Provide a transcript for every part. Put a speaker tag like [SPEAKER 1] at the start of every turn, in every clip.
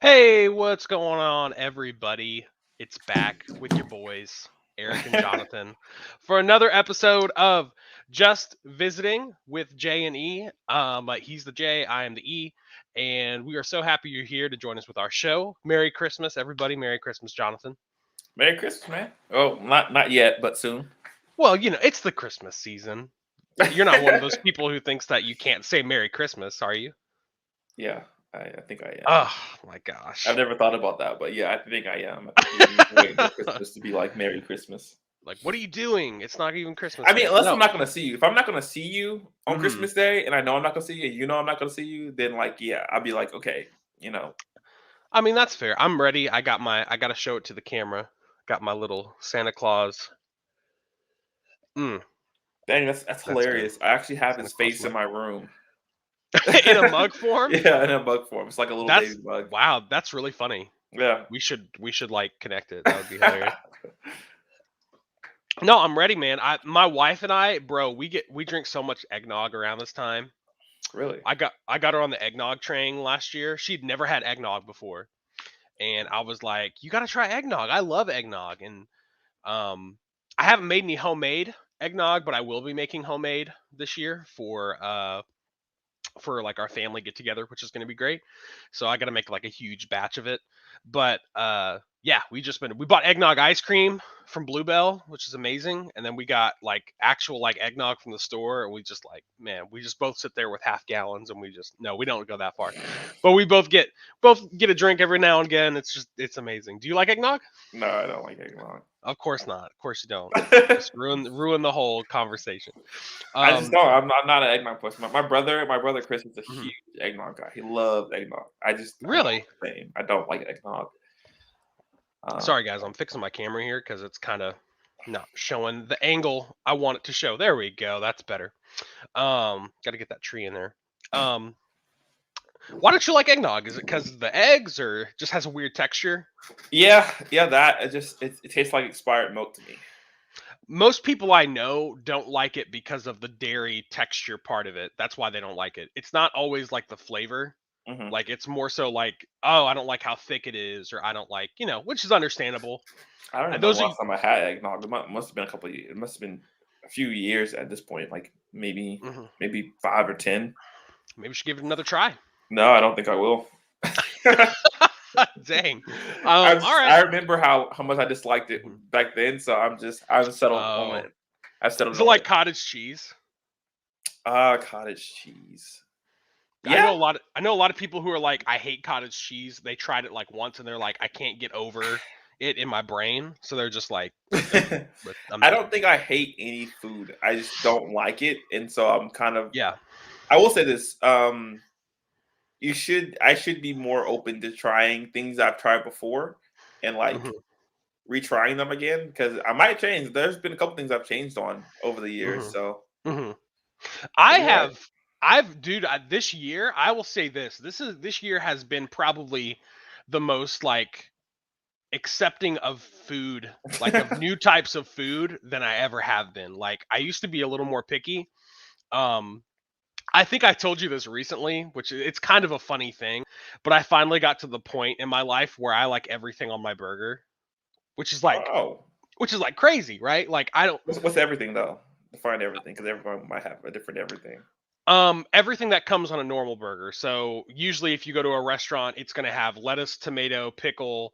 [SPEAKER 1] Hey, what's going on, everybody? It's back with your boys, Eric and Jonathan, for another episode of Just Visiting with J and E. He's the J, I am the E, and we are so happy you're here to join us with our show. Merry Christmas, everybody! Merry Christmas, Jonathan.
[SPEAKER 2] Merry Christmas, man. Oh, not yet, but soon.
[SPEAKER 1] Well, it's the Christmas season. You're not one of those people who thinks that you can't say Merry Christmas, are you?
[SPEAKER 2] Yeah, I think I am.
[SPEAKER 1] Oh my gosh!
[SPEAKER 2] I've never thought about that, but yeah, I think I am. I think maybe waiting for Christmas to be like Merry Christmas.
[SPEAKER 1] Like, what are you doing? It's not even Christmas
[SPEAKER 2] I mean,
[SPEAKER 1] yet.
[SPEAKER 2] unless
[SPEAKER 1] No.
[SPEAKER 2] I'm not gonna see you. If I'm not gonna see you on
[SPEAKER 1] Mhm.
[SPEAKER 2] Christmas Day, and I know I'm not gonna see you, and you know I'm not gonna see you, then yeah, I'll be like, okay,
[SPEAKER 1] I mean, that's fair. I'm ready. I got to show it to the camera. Got my little Santa Claus. Mm,
[SPEAKER 2] dang, that's
[SPEAKER 1] that's good.
[SPEAKER 2] hilarious. I actually have
[SPEAKER 1] Santa
[SPEAKER 2] his
[SPEAKER 1] Claus
[SPEAKER 2] face in
[SPEAKER 1] mug.
[SPEAKER 2] my room.
[SPEAKER 1] In a mug form?
[SPEAKER 2] Yeah, in a bug form. It's like a little baby
[SPEAKER 1] That's
[SPEAKER 2] bug.
[SPEAKER 1] wow, that's really funny.
[SPEAKER 2] Yeah.
[SPEAKER 1] We should like connect it. That would be hilarious. No, I'm ready, man. My wife and I, bro, we drink so much eggnog around this time.
[SPEAKER 2] Really?
[SPEAKER 1] I got her on the eggnog train last year. She'd never had eggnog before. And I was like, "You got to try eggnog. I love eggnog." And Um, I haven't made any homemade eggnog, but I will be making homemade this year for like our family get together, which is going to be great. So I got to make like a huge batch of it. But yeah, we bought eggnog ice cream from Bluebell, which is amazing, and then we got like actual like eggnog from the store, and we just like man, we just both sit there with half gallons, and we just no, we don't go that far, but we both get a drink every now and again. It's amazing. Do you like eggnog?
[SPEAKER 2] No, I don't like eggnog.
[SPEAKER 1] Of course not. Of course you don't. Just ruin the whole conversation.
[SPEAKER 2] I just
[SPEAKER 1] Um,
[SPEAKER 2] don't. I'm not an eggnog person. My brother Chris is a
[SPEAKER 1] mhm.
[SPEAKER 2] huge eggnog guy. He loves eggnog. I'm not
[SPEAKER 1] Really?
[SPEAKER 2] the same. I don't like eggnog.
[SPEAKER 1] Sorry guys, I'm fixing my camera here because it's kind of not showing the angle I want it to show. There we go. That's better. Got to get that tree in there. Um, why don't you like eggnog? Is it because of the eggs or just has a weird texture?
[SPEAKER 2] Yeah. That it tastes like expired milk to me.
[SPEAKER 1] Most people I know don't like it because of the dairy texture part of it. That's why they don't like it. It's not always like the flavor.
[SPEAKER 2] Hmm.
[SPEAKER 1] Like it's more so like, oh, I don't like how thick it is, or I don't like, which is understandable.
[SPEAKER 2] I don't even know the
[SPEAKER 1] Those are
[SPEAKER 2] last time I had eggnog. Must have been a couple of years. It must have been a few years at this point. Like
[SPEAKER 1] mhm.
[SPEAKER 2] maybe 5 or 10.
[SPEAKER 1] Maybe we should give it another try.
[SPEAKER 2] No, I don't think I will.
[SPEAKER 1] Dang. All
[SPEAKER 2] I
[SPEAKER 1] right.
[SPEAKER 2] remember how much I disliked it
[SPEAKER 1] Mhm.
[SPEAKER 2] back then. So I'm settled on
[SPEAKER 1] Oh,
[SPEAKER 2] it. I've settled
[SPEAKER 1] is it
[SPEAKER 2] on
[SPEAKER 1] like
[SPEAKER 2] it.
[SPEAKER 1] cottage cheese?
[SPEAKER 2] Cottage cheese.
[SPEAKER 1] I know
[SPEAKER 2] Yeah.
[SPEAKER 1] a lot. I know a lot of people who are like, I hate cottage cheese. They tried it like once, and they're like, I can't get over it in my brain. So they're just like, nope, but I'm
[SPEAKER 2] I
[SPEAKER 1] done.
[SPEAKER 2] don't think I hate any food. I just don't like it, and so I'm kind of.
[SPEAKER 1] Yeah.
[SPEAKER 2] I will say this. I should be more open to trying things I've tried before, and like
[SPEAKER 1] Hmm.
[SPEAKER 2] retrying them again because I might change. There's been a couple things I've changed on over the years.
[SPEAKER 1] Hmm.
[SPEAKER 2] So,
[SPEAKER 1] hmm
[SPEAKER 2] but
[SPEAKER 1] I
[SPEAKER 2] you're right.
[SPEAKER 1] have. Dude. This year, I will say this. This year has been probably the most like accepting of food, like of new types of food than I ever have been. Like I used to be a little more picky. Um I think I told you this recently, which it's kind of a funny thing, but I finally got to the point in my life where I like everything on my burger, which is like
[SPEAKER 2] Oh,
[SPEAKER 1] which is like crazy, right? Like I don't
[SPEAKER 2] what's everything though? Define everything because everyone might have a different everything.
[SPEAKER 1] everything that comes on a normal burger. So usually if you go to a restaurant, it's going to have lettuce, tomato, pickle,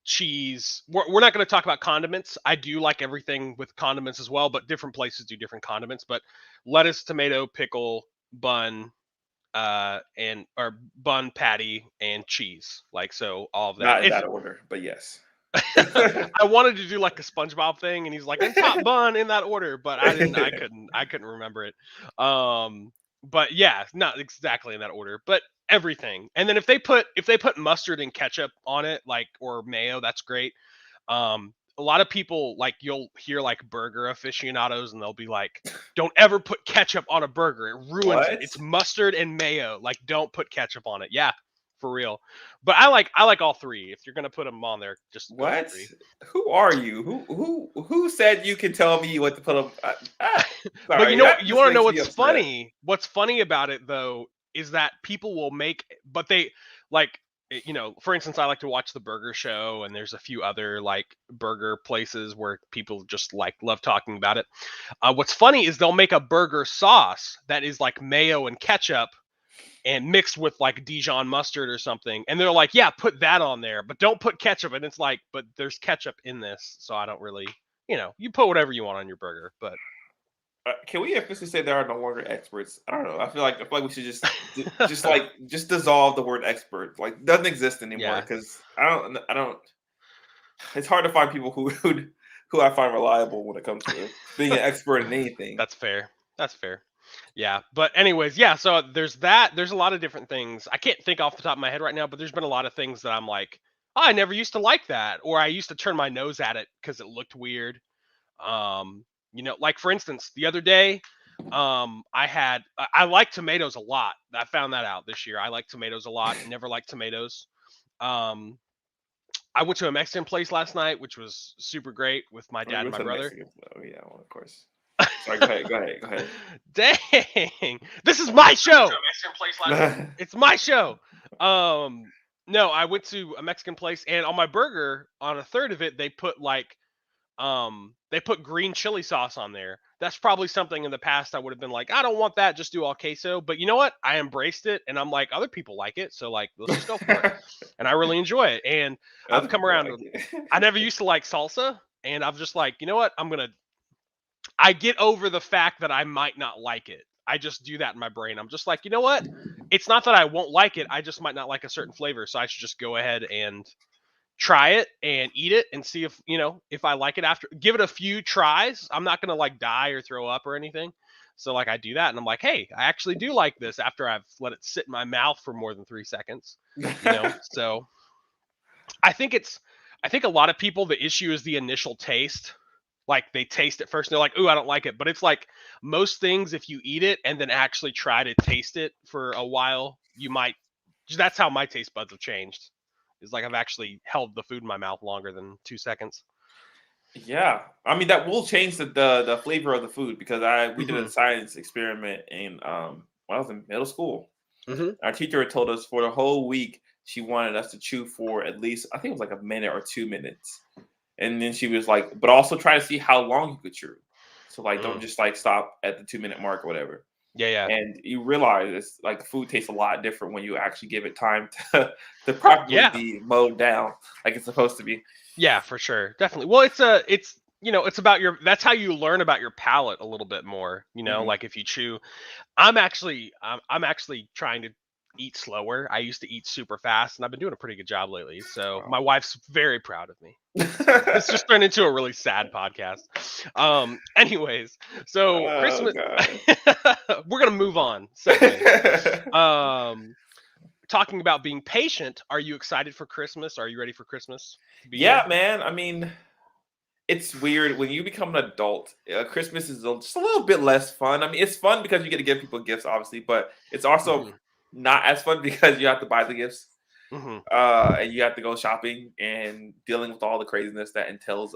[SPEAKER 1] cheese. We're not going to talk about condiments. I do like everything with condiments as well, but different places do different condiments. But lettuce, tomato, pickle, bun, and or bun patty and cheese. Like so, all of that.
[SPEAKER 2] Not in
[SPEAKER 1] If
[SPEAKER 2] that order, but yes.
[SPEAKER 1] I wanted to do like a SpongeBob thing, and he's like, and top bun in that order, but I didn't. I couldn't remember it. But yeah, not exactly in that order, but everything. And then if they put mustard and ketchup on it, like or mayo, that's great. A lot of people like you'll hear like burger aficionados, and they'll be like, "Don't ever put ketchup on a burger; it ruins it.
[SPEAKER 2] What?
[SPEAKER 1] It's mustard and mayo. Like, don't put ketchup on it." Yeah, for real. But I like all three. If you're gonna put them on there, just go with
[SPEAKER 2] What?
[SPEAKER 1] three.
[SPEAKER 2] Who are you? Who said you can tell me what to put up?
[SPEAKER 1] But you
[SPEAKER 2] Sorry,
[SPEAKER 1] know,
[SPEAKER 2] that
[SPEAKER 1] you
[SPEAKER 2] just
[SPEAKER 1] want to know
[SPEAKER 2] makes me
[SPEAKER 1] what's
[SPEAKER 2] upset.
[SPEAKER 1] funny? What's funny about it though is that people will make, but they like for instance, I like to watch the Burger Show, and there's a few other like burger places where people just like love talking about it. What's funny is they'll make a burger sauce that is like mayo and ketchup and mixed with like Dijon mustard or something. And they're like, yeah, put that on there, but don't put ketchup. And it's like, but there's ketchup in this. So I don't really, you put whatever you want on your burger, but
[SPEAKER 2] Can we officially say there are no longer experts? I don't know. I feel like we should just dissolve the word expert. Like it doesn't exist anymore
[SPEAKER 1] yeah,
[SPEAKER 2] because I don't. It's hard to find people who I find reliable when it comes to being an expert in anything.
[SPEAKER 1] that's fair. That's fair. Yeah. But anyways, yeah. So there's that. There's a lot of different things. I can't think off the top of my head right now, but there's been a lot of things that I'm like, oh, I never used to like that. Or I used to turn my nose at it because it looked weird. Like for instance, the other day, I like tomatoes a lot. I found that out this year. I like tomatoes a lot. Never liked tomatoes. Um, I went to a Mexican place last night, which was super great with my
[SPEAKER 2] I mean,
[SPEAKER 1] dad and
[SPEAKER 2] with
[SPEAKER 1] my
[SPEAKER 2] the
[SPEAKER 1] brother.
[SPEAKER 2] Mexicans, oh yeah, well, of course. Sorry, go ahead, go ahead, go ahead.
[SPEAKER 1] Dang, this is my show. It's my show. No, I went to a Mexican place, and on my burger, on a third of it, they put green chili sauce on there. That's probably something in the past I would have been like, I don't want that, just do all queso. But you know what? I embraced it, and I'm like, other people like it, so like, let's just go for it. And I really enjoy it. And I've
[SPEAKER 2] Other
[SPEAKER 1] come
[SPEAKER 2] people
[SPEAKER 1] around.
[SPEAKER 2] like it.
[SPEAKER 1] I never used to like salsa, and I've just like, you know what? I get over the fact that I might not like it. I just do that in my brain. I'm just like, you know what? It's not that I won't like it. I just might not like a certain flavor, so I should just go ahead and try it and eat it and see if I like it after. Give it a few tries. I'm not gonna like die or throw up or anything. So like I do that and I'm like, hey, I actually do like this after I've let it sit in my mouth for more than 3 seconds. So I think a lot of people, the issue is the initial taste. Like they taste it first and they're like, ooh, I don't like it. But it's like most things, if you eat it and then actually try to taste it for a while, you might. That's how my taste buds have changed. Is like I've actually held the food in my mouth longer than 2 seconds.
[SPEAKER 2] Yeah, I mean that will change the flavor of the food because we did a
[SPEAKER 1] Hmm.
[SPEAKER 2] science experiment in when I was in middle school.
[SPEAKER 1] Hmm.
[SPEAKER 2] Our teacher had told us for the whole week she wanted us to chew for at least I think it was like a minute or 2 minutes, and then she was like, but also try to see how long you could chew. So like, don't
[SPEAKER 1] Mm.
[SPEAKER 2] just like stop at the 2 minute mark or whatever.
[SPEAKER 1] Yeah, yeah,
[SPEAKER 2] And you realize it's like the food tastes a lot different when you actually give it time to properly
[SPEAKER 1] yeah,
[SPEAKER 2] be mowed down like it's supposed to be.
[SPEAKER 1] yeah, for sure, definitely. Well, it's about your. That's how you learn about your palate a little bit more.
[SPEAKER 2] Hmm.
[SPEAKER 1] Like if you chew. I'm actually trying to eat slower. I used to eat super fast, and I've been doing a pretty good job lately. So my
[SPEAKER 2] Wow.
[SPEAKER 1] wife's very proud of me. So this just turned into a really sad podcast. Anyways, so
[SPEAKER 2] Oh
[SPEAKER 1] Christmas.
[SPEAKER 2] god.
[SPEAKER 1] We're gonna move on. Segue. Um, Talking about being patient. Are you excited for Christmas? Are you ready for Christmas to be
[SPEAKER 2] Yeah,
[SPEAKER 1] here?
[SPEAKER 2] man. I mean, it's weird when you become an adult. Christmas is just a little bit less fun. I mean, it's fun because you get to give people gifts, obviously, but it's also
[SPEAKER 1] Hmm.
[SPEAKER 2] not as fun because you have to buy the gifts,
[SPEAKER 1] Hmm.
[SPEAKER 2] and you have to go shopping and dealing with all the craziness that entails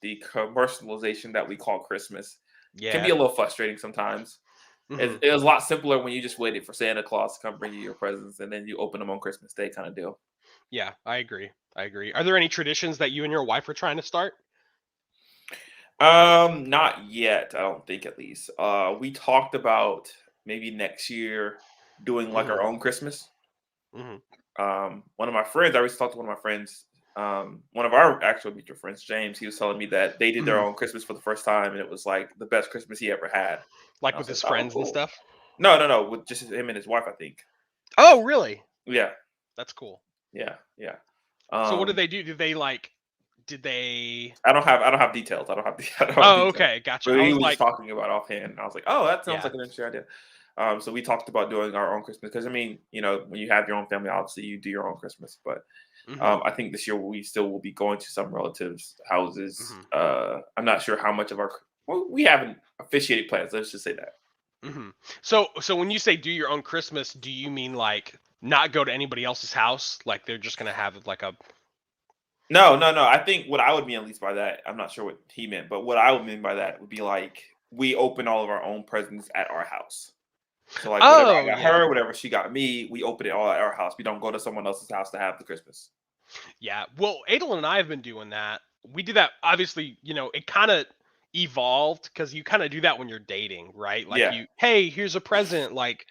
[SPEAKER 2] the commercialization that we call Christmas. Can be
[SPEAKER 1] Yeah.
[SPEAKER 2] a little frustrating sometimes.
[SPEAKER 1] Hmm.
[SPEAKER 2] It was a lot simpler when you just waited for Santa Claus to come bring you your presents and then you open them on Christmas Day, kind of deal.
[SPEAKER 1] Yeah, I agree. I agree. Are there any traditions that you and your wife are trying to start?
[SPEAKER 2] Not yet. I don't think at least. We talked about maybe next year doing like
[SPEAKER 1] Hmm.
[SPEAKER 2] our own Christmas.
[SPEAKER 1] Hmm.
[SPEAKER 2] One of my friends, I always talked to one of my friends, one of our actual mutual friends, James. He was telling me that they did their
[SPEAKER 1] Hmm.
[SPEAKER 2] own Christmas for the first time, and it was like the best Christmas he ever had. And
[SPEAKER 1] Like
[SPEAKER 2] I
[SPEAKER 1] with
[SPEAKER 2] was like,
[SPEAKER 1] his
[SPEAKER 2] oh,
[SPEAKER 1] friends and
[SPEAKER 2] cool.
[SPEAKER 1] stuff?
[SPEAKER 2] No, no, no, with just him and his wife, I think.
[SPEAKER 1] Oh, really?
[SPEAKER 2] Yeah,
[SPEAKER 1] That's cool.
[SPEAKER 2] yeah, yeah.
[SPEAKER 1] So what did
[SPEAKER 2] Um,
[SPEAKER 1] they do? Did they
[SPEAKER 2] I don't have details. I don't have
[SPEAKER 1] Oh,
[SPEAKER 2] details.
[SPEAKER 1] okay, gotcha.
[SPEAKER 2] But
[SPEAKER 1] I
[SPEAKER 2] he
[SPEAKER 1] was
[SPEAKER 2] was just
[SPEAKER 1] like,
[SPEAKER 2] talking about offhand. And I was like, oh, that sounds
[SPEAKER 1] yeah.
[SPEAKER 2] like an interesting idea. So we talked about doing our own Christmas because I mean, when you have your own family, obviously you do your own Christmas. But
[SPEAKER 1] Mhm.
[SPEAKER 2] I think this year we still will be going to some relatives' houses.
[SPEAKER 1] Mhm.
[SPEAKER 2] I'm not sure how much of well, we haven't officiated plans. Let's just say that.
[SPEAKER 1] Mhm. So when you say do your own Christmas, do you mean like not go to anybody else's house? Like they're just gonna have like a
[SPEAKER 2] No, no, no. I think what I would mean, at least by that, I'm not sure what he meant, but what I would mean by that would be like we open all of our own presents at our house. So like whatever I
[SPEAKER 1] Oh
[SPEAKER 2] got
[SPEAKER 1] yeah.
[SPEAKER 2] her, whatever she got me, we open it all at our house. We don't go to someone else's house to have the Christmas.
[SPEAKER 1] Yeah. Well, Adel and I have been doing that. We do that obviously, it kind of evolved because you kind of do that when you're dating, right? Like
[SPEAKER 2] Yeah.
[SPEAKER 1] you, hey, here's a present, like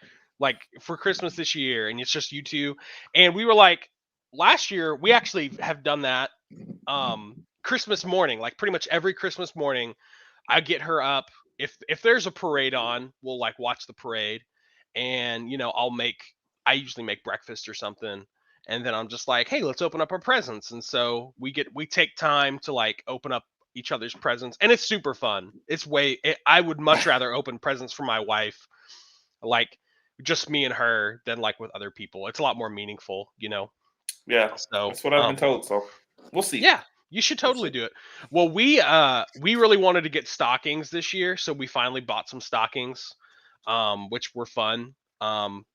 [SPEAKER 1] for Christmas this year, and it's just you two. And we were like, last year we actually have done that Christmas morning, like pretty much every Christmas morning. I get her up. If there's a parade on, we'll like watch the parade, and I usually make breakfast or something, and then I'm just like, hey, let's open up our presents, and so we take time to like open up each other's presents, and it's super fun. I would much rather open presents for my wife, like just me and her, than like with other people. It's a lot more meaningful.
[SPEAKER 2] Yeah.
[SPEAKER 1] So
[SPEAKER 2] That's what I've been told. So we'll see.
[SPEAKER 1] yeah, you should
[SPEAKER 2] We'll
[SPEAKER 1] totally
[SPEAKER 2] see.
[SPEAKER 1] do it. Well, we really wanted to get stockings this year, so we finally bought some stockings, which were fun.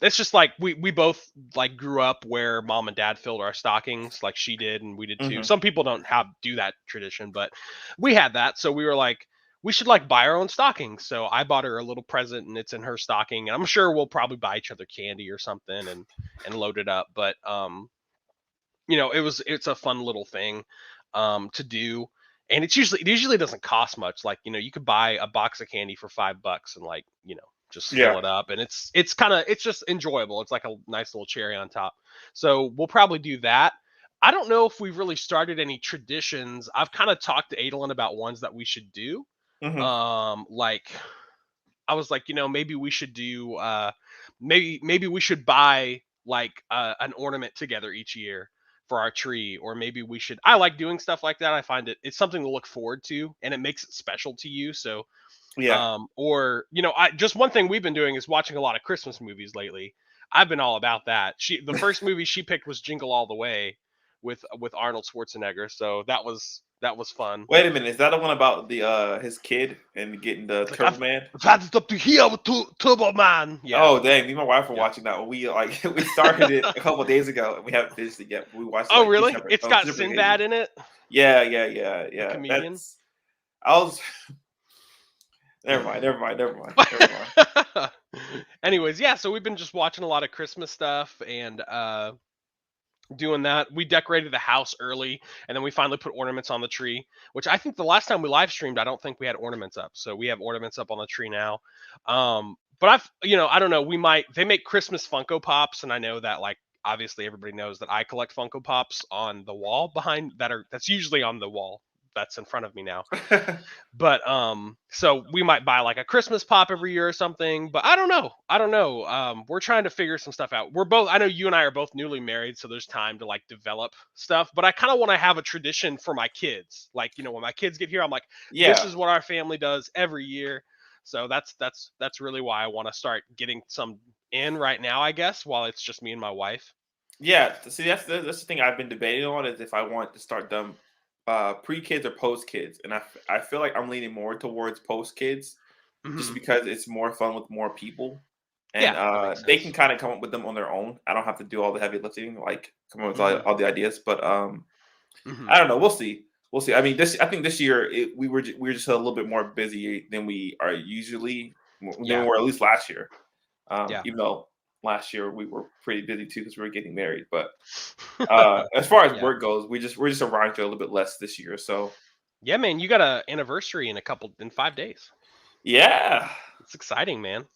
[SPEAKER 1] It's just like we both like grew up where mom and dad filled our stockings, like she did and we did too.
[SPEAKER 2] Hmm.
[SPEAKER 1] Some people don't have do that tradition, but we had that, so we were like, we should like buy our own stockings. So I bought her a little present, and it's in her stocking. And I'm sure we'll probably buy each other candy or something and load it up. But it's a fun little thing to do, and it usually doesn't cost much. Like, you could buy a box of candy for $5 and like, just fill
[SPEAKER 2] Yeah.
[SPEAKER 1] it up, and it's just enjoyable. It's like a nice little cherry on top. So we'll probably do that. I don't know if we've really started any traditions. I've kind of talked to Adolin about ones that we should do.
[SPEAKER 2] Hmm.
[SPEAKER 1] Like I was like, maybe we should do maybe we should buy like an ornament together each year for our tree, or maybe we should I like doing stuff like that. I find it's something to look forward to, and it makes it special to you. So
[SPEAKER 2] Yeah.
[SPEAKER 1] or I just one thing we've been doing is watching a lot of Christmas movies lately. I've been all about that. The first movie she picked was Jingle All the Way with Arnold Schwarzenegger, so that was fun.
[SPEAKER 2] Wait a minute. Is that the one about the his kid and getting the
[SPEAKER 1] It's like
[SPEAKER 2] Turbo Man?
[SPEAKER 1] I've had it up to here with Turbo Man. Yeah.
[SPEAKER 2] Oh dang! Me and my wife were
[SPEAKER 1] Yeah.
[SPEAKER 2] watching that. We like we started it a couple days ago and we haven't finished it yet. We watched it
[SPEAKER 1] Oh,
[SPEAKER 2] like two
[SPEAKER 1] really?
[SPEAKER 2] separate
[SPEAKER 1] It's
[SPEAKER 2] on
[SPEAKER 1] got
[SPEAKER 2] different occasions.
[SPEAKER 1] Sinbad in it,
[SPEAKER 2] Yeah, yeah, yeah,
[SPEAKER 1] the
[SPEAKER 2] yeah.
[SPEAKER 1] comedian.
[SPEAKER 2] That's I was never mind, never mind, never mind, never mind.
[SPEAKER 1] Anyways, yeah, so we've been just watching a lot of Christmas stuff and doing that. We decorated the house early, and then we finally put ornaments on the tree, which I think the last time we live streamed, I don't think we had ornaments up. So we have ornaments up on the tree now. But I don't know, they make Christmas Funko Pops, and I know that like obviously everybody knows that I collect Funko Pops on the wall behind that's usually on the wall that's in front of me now. But so we might buy like a Christmas pop every year or something, but I don't know. We're trying to figure some stuff out. I know you and I are both newly married, so there's time to like develop stuff, but I kind of want to have a tradition for my kids. Like, when my kids get here, I'm like, this
[SPEAKER 2] Yeah,
[SPEAKER 1] is what our family does every year. So that's really why I want to start getting some in right now, I guess, while it's just me and my wife.
[SPEAKER 2] yeah. See, that's the thing I've been debating on is if I want to start them pre kids or post kids, and I feel like I'm leaning more towards post kids just
[SPEAKER 1] Hmm.
[SPEAKER 2] because it's more fun with more people, and
[SPEAKER 1] Yeah, that makes
[SPEAKER 2] they can
[SPEAKER 1] sense.
[SPEAKER 2] kind of come up with them on their own. I don't have to do all the heavy lifting, like come up with
[SPEAKER 1] Hmm.
[SPEAKER 2] all the ideas. But
[SPEAKER 1] Hmm.
[SPEAKER 2] I don't know. We'll see. We'll see. I mean, I think this year we were just a little bit more busy than we are usually than we
[SPEAKER 1] Yeah.
[SPEAKER 2] were at least last year.
[SPEAKER 1] Yeah.
[SPEAKER 2] Even though last year we were pretty busy too because we were getting married. But as far as
[SPEAKER 1] Yeah.
[SPEAKER 2] work goes, we're just around you a little bit less this year. So
[SPEAKER 1] Yeah, man, you got a anniversary in 5 days.
[SPEAKER 2] yeah.
[SPEAKER 1] It's exciting, man.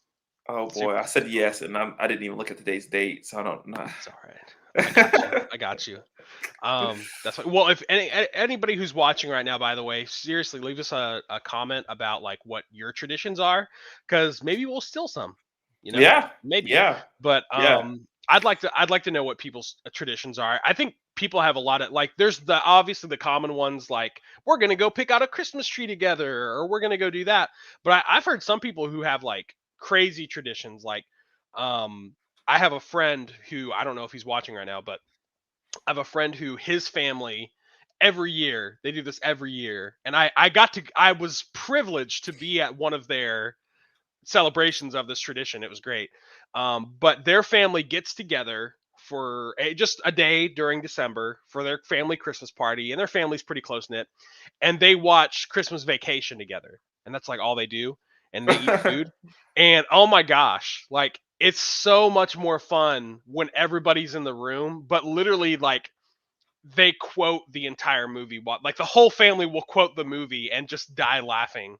[SPEAKER 2] Oh
[SPEAKER 1] Super,
[SPEAKER 2] boy, I said
[SPEAKER 1] super
[SPEAKER 2] yes,
[SPEAKER 1] awesome.
[SPEAKER 2] and I didn't even look at today's date, so I don't know.
[SPEAKER 1] It's all right. I got you. I got you. That's fine. Well, if anybody who's watching right now, by the way, seriously, leave us a comment about like what your traditions are, because maybe we'll steal some.
[SPEAKER 2] Yeah,
[SPEAKER 1] Maybe.
[SPEAKER 2] yeah,
[SPEAKER 1] But
[SPEAKER 2] yeah,
[SPEAKER 1] I'd like to know what people's traditions are. I think people have a lot of like. There's obviously the common ones like we're gonna go pick out a Christmas tree together, or we're gonna go do that. But I've heard some people who have like crazy traditions. Like, I have a friend who I don't know if he's watching right now, but I have a friend who his family every year they do this every year, and I was privileged to be at one of their celebrations of this tradition. It was great. But their family gets together for just a day during December for their family Christmas party, and their family's pretty close knit, and they watch Christmas Vacation together, and that's like all they do. and they eat food. And oh my gosh, like it's so much more fun when everybody's in the room, but literally like they quote the entire movie. Like the whole family will quote the movie and just die laughing.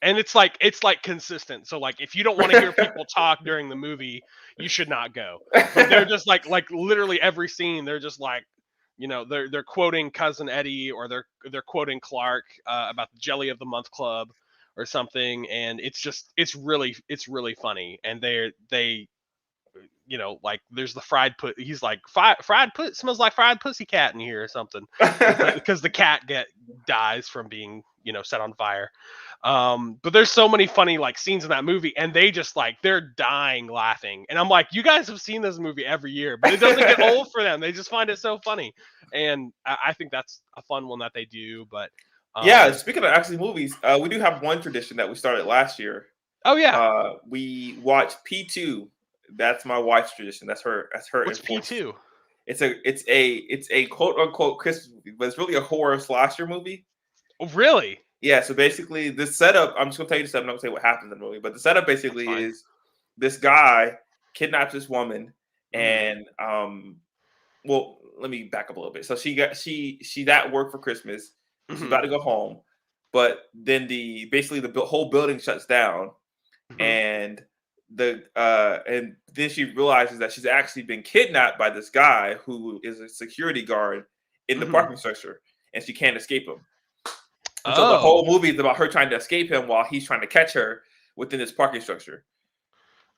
[SPEAKER 1] And it's like consistent. So like if you don't want to hear people talk during the movie, you should not go. But they're just like literally every scene, they're just like, they're quoting Cousin Eddie, or they're quoting Clark about the Jelly of the Month Club or something, and it's really funny. And they like there's the fried put. He's like fried put smells like fried pussycat in here or something, because the cat dies from being set on fire. But there's so many funny like scenes in that movie, and they just like they're dying laughing, and I'm like, you guys have seen this movie every year, but it doesn't get old for them. They just find it so funny, and I think that's a fun one that they do. But
[SPEAKER 2] yeah, speaking of actually movies, we do have one tradition that we started last year.
[SPEAKER 1] Oh yeah,
[SPEAKER 2] we watch P2. That's my wife's tradition. That's her.
[SPEAKER 1] What's P2?
[SPEAKER 2] It's a quote unquote Christmas movie, but it's really a horror slasher movie.
[SPEAKER 1] Oh really?
[SPEAKER 2] Yeah. So basically, the setup. I'm just gonna tell you the setup. I'm not gonna say what happens in the movie, but the setup basically is this guy kidnaps this woman, and well, let me back up a little bit. So she's at work for Christmas. She's about to go home, but then the whole building shuts down, and and then she realizes that she's actually been kidnapped by this guy who is a security guard in the parking structure, and she can't escape him. And so the whole movie is about her trying to escape him while he's trying to catch her within this parking structure.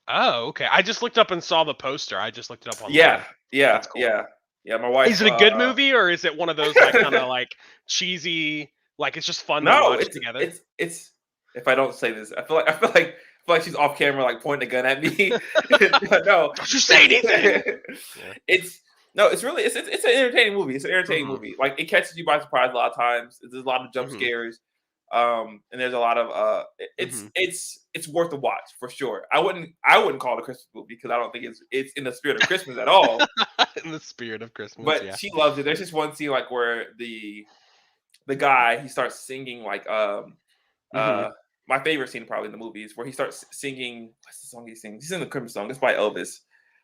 [SPEAKER 1] Oh, okay. I just looked up and saw the poster. I just looked it up online.
[SPEAKER 2] Yeah.
[SPEAKER 1] Cool.
[SPEAKER 2] Yeah. My wife.
[SPEAKER 1] Is it a good movie, or is it one of those like kind of like cheesy, like it's just fun to watch together?
[SPEAKER 2] It's. If I don't say this, I feel like she's off camera, like pointing a gun at me. No,
[SPEAKER 1] don't you say anything.
[SPEAKER 2] It's really it's an entertaining movie. It's an entertaining movie. Like it catches you by surprise a lot of times. There's a lot of jump scares, and there's a lot of it's worth a watch for sure. I wouldn't call it a Christmas movie because I don't think it's in the spirit of Christmas at all.
[SPEAKER 1] In the spirit of Christmas,
[SPEAKER 2] but she loves it. There's just one scene like where the guy, he starts singing like my favorite scene probably in the movie is where he starts singing. What's the song he sings? He's in the Christmas song. It's by Elvis.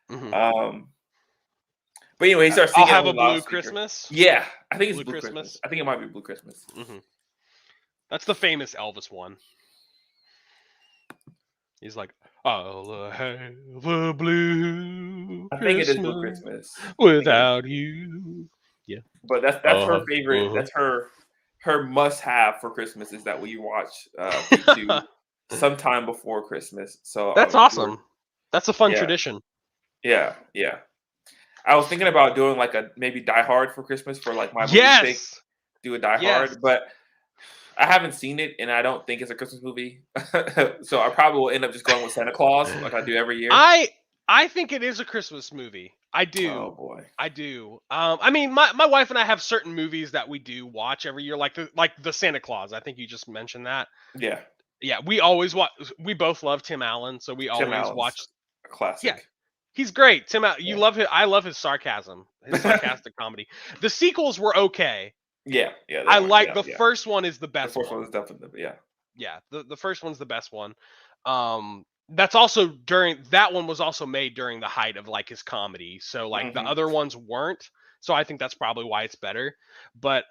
[SPEAKER 2] But anyway, he starts singing.
[SPEAKER 1] I'll have a blue Christmas.
[SPEAKER 2] Yeah, I think it's Blue Christmas. I think it might be Blue Christmas.
[SPEAKER 1] That's the famous Elvis one. He's like, I'll have a blue Christmas.
[SPEAKER 2] I think it is Blue Christmas
[SPEAKER 1] without you. Yeah,
[SPEAKER 2] but that's her favorite. That's her must-have for Christmas is that we watch P2 sometime before Christmas. So
[SPEAKER 1] that's awesome. That's a fun tradition.
[SPEAKER 2] Yeah. I was thinking about doing like maybe Die Hard for Christmas for like my movie pick. Do a Die Hard, but I haven't seen it and I don't think it's a Christmas movie. So I probably will end up just going with Santa Claus like I do every year.
[SPEAKER 1] I think it is a Christmas movie. I do.
[SPEAKER 2] Oh boy.
[SPEAKER 1] I do. I mean, my wife and I have certain movies that we do watch every year, like the Santa Claus. I think you just mentioned that.
[SPEAKER 2] Yeah.
[SPEAKER 1] Yeah, we always watch. We both love Tim Allen, so we always watch.
[SPEAKER 2] A classic.
[SPEAKER 1] Yeah, he's great. Tim Allen. You love his. I love his sarcasm, his sarcastic comedy. The sequels were okay.
[SPEAKER 2] Yeah.
[SPEAKER 1] I like the first one is the best.
[SPEAKER 2] The first one is definitely
[SPEAKER 1] Yeah, the first one's the best one. That's also that one was also made during the height of like his comedy. So like the other ones weren't. So I think that's probably why it's better. But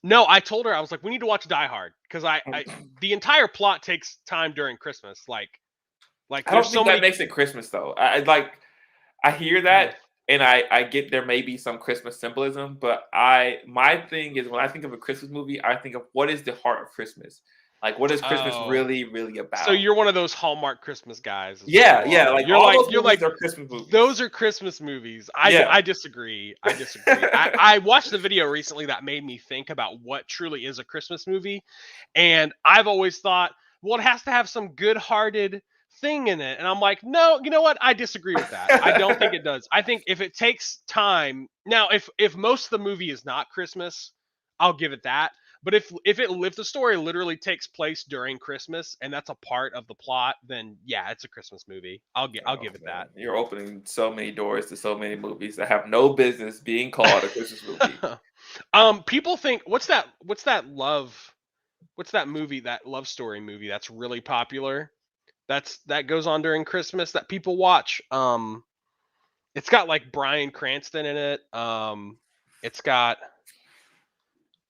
[SPEAKER 1] no, I told her, I was like, we need to watch Die Hard because the entire plot takes time during Christmas. Like
[SPEAKER 2] I don't think that makes it Christmas though. I hear that and I get there may be some Christmas symbolism, but my thing is when I think of a Christmas movie, I think of what is the heart of Christmas. Like, what is Christmas really, really about?
[SPEAKER 1] So you're one of those Hallmark Christmas guys.
[SPEAKER 2] Yeah. Like you're like they're Christmas movies.
[SPEAKER 1] Those are Christmas movies. I disagree. I watched the video recently that made me think about what truly is a Christmas movie, and I've always thought, well, it has to have some good-hearted thing in it, and I'm like, no, you know what? I disagree with that. I don't think it does. I think if it takes time, now if most of the movie is not Christmas, I'll give it that. But if the story literally takes place during Christmas and that's a part of the plot, then yeah, it's a Christmas movie. I'll give it that.
[SPEAKER 2] You're opening so many doors to so many movies that have no business being called a Christmas movie.
[SPEAKER 1] People think what's that what's that movie, that love story movie that's really popular? That goes on during Christmas that people watch. It's got like Bryan Cranston in it. It's got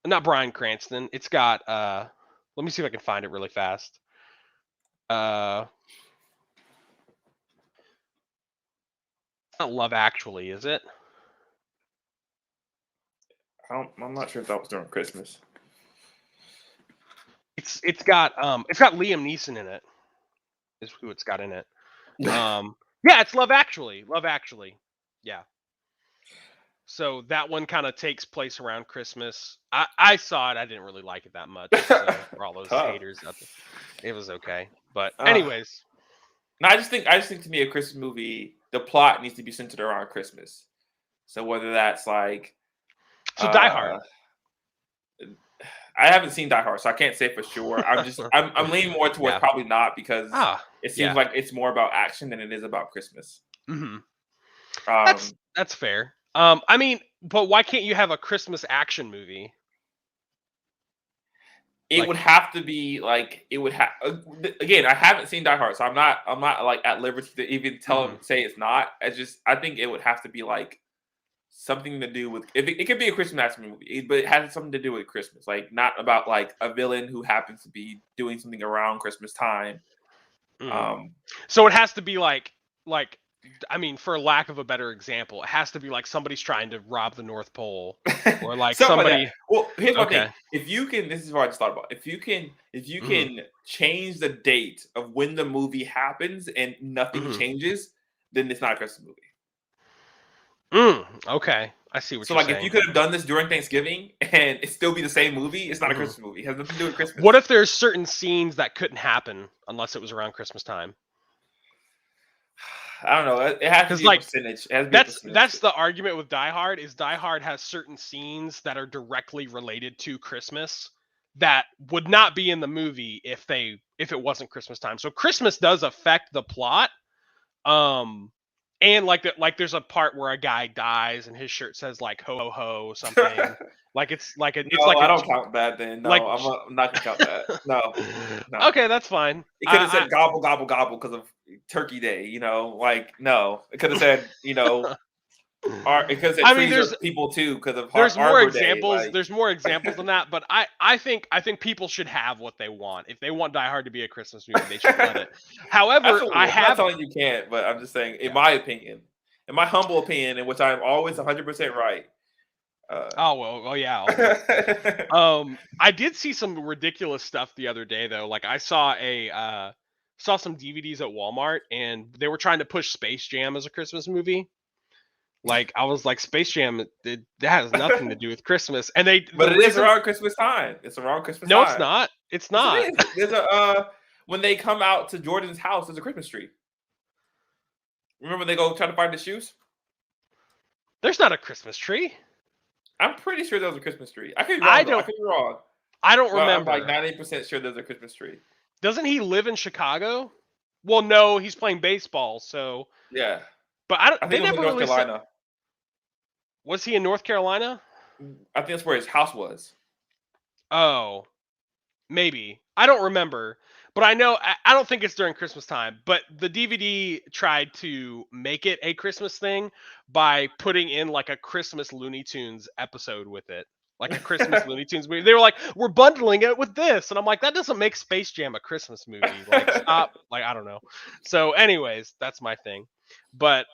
[SPEAKER 1] not Bryan Cranston. It's got let me see if I can find it really fast. Not Love Actually, is it?
[SPEAKER 2] I'm not sure if that was during Christmas.
[SPEAKER 1] It's got Liam Neeson in it. Is who it's got in it. Yeah, it's Love Actually. Love Actually. Yeah. So that one kind of takes place around Christmas. I saw it. I didn't really like it that much. So for all those haters out there, it was okay. But anyways,
[SPEAKER 2] no, I just think to me a Christmas movie, the plot needs to be centered around Christmas. So whether that's like,
[SPEAKER 1] Die Hard.
[SPEAKER 2] I haven't seen Die Hard, so I can't say for sure. I'm leaning more towards probably not because it seems like it's more about action than it is about Christmas.
[SPEAKER 1] Mm-hmm. That's fair. I mean, but why can't you have a Christmas action movie?
[SPEAKER 2] It would have to be like it would have. Again, I haven't seen Die Hard, so I'm not like at liberty to even say it's not. I think it would have to be like something to do with. It could be a Christmas action movie, but it has something to do with Christmas, like not about like a villain who happens to be doing something around Christmas time.
[SPEAKER 1] So it has to be like. I mean, for lack of a better example, it has to be like somebody's trying to rob the North Pole, or like somebody.
[SPEAKER 2] Like well, here's my thing: if you can, this is what I just thought about. If you can change the date of when the movie happens and nothing changes, then it's not a Christmas
[SPEAKER 1] movie. Okay, I see what you're saying.
[SPEAKER 2] So, like, if you could have done this during Thanksgiving and it still be the same movie, it's not a Christmas movie. It has nothing to do with Christmas.
[SPEAKER 1] What if there's certain scenes that couldn't happen unless it was around Christmas time?
[SPEAKER 2] I don't know. It has to be like, a percentage.
[SPEAKER 1] That's the argument with Die Hard. Is Die Hard has certain scenes that are directly related to Christmas that would not be in the movie if it wasn't Christmas time. So Christmas does affect the plot. And like there's a part where a guy dies and his shirt says like ho ho ho something. I
[SPEAKER 2] don't count that then. No, I'm not gonna count that. No.
[SPEAKER 1] Okay, that's fine.
[SPEAKER 2] It could have said gobble gobble gobble because of Turkey Day. No. It could have said or it could have said there's people too because of
[SPEAKER 1] there's more
[SPEAKER 2] Arbor
[SPEAKER 1] examples.
[SPEAKER 2] Day,
[SPEAKER 1] There's more examples than that, but I think people should have what they want. If they want Die Hard to be a Christmas movie, they should let it. However,
[SPEAKER 2] I'm not telling you can't, but I'm just saying, in my opinion, in my humble opinion, in which I'm always 100% right.
[SPEAKER 1] Yeah. I did see some ridiculous stuff the other day though. Like I saw some DVDs at Walmart and they were trying to push Space Jam as a Christmas movie. Like I was like, Space Jam, that has nothing to do with Christmas, and
[SPEAKER 2] but it is around Christmas time. It's around Christmas time.
[SPEAKER 1] No, it's not. It's not.
[SPEAKER 2] Yes, it is. There's when they come out to Jordan's house, there's a Christmas tree. Remember they go try to find the shoes?
[SPEAKER 1] There's not a Christmas tree.
[SPEAKER 2] I'm pretty sure there was a Christmas tree. I could be wrong. I could be wrong.
[SPEAKER 1] I don't remember.
[SPEAKER 2] I'm like 90% sure there's a Christmas tree.
[SPEAKER 1] Doesn't he live in Chicago? Well, no, he's playing baseball, so
[SPEAKER 2] yeah.
[SPEAKER 1] But I think
[SPEAKER 2] they never North Carolina.
[SPEAKER 1] Was he in North Carolina?
[SPEAKER 2] I think that's where his house was.
[SPEAKER 1] Oh, maybe. I don't remember. But I know, I don't think it's during Christmas time. But the DVD tried to make it a Christmas thing by putting in like a Christmas Looney Tunes episode with it. Like a Christmas Looney Tunes movie. They were like, we're bundling it with this. And I'm like, that doesn't make Space Jam a Christmas movie. Like, stop. Like, I don't know. So anyways, that's my thing. But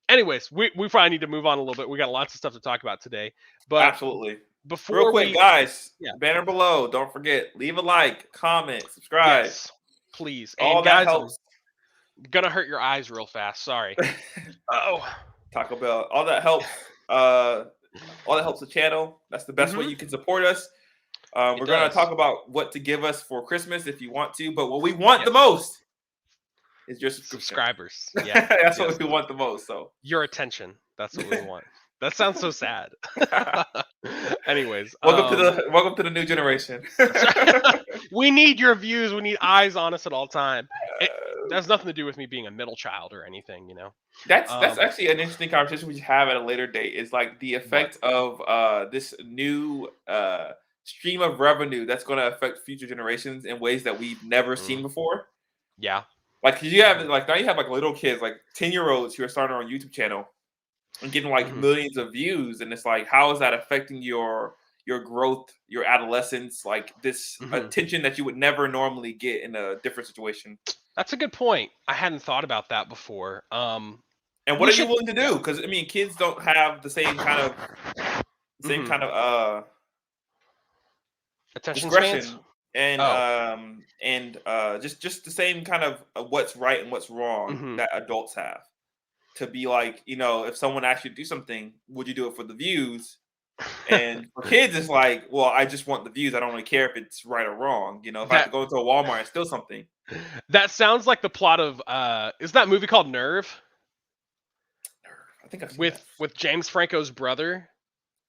[SPEAKER 1] anyways, we probably need to move on a little bit. We got lots of stuff to talk about today. But
[SPEAKER 2] absolutely.
[SPEAKER 1] Before
[SPEAKER 2] real quick, guys, banner below. Don't forget, leave a like, comment, subscribe. Yes,
[SPEAKER 1] please.
[SPEAKER 2] All
[SPEAKER 1] and
[SPEAKER 2] that
[SPEAKER 1] guys,
[SPEAKER 2] helps.
[SPEAKER 1] I'm gonna hurt your eyes real fast. Sorry.
[SPEAKER 2] Taco Bell. All that helps. All that helps the channel. That's the best way you can support us. We're gonna talk about what to give us for Christmas if you want to, but what we want the most is your
[SPEAKER 1] subscribers. Yeah,
[SPEAKER 2] that's what we want the most. So
[SPEAKER 1] your attention. That's what we want. That sounds so sad. Anyways,
[SPEAKER 2] welcome to the new generation.
[SPEAKER 1] We need your views. We need eyes on us at all time. It has nothing to do with me being a middle child or anything, you know.
[SPEAKER 2] That's actually an interesting conversation we should have at a later date. Is like the effect of this new stream of revenue that's going to affect future generations in ways that we've never seen before.
[SPEAKER 1] Yeah.
[SPEAKER 2] Like, cause you have like now you have like little kids, like 10-year-olds who are starting on YouTube channel and getting like millions of views, and it's like, how is that affecting your growth, your adolescence, like this attention that you would never normally get in a different situation?
[SPEAKER 1] That's a good point. I hadn't thought about that before.
[SPEAKER 2] And what are you willing to do? Because I mean, kids don't have the same kind of
[SPEAKER 1] attention
[SPEAKER 2] discretion
[SPEAKER 1] spans?
[SPEAKER 2] and just the same kind of what's right and what's wrong that adults have. To be like, you know, if someone asked you to do something, would you do it for the views? And for kids, it's like, well, I just want the views. I don't really care if it's right or wrong. You know, if I have to go into a Walmart and steal something.
[SPEAKER 1] That sounds like the plot of is that movie called Nerve?
[SPEAKER 2] I think I've seen
[SPEAKER 1] with James Franco's brother.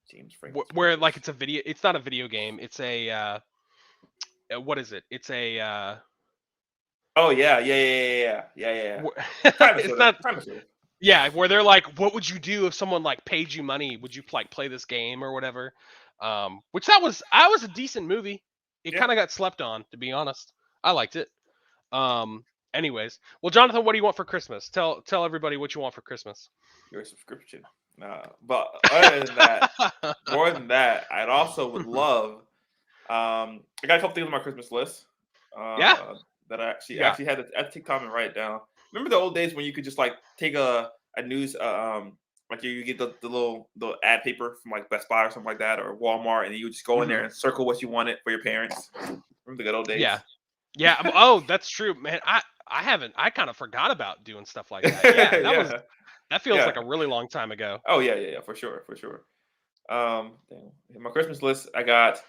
[SPEAKER 2] James Franco.
[SPEAKER 1] Where like it's a video. It's not a video game. It's a what is it? It's a.
[SPEAKER 2] Oh yeah.
[SPEAKER 1] It's not. Yeah, where they're like, what would you do if someone like paid you money? Would you like play this game or whatever? Which that was a decent movie. It kind of got slept on, to be honest. I liked it. Anyways, well, Jonathan, what do you want for Christmas? Tell everybody what you want for Christmas.
[SPEAKER 2] Your subscription. But other than that, more than that, I'd also would love. I got a couple things on my Christmas list. That I actually had to take time and write it down. Remember the old days when you could just like take a news like you get the little ad paper from like Best Buy or something like that, or Walmart, and you would just go in there and circle what you wanted for your parents. Remember the good old days?
[SPEAKER 1] Yeah. Oh, that's true, man. I kind of forgot about doing stuff like that. Yeah, that feels like a really long time ago.
[SPEAKER 2] Oh yeah, for sure. My Christmas list, I got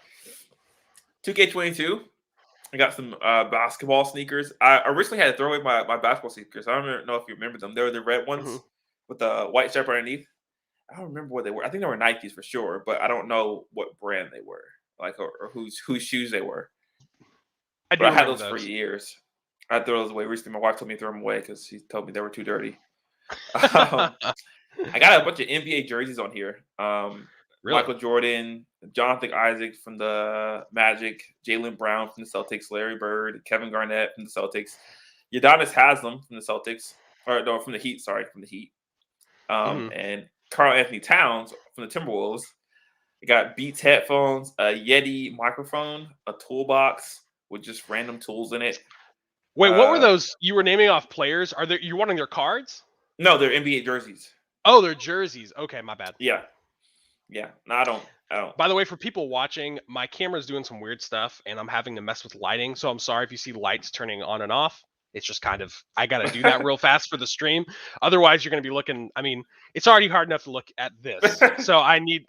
[SPEAKER 2] 2K22. I got some basketball sneakers. I originally had to throw away my basketball sneakers. I don't know if you remember them. They were the red ones with the white stripe underneath. I don't remember what they were. I think they were Nikes for sure, but I don't know what brand they were, like or whose shoes they were. I had those for years. I threw those away recently. My wife told me to throw them away because she told me they were too dirty. I got a bunch of NBA jerseys on here. Really? Michael Jordan, Jonathan Isaac from the Magic, Jaylen Brown from the Celtics, Larry Bird, Kevin Garnett from the Celtics, Udonis Haslem from the Celtics, or no, from the Heat. Sorry, from the Heat. And Karl Anthony Towns from the Timberwolves. I got Beats headphones, a Yeti microphone, a toolbox with just random tools in it.
[SPEAKER 1] Wait, what were those? You were naming off players. Are there? You wanting their cards?
[SPEAKER 2] No, they're NBA jerseys.
[SPEAKER 1] Oh, they're jerseys. Okay, my bad.
[SPEAKER 2] Yeah. No, I don't.
[SPEAKER 1] By the way, for people watching, my camera's doing some weird stuff, and I'm having to mess with lighting. So I'm sorry if you see lights turning on and off. It's just kind of, I got to do that real fast for the stream. Otherwise, you're going to be looking. I mean, it's already hard enough to look at this. So I need,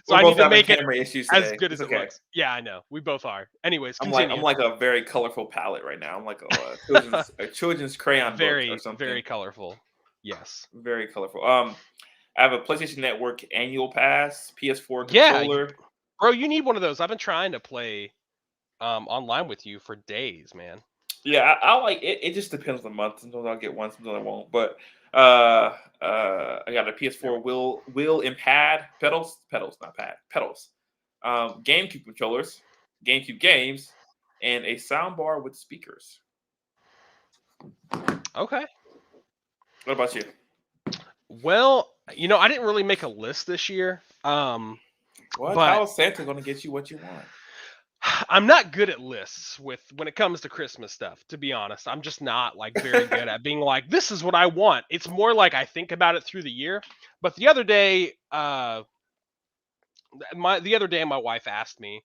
[SPEAKER 1] to make it as good as it looks. Yeah, I know. We both are. Anyways,
[SPEAKER 2] I'm like a very colorful palette right now. I'm like a children's crayon book or something.
[SPEAKER 1] Very colorful. Yes.
[SPEAKER 2] Very colorful. I have a PlayStation Network annual pass, PS4 controller.
[SPEAKER 1] Bro, you need one of those. I've been trying to play online with you for days, man.
[SPEAKER 2] Yeah, I like it. It just depends on the month. Sometimes I'll get one, sometimes I won't. But I got a PS4 wheel and pad, pedals, not pad, pedals. GameCube controllers, GameCube games, and a sound bar with speakers.
[SPEAKER 1] Okay.
[SPEAKER 2] What about you?
[SPEAKER 1] Well, I didn't really make a list this year.
[SPEAKER 2] How is Santa going to get you what you want?
[SPEAKER 1] I'm not good at lists when it comes to Christmas stuff, to be honest. I'm just not like very good at being like, this is what I want. It's more like I think about it through the year. But the other day, my wife asked me,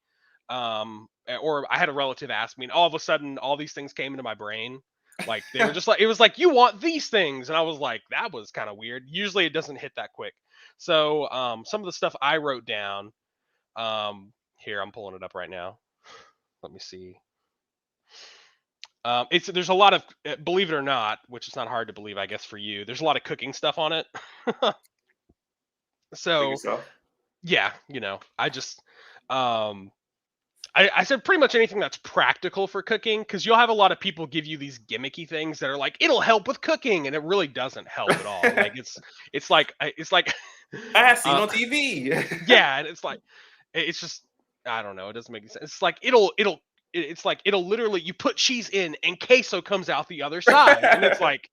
[SPEAKER 1] or I had a relative ask me, and all of a sudden, all these things came into my brain. Like they were just like, it was like, you want these things. And I was like, that was kind of weird. Usually it doesn't hit that quick. So some of the stuff I wrote down, here, I'm pulling it up right now. Let me see. There's a lot of, believe it or not, which is not hard to believe, I guess, for you. There's a lot of cooking stuff on it. So yeah, I just, I said pretty much anything that's practical for cooking, because you'll have a lot of people give you these gimmicky things that are like, it'll help with cooking, and it really doesn't help at all. Like it's like
[SPEAKER 2] I have seen on TV.
[SPEAKER 1] Yeah, and it's like, it's just I don't know. It doesn't make any sense. It's like it's like it'll literally you put cheese in and queso comes out the other side, and it's like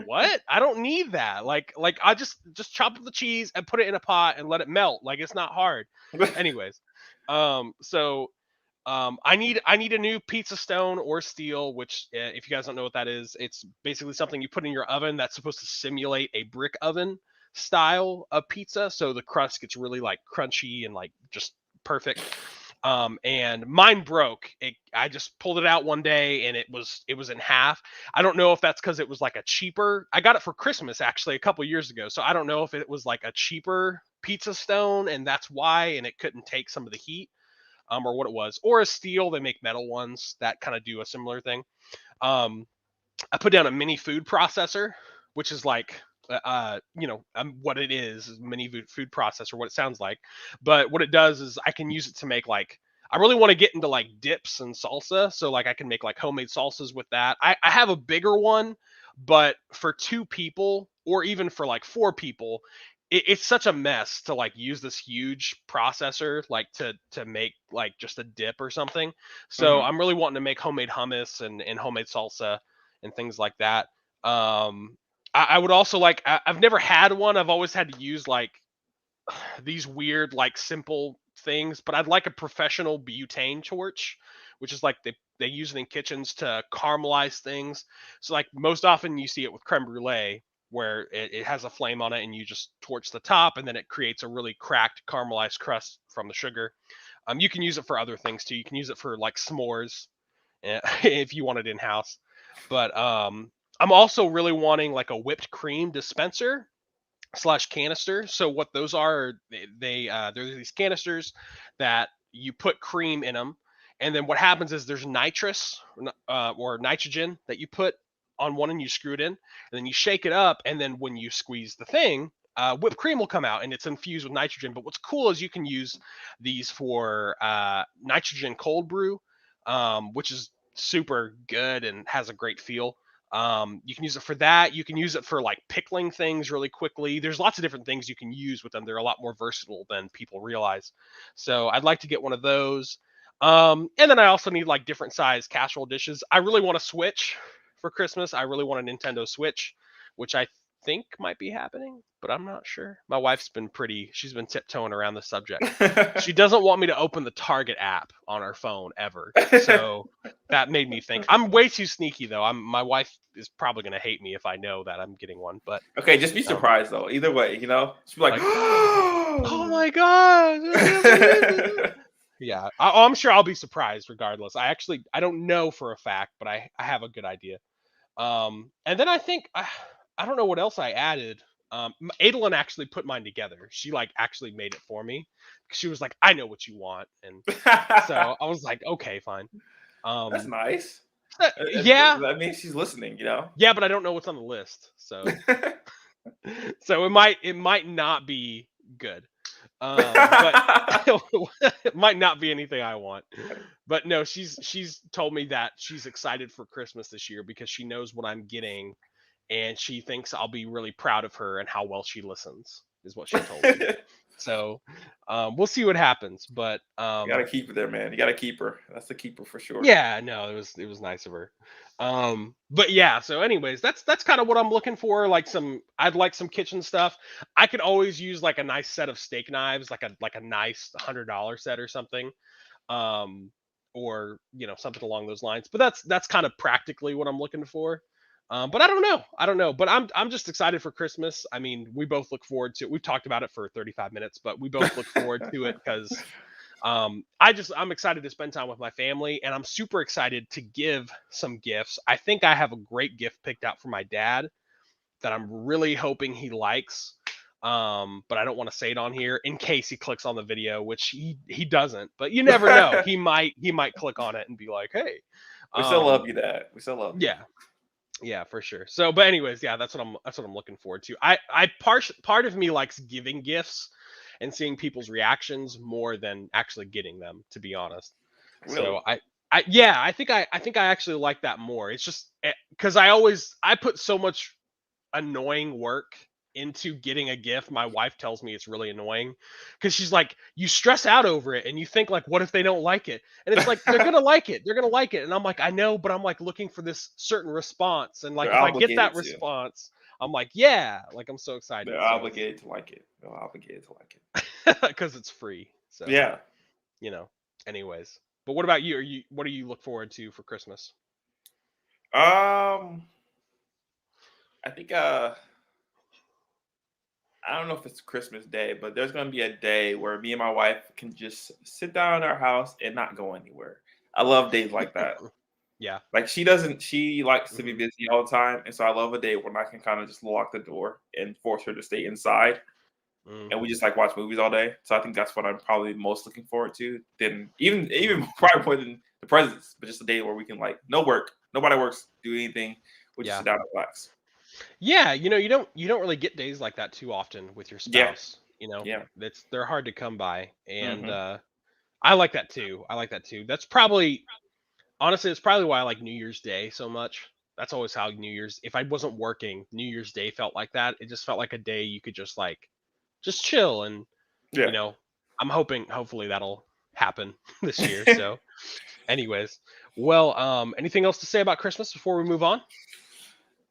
[SPEAKER 1] what? I don't need that. Like I just chop up the cheese and put it in a pot and let it melt. Like it's not hard. Anyways, so I need a new pizza stone or steel, which if you guys don't know what that is, it's basically something you put in your oven that's supposed to simulate a brick oven style of pizza, so the crust gets really like crunchy and like just perfect. And mine broke. I just pulled it out one day and it was in half. I don't know if that's because it was like a cheaper. I got it for Christmas actually a couple years ago, so I don't know if it was like a cheaper pizza stone and that's why, and it couldn't take some of the heat, or what it was, or a steel. They make metal ones that kind of do a similar thing. Um, I put down a mini food processor, which is like, what it is mini food processor, what it sounds like. But what it does is I can use it to make like, I really want to get into like dips and salsa. So like I can make like homemade salsas with that. I have a bigger one, but for 2 people or even for like 4 people, it's such a mess to like use this huge processor like to make like just a dip or something. So
[SPEAKER 2] Hmm.
[SPEAKER 1] I'm really wanting to make homemade hummus and homemade salsa and things like that. I would also like. I've never had one. I've always had to use like these weird, like simple things, but I'd like a professional butane torch, which is like they use it in kitchens to caramelize things. So like most often you see it with creme brulee, where it has a flame on it and you just torch the top and then it creates a really cracked caramelized crust from the sugar. You can use it for other things too. You can use it for like s'mores if you want it in house. But I'm also really wanting like a whipped cream dispenser slash canister. So what those are, they're these canisters that you put cream in them, and then what happens is there's nitrous or nitrogen that you put on one and you screw it in, and then you shake it up, and then when you squeeze the thing, whipped cream will come out and it's infused with nitrogen. But what's cool is you can use these for nitrogen cold brew, which is super good and has a great feel. You can use it for that. You can use it for like pickling things really quickly. There's lots of different things you can use with them. They're a lot more versatile than people realize. So I'd like to get one of those. And then I also need like different size casserole dishes. I really want a Switch for Christmas. I really want a Nintendo Switch, which I think might be happening, but I'm not sure. My wife's been she's been tiptoeing around the subject. She doesn't want me to open the Target app on our phone ever. So that made me think. I'm way too sneaky though. My wife is probably gonna hate me if I know that I'm getting one. But
[SPEAKER 2] Okay, just be
[SPEAKER 1] um,
[SPEAKER 2] surprised though. Either way, she'll be like,
[SPEAKER 1] like, oh my god, I can't believe it. Yeah, I'm sure I'll be surprised regardless. I don't know for a fact, but I have a good idea. And then I think I don't know what else I added. Adolin actually put mine together. She like actually made it for me. She was like, "I know what you want," and so I was like, "Okay, fine."
[SPEAKER 2] That's
[SPEAKER 1] Um,
[SPEAKER 2] nice.
[SPEAKER 1] yeah,
[SPEAKER 2] That means she's listening.
[SPEAKER 1] yeah, but I don't know what's on the list, so it might not be good. But it might not be anything I want. But no, she's told me that she's excited for Christmas this year because she knows what I'm getting, and she thinks I'll be really proud of her and how well she listens, is what she told me. So we'll see what happens. But
[SPEAKER 2] You gotta keep her there, man. You gotta keep her. That's the keeper for sure.
[SPEAKER 1] yeah, no, it was nice of her. But yeah, so anyways, that's kind of what I'm looking for. I'd like some kitchen stuff. I could always use like a nice set of steak knives, like a nice $100 set or something. Um, or something along those lines. But that's kind of practically what I'm looking for. But I don't know. I don't know. But I'm just excited for Christmas. I mean, we both look forward to it. We've talked about it for 35 minutes, but we both look forward to it because I'm excited to spend time with my family, and I'm super excited to give some gifts. I think I have a great gift picked out for my dad that I'm really hoping he likes. But I don't want to say it on here in case he clicks on the video, which he doesn't. But you never know. He might click on it and be like, "Hey."
[SPEAKER 2] We still
[SPEAKER 1] Um,
[SPEAKER 2] love you, Dad. We still love you.
[SPEAKER 1] yeah, yeah, for sure. So, but anyways, yeah, that's what I'm looking forward to. Part of me likes giving gifts and seeing people's reactions more than actually getting them, to be honest. So
[SPEAKER 2] Really.
[SPEAKER 1] yeah, I think I actually like that more. It's just because I put so much annoying work into getting a gift, my wife tells me it's really annoying because she's like, you stress out over it and you think like, what if they don't like it? And it's like, they're gonna like it. They're gonna like it. And I'm like, I know, but I'm like looking for this certain response. And like
[SPEAKER 2] They're
[SPEAKER 1] if I get that
[SPEAKER 2] obligated to.
[SPEAKER 1] response, I'm like, yeah, like I'm so excited.
[SPEAKER 2] They're
[SPEAKER 1] So
[SPEAKER 2] obligated to like it. They're obligated to like
[SPEAKER 1] it's because it's free. So
[SPEAKER 2] it.
[SPEAKER 1] you know. Anyways. But what about you? What do you look forward to for Christmas?
[SPEAKER 2] Yeah. I think I don't know if it's Christmas Day, but there's gonna be a day where me and my wife can just sit down in our house and not go anywhere. I love days like that.
[SPEAKER 1] Yeah.
[SPEAKER 2] Like she doesn't, she likes to be
[SPEAKER 1] Mhm.
[SPEAKER 2] busy all the time, and so I love a day when I can kind of just lock the door and force her to stay inside,
[SPEAKER 1] Mm.
[SPEAKER 2] and we just like watch movies all day. So I think that's what I'm probably most looking forward to. Then even probably more than the presents, but just a day where we can like no work, nobody works, do anything, we just
[SPEAKER 1] Yeah.
[SPEAKER 2] sit down and relax.
[SPEAKER 1] Yeah, you don't really get days like that too often with your
[SPEAKER 2] Yeah,
[SPEAKER 1] spouse, you know?
[SPEAKER 2] yeah.
[SPEAKER 1] They're hard to come by, and,
[SPEAKER 2] Hmm.
[SPEAKER 1] I like that too, I like that too. That's probably honestly, it's probably why I like New Year's Day so much. That's always how New Year's if I wasn't working, New Year's Day felt like that. It just felt like a day you could just, like just chill and, you
[SPEAKER 2] Yeah.
[SPEAKER 1] know, hopefully that'll happen this year, so anyways. Well, anything else to say about Christmas before we move on?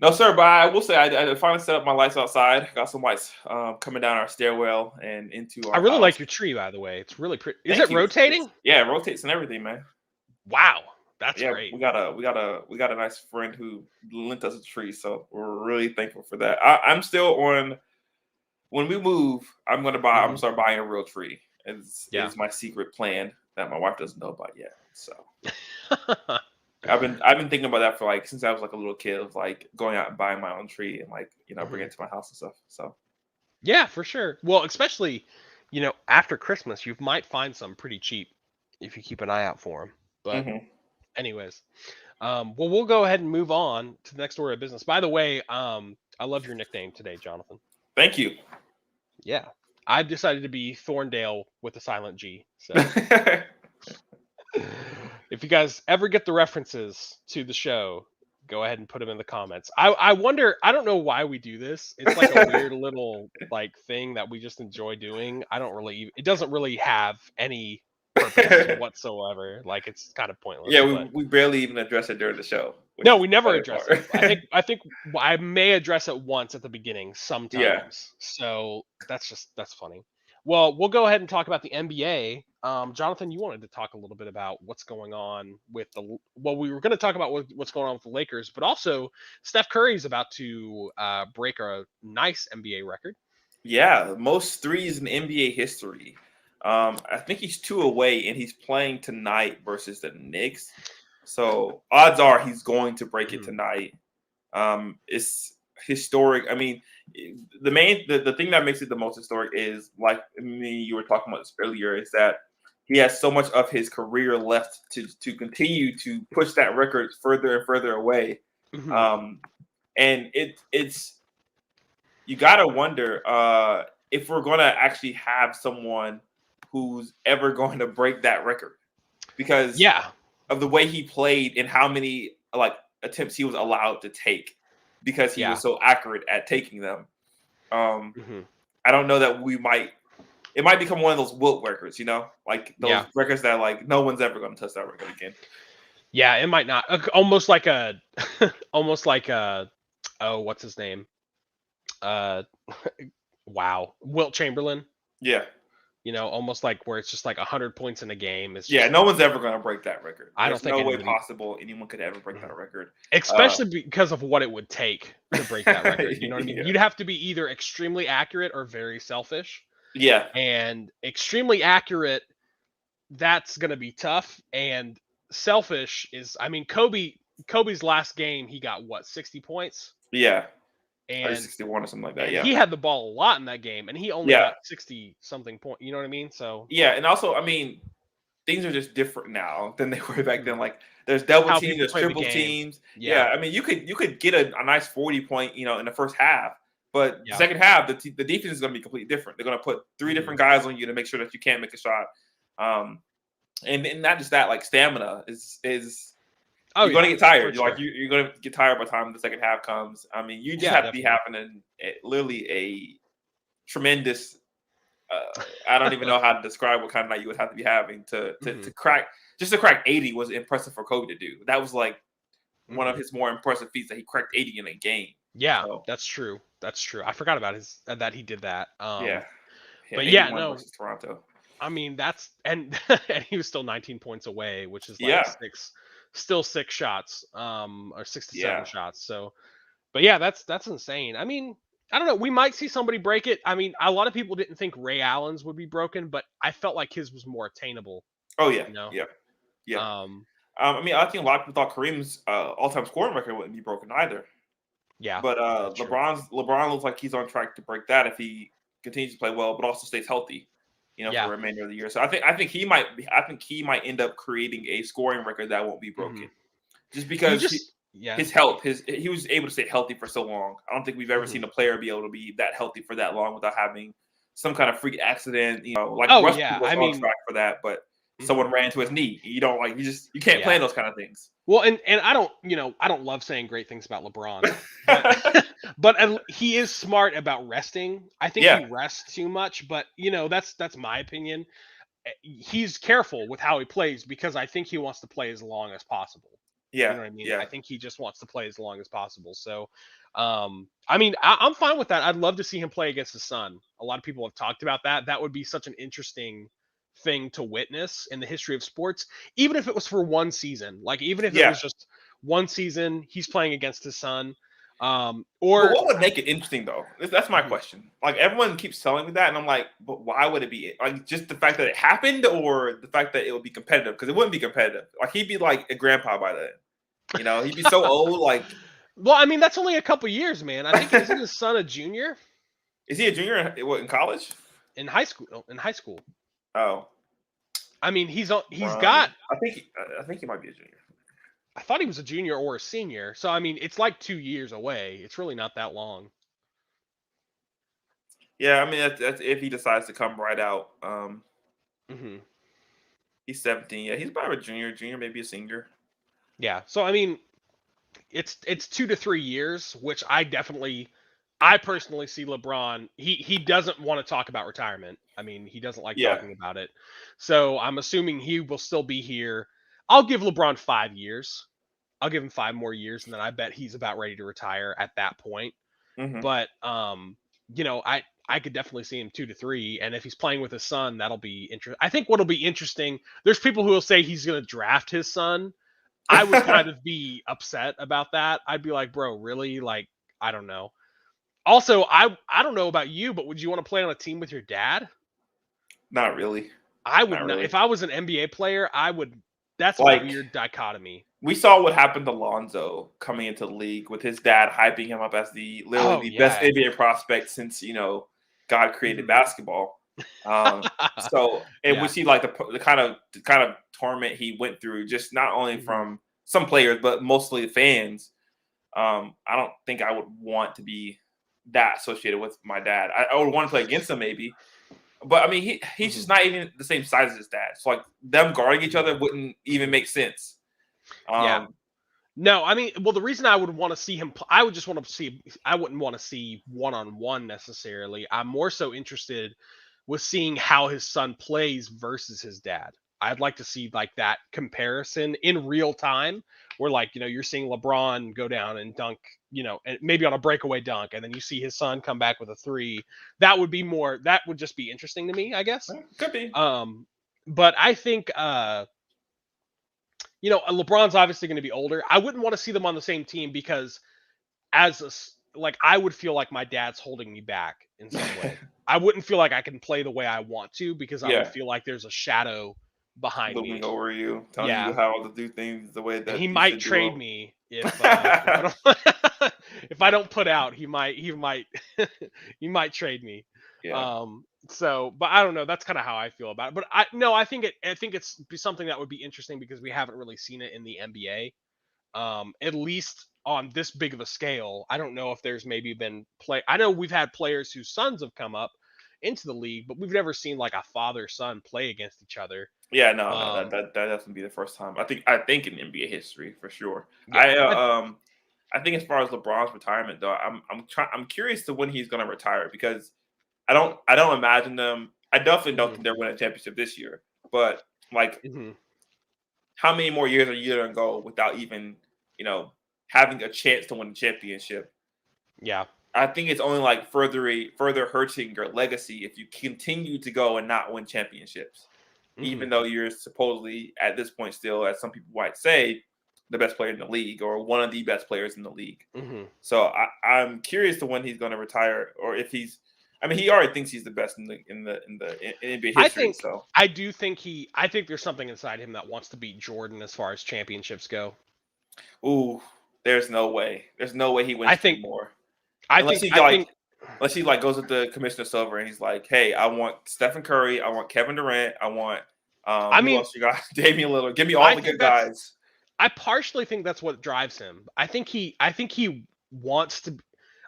[SPEAKER 2] No, sir. But I will say I finally set up my lights outside. Got some lights coming down our stairwell and into
[SPEAKER 1] I
[SPEAKER 2] our
[SPEAKER 1] really
[SPEAKER 2] house.
[SPEAKER 1] like your tree, by the way. It's really pretty. Is
[SPEAKER 2] Thank
[SPEAKER 1] it
[SPEAKER 2] you.
[SPEAKER 1] rotating?
[SPEAKER 2] Yeah, it rotates and everything, man.
[SPEAKER 1] Wow, that's
[SPEAKER 2] Yeah,
[SPEAKER 1] great.
[SPEAKER 2] we got a nice friend who lent us a tree, so we're really thankful for that. I'm still on. When we move, I'm gonna
[SPEAKER 1] Mhm.
[SPEAKER 2] start buying a real tree.
[SPEAKER 1] Yeah.
[SPEAKER 2] Is my secret plan that my wife doesn't know about yet. So I've been thinking about that for like since I was like a little kid of like going out and buying my own tree and like bringing
[SPEAKER 1] Mhm.
[SPEAKER 2] it to my house and stuff. So
[SPEAKER 1] Yeah, for sure. Well, especially, after Christmas, you might find some pretty cheap if you keep an eye out for them. But
[SPEAKER 2] mhm.
[SPEAKER 1] anyways, well, we'll go ahead and move on to the next order of business. By the way, I love your nickname today, Jonathan.
[SPEAKER 2] Thank you.
[SPEAKER 1] Yeah, I've decided to be Thorndale with a silent G. So if you guys ever get the references to the show, go ahead and put them in the comments. I wonder. I don't know why we do this. It's like a weird little like thing that we just enjoy doing. I don't really. It doesn't really have any purpose whatsoever. Like it's kind of pointless.
[SPEAKER 2] Yeah,
[SPEAKER 1] But
[SPEAKER 2] we barely even address it during the show, which
[SPEAKER 1] no,
[SPEAKER 2] is
[SPEAKER 1] we
[SPEAKER 2] the
[SPEAKER 1] never
[SPEAKER 2] funny
[SPEAKER 1] address it.
[SPEAKER 2] part.
[SPEAKER 1] I think I may address it once at the beginning
[SPEAKER 2] Yeah.
[SPEAKER 1] sometimes. So that's funny. Well, we'll go ahead and talk about the NBA. Jonathan, you wanted to talk a little bit about what's going on with well, we were going to talk about what's going on with the Lakers, but also Steph Curry is about to break a nice NBA record.
[SPEAKER 2] Yeah, most threes in NBA history. I think he's two away, and he's playing tonight versus the Knicks. So odds are he's going to break it
[SPEAKER 1] Mhm.
[SPEAKER 2] tonight. It's historic. I mean, the thing that makes it the most historic is like you were talking about this earlier is that he has so much of his career left to continue to push that record further and further away.
[SPEAKER 1] Mhm.
[SPEAKER 2] Um, and it's you gotta wonder if we're gonna actually have someone who's ever going to break that record because
[SPEAKER 1] Yeah.
[SPEAKER 2] of the way he played and how many like attempts he was allowed to take because he
[SPEAKER 1] Yeah.
[SPEAKER 2] was so accurate at taking them. Um,
[SPEAKER 1] Mhm.
[SPEAKER 2] I don't know that it might become one of those wilt records, like those
[SPEAKER 1] Yeah.
[SPEAKER 2] records that like no one's ever going to touch that record again.
[SPEAKER 1] Yeah, it might not. Almost like a almost like a oh, what's his name? Uh wow. Wilt Chamberlain.
[SPEAKER 2] Yeah,
[SPEAKER 1] Almost like where it's just like 100 points in a game. It's
[SPEAKER 2] yeah,
[SPEAKER 1] just
[SPEAKER 2] no one's ever going to break that record.
[SPEAKER 1] I don't
[SPEAKER 2] There's
[SPEAKER 1] think
[SPEAKER 2] no way
[SPEAKER 1] anybody,
[SPEAKER 2] possible anyone could ever break
[SPEAKER 1] Mhm.
[SPEAKER 2] that record. Uh,
[SPEAKER 1] Especially because of what it would take to break that record. You know what I mean?
[SPEAKER 2] yeah,
[SPEAKER 1] You'd have to be either extremely accurate or very selfish.
[SPEAKER 2] yeah,
[SPEAKER 1] And extremely accurate, that's going to be tough. And selfish is, I mean, Kobe's last game, he got what, 60 points?
[SPEAKER 2] yeah. Or
[SPEAKER 1] And
[SPEAKER 2] 61 or something like that.
[SPEAKER 1] and
[SPEAKER 2] Yeah,
[SPEAKER 1] he had the ball a lot in that game, and he only
[SPEAKER 2] yeah,
[SPEAKER 1] got 60 something point. You know what I mean? So
[SPEAKER 2] yeah. And also, I mean, things are just different now than they were back then.
[SPEAKER 1] Mhm.
[SPEAKER 2] Like there's double
[SPEAKER 1] How
[SPEAKER 2] teams,
[SPEAKER 1] people
[SPEAKER 2] there's
[SPEAKER 1] play the
[SPEAKER 2] triple
[SPEAKER 1] game.
[SPEAKER 2] teams.
[SPEAKER 1] Yeah,
[SPEAKER 2] Yeah, I mean you could get a nice 40 point, in the first half, but the
[SPEAKER 1] yeah.
[SPEAKER 2] second half the defense is going to be completely different. They're going to put three
[SPEAKER 1] Mhm.
[SPEAKER 2] different guys on you to make sure that you can't make a shot. And not just that, like stamina is
[SPEAKER 1] Oh
[SPEAKER 2] you're going to
[SPEAKER 1] yeah,
[SPEAKER 2] get tired.
[SPEAKER 1] for
[SPEAKER 2] You're like
[SPEAKER 1] sure.
[SPEAKER 2] you're going to get tired by the time the second half comes. I mean, you just
[SPEAKER 1] Yeah,
[SPEAKER 2] have to be
[SPEAKER 1] definitely.
[SPEAKER 2] having literally a tremendous. I don't even know how to describe what kind of night you would have to be having to
[SPEAKER 1] Hmm.
[SPEAKER 2] crack. Just to crack 80 was impressive for Kobe to do. That was like one of
[SPEAKER 1] Hmm.
[SPEAKER 2] his more impressive feats that he cracked 80 in a game.
[SPEAKER 1] Yeah,
[SPEAKER 2] So
[SPEAKER 1] that's true. That's true. I forgot about his that he did that.
[SPEAKER 2] yeah,
[SPEAKER 1] But
[SPEAKER 2] him
[SPEAKER 1] yeah,
[SPEAKER 2] 81
[SPEAKER 1] no,
[SPEAKER 2] versus Toronto.
[SPEAKER 1] I mean that's and and he was still 19 points away, which is like
[SPEAKER 2] Yeah,
[SPEAKER 1] still 6 shots, or 6 to 7
[SPEAKER 2] yeah,
[SPEAKER 1] shots. So, but yeah, that's insane. I mean, I don't know. We might see somebody break it. I mean, a lot of people didn't think Ray Allen's would be broken, but I felt like his was more attainable.
[SPEAKER 2] oh yeah,
[SPEAKER 1] You know.
[SPEAKER 2] yeah, yeah.
[SPEAKER 1] Um.
[SPEAKER 2] I mean, I think a lot of people thought Kareem's all-time scoring record wouldn't be broken either.
[SPEAKER 1] Yeah,
[SPEAKER 2] But
[SPEAKER 1] that's true.
[SPEAKER 2] LeBron looks like he's on track to break that if he continues to play well, but also stays healthy, for the
[SPEAKER 1] Yeah.
[SPEAKER 2] remainder of the year. So I think he might end up creating a scoring record that won't be
[SPEAKER 1] Hmm.
[SPEAKER 2] broken, just
[SPEAKER 1] You
[SPEAKER 2] because
[SPEAKER 1] just yeah.
[SPEAKER 2] his health, he was able to stay healthy for so long. I don't think we've ever
[SPEAKER 1] Hmm.
[SPEAKER 2] seen a player be able to be that healthy for that long without having some kind of freak accident. Like
[SPEAKER 1] Oh
[SPEAKER 2] Westbrook
[SPEAKER 1] yeah.
[SPEAKER 2] was
[SPEAKER 1] I
[SPEAKER 2] on
[SPEAKER 1] mean.
[SPEAKER 2] track for that, but someone
[SPEAKER 1] Mhm.
[SPEAKER 2] ran into his knee. You don't like you can't
[SPEAKER 1] Yeah.
[SPEAKER 2] plan those kind of things.
[SPEAKER 1] Well, and I don't love saying great things about LeBron, but he is smart about resting. I think
[SPEAKER 2] Yeah,
[SPEAKER 1] he rests too much, but that's my opinion. He's careful with how he plays because I think he wants to play as long as possible. You
[SPEAKER 2] yeah,
[SPEAKER 1] know what I mean?
[SPEAKER 2] yeah,
[SPEAKER 1] I think he just wants to play as long as possible. So, I mean, I'm fine with that. I'd love to see him play against the Sun. A lot of people have talked about that. That would be such an interesting thing to witness in the history of sports, even if it was for one season. Like, even if it
[SPEAKER 2] yeah.
[SPEAKER 1] was just one season, he's playing against his son.
[SPEAKER 2] But
[SPEAKER 1] Or
[SPEAKER 2] what would make it interesting, though? That's my
[SPEAKER 1] Mhm.
[SPEAKER 2] question. Like everyone keeps telling me that, and I'm like, but why would it be like just the fact that it happened, or the fact that it would be competitive? Because it wouldn't be competitive. Like he'd be like a grandpa by then. He'd be so old. Like,
[SPEAKER 1] Well, I mean, that's only a couple years, man. I think isn't his son a junior
[SPEAKER 2] is he a junior in college?
[SPEAKER 1] in high school? In high school,
[SPEAKER 2] Oh,
[SPEAKER 1] I mean, he's got.
[SPEAKER 2] Bron. I think he might be a junior.
[SPEAKER 1] I thought he was a junior or a senior. So I mean, it's like 2 years away. It's really not that long.
[SPEAKER 2] Yeah, I mean that's if he decides to come right out.
[SPEAKER 1] Hmm.
[SPEAKER 2] He's 17. Yeah, he's probably a junior, maybe a senior.
[SPEAKER 1] Yeah. So I mean, it's 2 to 3 years, which I personally see LeBron. He doesn't want to talk about retirement. I mean, he doesn't like
[SPEAKER 2] Yeah,
[SPEAKER 1] talking about it. So I'm assuming he will still be here. I'll give LeBron 5 years. I'll give him 5 more years, and then I bet he's about ready to retire at that point.
[SPEAKER 2] hmm
[SPEAKER 1] But I could definitely see him 2 to 3, and if he's playing with his son, that'll be interesting. I think what'll be interesting. There's people who will say he's going to draft his son. I would kind of be upset about that. I'd be like, bro, really? Like, I don't know. Also, I don't know about you, but would you want to play on a team with your dad?
[SPEAKER 2] Not really.
[SPEAKER 1] I would
[SPEAKER 2] Not
[SPEAKER 1] not.
[SPEAKER 2] really.
[SPEAKER 1] If I was an NBA player, I would. That's a
[SPEAKER 2] Like
[SPEAKER 1] weird dichotomy.
[SPEAKER 2] we saw what happened to Lonzo coming into the league with his dad hyping him up as literally
[SPEAKER 1] Oh
[SPEAKER 2] the best
[SPEAKER 1] yeah.
[SPEAKER 2] NBA prospect since God created
[SPEAKER 1] Mhm.
[SPEAKER 2] basketball. So and we
[SPEAKER 1] Yeah.
[SPEAKER 2] see like the kind of torment he went through, just not only
[SPEAKER 1] Mhm.
[SPEAKER 2] from some players but mostly the fans. I don't think I would want to be that associated with my dad. I would want to play against him maybe, but I mean he's
[SPEAKER 1] Mhm.
[SPEAKER 2] just not even the same size as his dad. So like them guarding each
[SPEAKER 1] Mhm.
[SPEAKER 2] other wouldn't even make sense.
[SPEAKER 1] Yeah.
[SPEAKER 2] Um,
[SPEAKER 1] No, I mean, well, the reason I would want to see him, I would just want to see. I wouldn't want to see one on one necessarily. I'm more so interested with seeing how his son plays versus his dad. I'd like to see like that comparison in real time, where like you're seeing LeBron go down and dunk, and maybe on a breakaway dunk, and then you see his son come back with a three. That would be more. That would just be interesting to me, I guess.
[SPEAKER 2] Could be.
[SPEAKER 1] Um, but I think LeBron's obviously going to be older. I wouldn't want to see them on the same team because like I would feel like my dad's holding me back in some way. I wouldn't feel like I can play the way I want to because I would
[SPEAKER 2] Yeah,
[SPEAKER 1] feel like there's a shadow behind
[SPEAKER 2] looming
[SPEAKER 1] me.
[SPEAKER 2] over you, telling you
[SPEAKER 1] Yeah,
[SPEAKER 2] how to do things the way
[SPEAKER 1] and
[SPEAKER 2] that
[SPEAKER 1] he
[SPEAKER 2] you
[SPEAKER 1] might
[SPEAKER 2] should do
[SPEAKER 1] trade
[SPEAKER 2] them.
[SPEAKER 1] me if I don't if I don't put out. He might he might trade me.
[SPEAKER 2] Yeah.
[SPEAKER 1] So, but I don't know. That's kind of how I feel about it. But I no, I think it's something that would be interesting because we haven't really seen it in the NBA, at least on this big of a scale. I don't know if there's maybe been play. I know we've had players whose sons have come up into the league, but we've never seen like a father-son play against each other.
[SPEAKER 2] Yeah, no, that doesn't be the first time. I think in NBA history for sure.
[SPEAKER 1] Yeah.
[SPEAKER 2] I think as far as LeBron's retirement though, I'm curious to when he's going to retire because I don't imagine them. I definitely don't think they're winning a championship this year. But like, how many more years are you going to go without even having a chance to win a championship?
[SPEAKER 1] Yeah.
[SPEAKER 2] I think it's only like further hurting your legacy if you continue to go and not win championships, even though you're supposedly at this point still, as some people might say, the best player in the league or one of the best players in the league. So I'm curious to when he's going to retire, or if he's. I mean, he already thinks he's the best in NBA history.
[SPEAKER 1] I think there's something inside him that wants to beat Jordan as far as championships go.
[SPEAKER 2] Ooh, there's no way. There's no way he wins more. Unless he goes with the Commissioner Silver and he's like, hey, I want Stephen Curry, I want Kevin Durant, I want who else you got? Damian Lillard. Give me all the good guys.
[SPEAKER 1] I partially think that's what drives him. I think he wants to.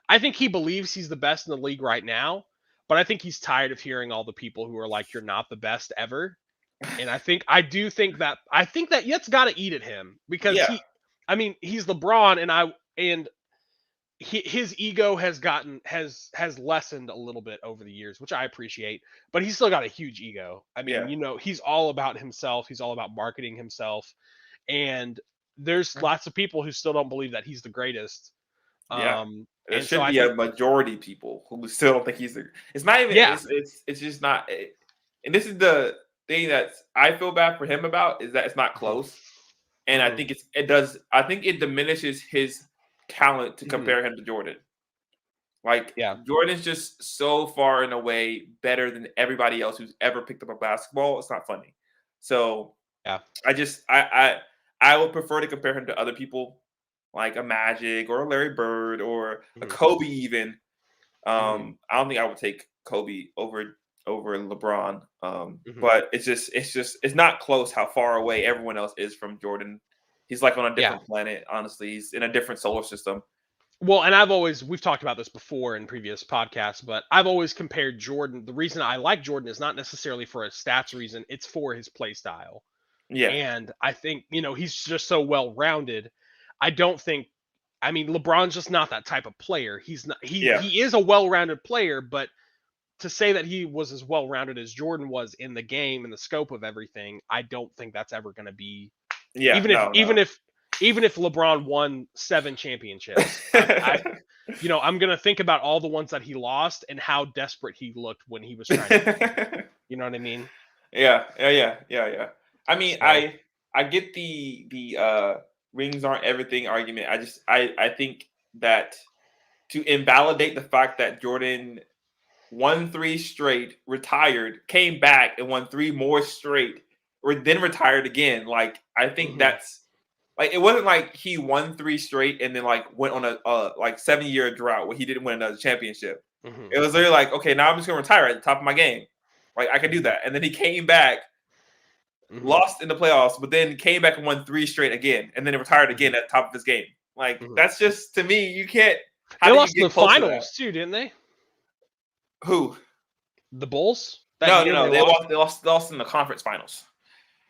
[SPEAKER 1] I think he believes he's the best in the league right now, but I think he's tired of hearing all the people who are like, "You're not the best ever." And I think that it's got to eat at him because he's LeBron, and his ego has lessened a little bit over the years, which I appreciate, but he's still got a huge ego. I mean, he's all about himself. He's all about marketing himself. And there's lots of people who still don't believe that he's the greatest.
[SPEAKER 2] There should be a majority of people who still don't think he's the. It's not even. It's just not. And this is the thing that I feel bad for him about is that it's not close, and I think it does. I think it diminishes his talent to compare him to Jordan. Jordan's just so far and away better than everybody else who's ever picked up a basketball. It's not funny. So I would prefer to compare him to other people like a Magic or a Larry Bird or a Kobe even. I don't think I would take Kobe over LeBron. But it's not close how far away everyone else is from Jordan. He's like on a different planet, honestly. He's in a different solar system.
[SPEAKER 1] Well, and we've talked about this before in previous podcasts, but I've always compared Jordan. The reason I like Jordan is not necessarily for a stats reason, it's for his play style. Yeah. And I think, he's just so well-rounded. LeBron's just not that type of player. He is a well-rounded player, but to say that he was as well-rounded as Jordan was in the game and the scope of everything, I don't think that's ever going to be. Yeah. Even if LeBron won 7 championships, I'm going to think about all the ones that he lost and how desperate he looked when he was trying to, you know what I mean?
[SPEAKER 2] Yeah. I mean, I get the rings aren't everything argument. I think that to invalidate the fact that Jordan won 3 straight, retired, came back and won 3 more straight, or then retired again. Like, I think that's like, it wasn't like he won 3 straight and then like went on a 7-year drought where he didn't win another championship. It was literally like, okay, now I'm just gonna retire at the top of my game. Like, I can do that. And then he came back, lost in the playoffs, but then came back and won 3 straight again, and then retired again at the top of his game. Like, that's just, to me, you can't.
[SPEAKER 1] They lost in the finals too, didn't they?
[SPEAKER 2] Who?
[SPEAKER 1] The Bulls?
[SPEAKER 2] No. They lost in the conference finals.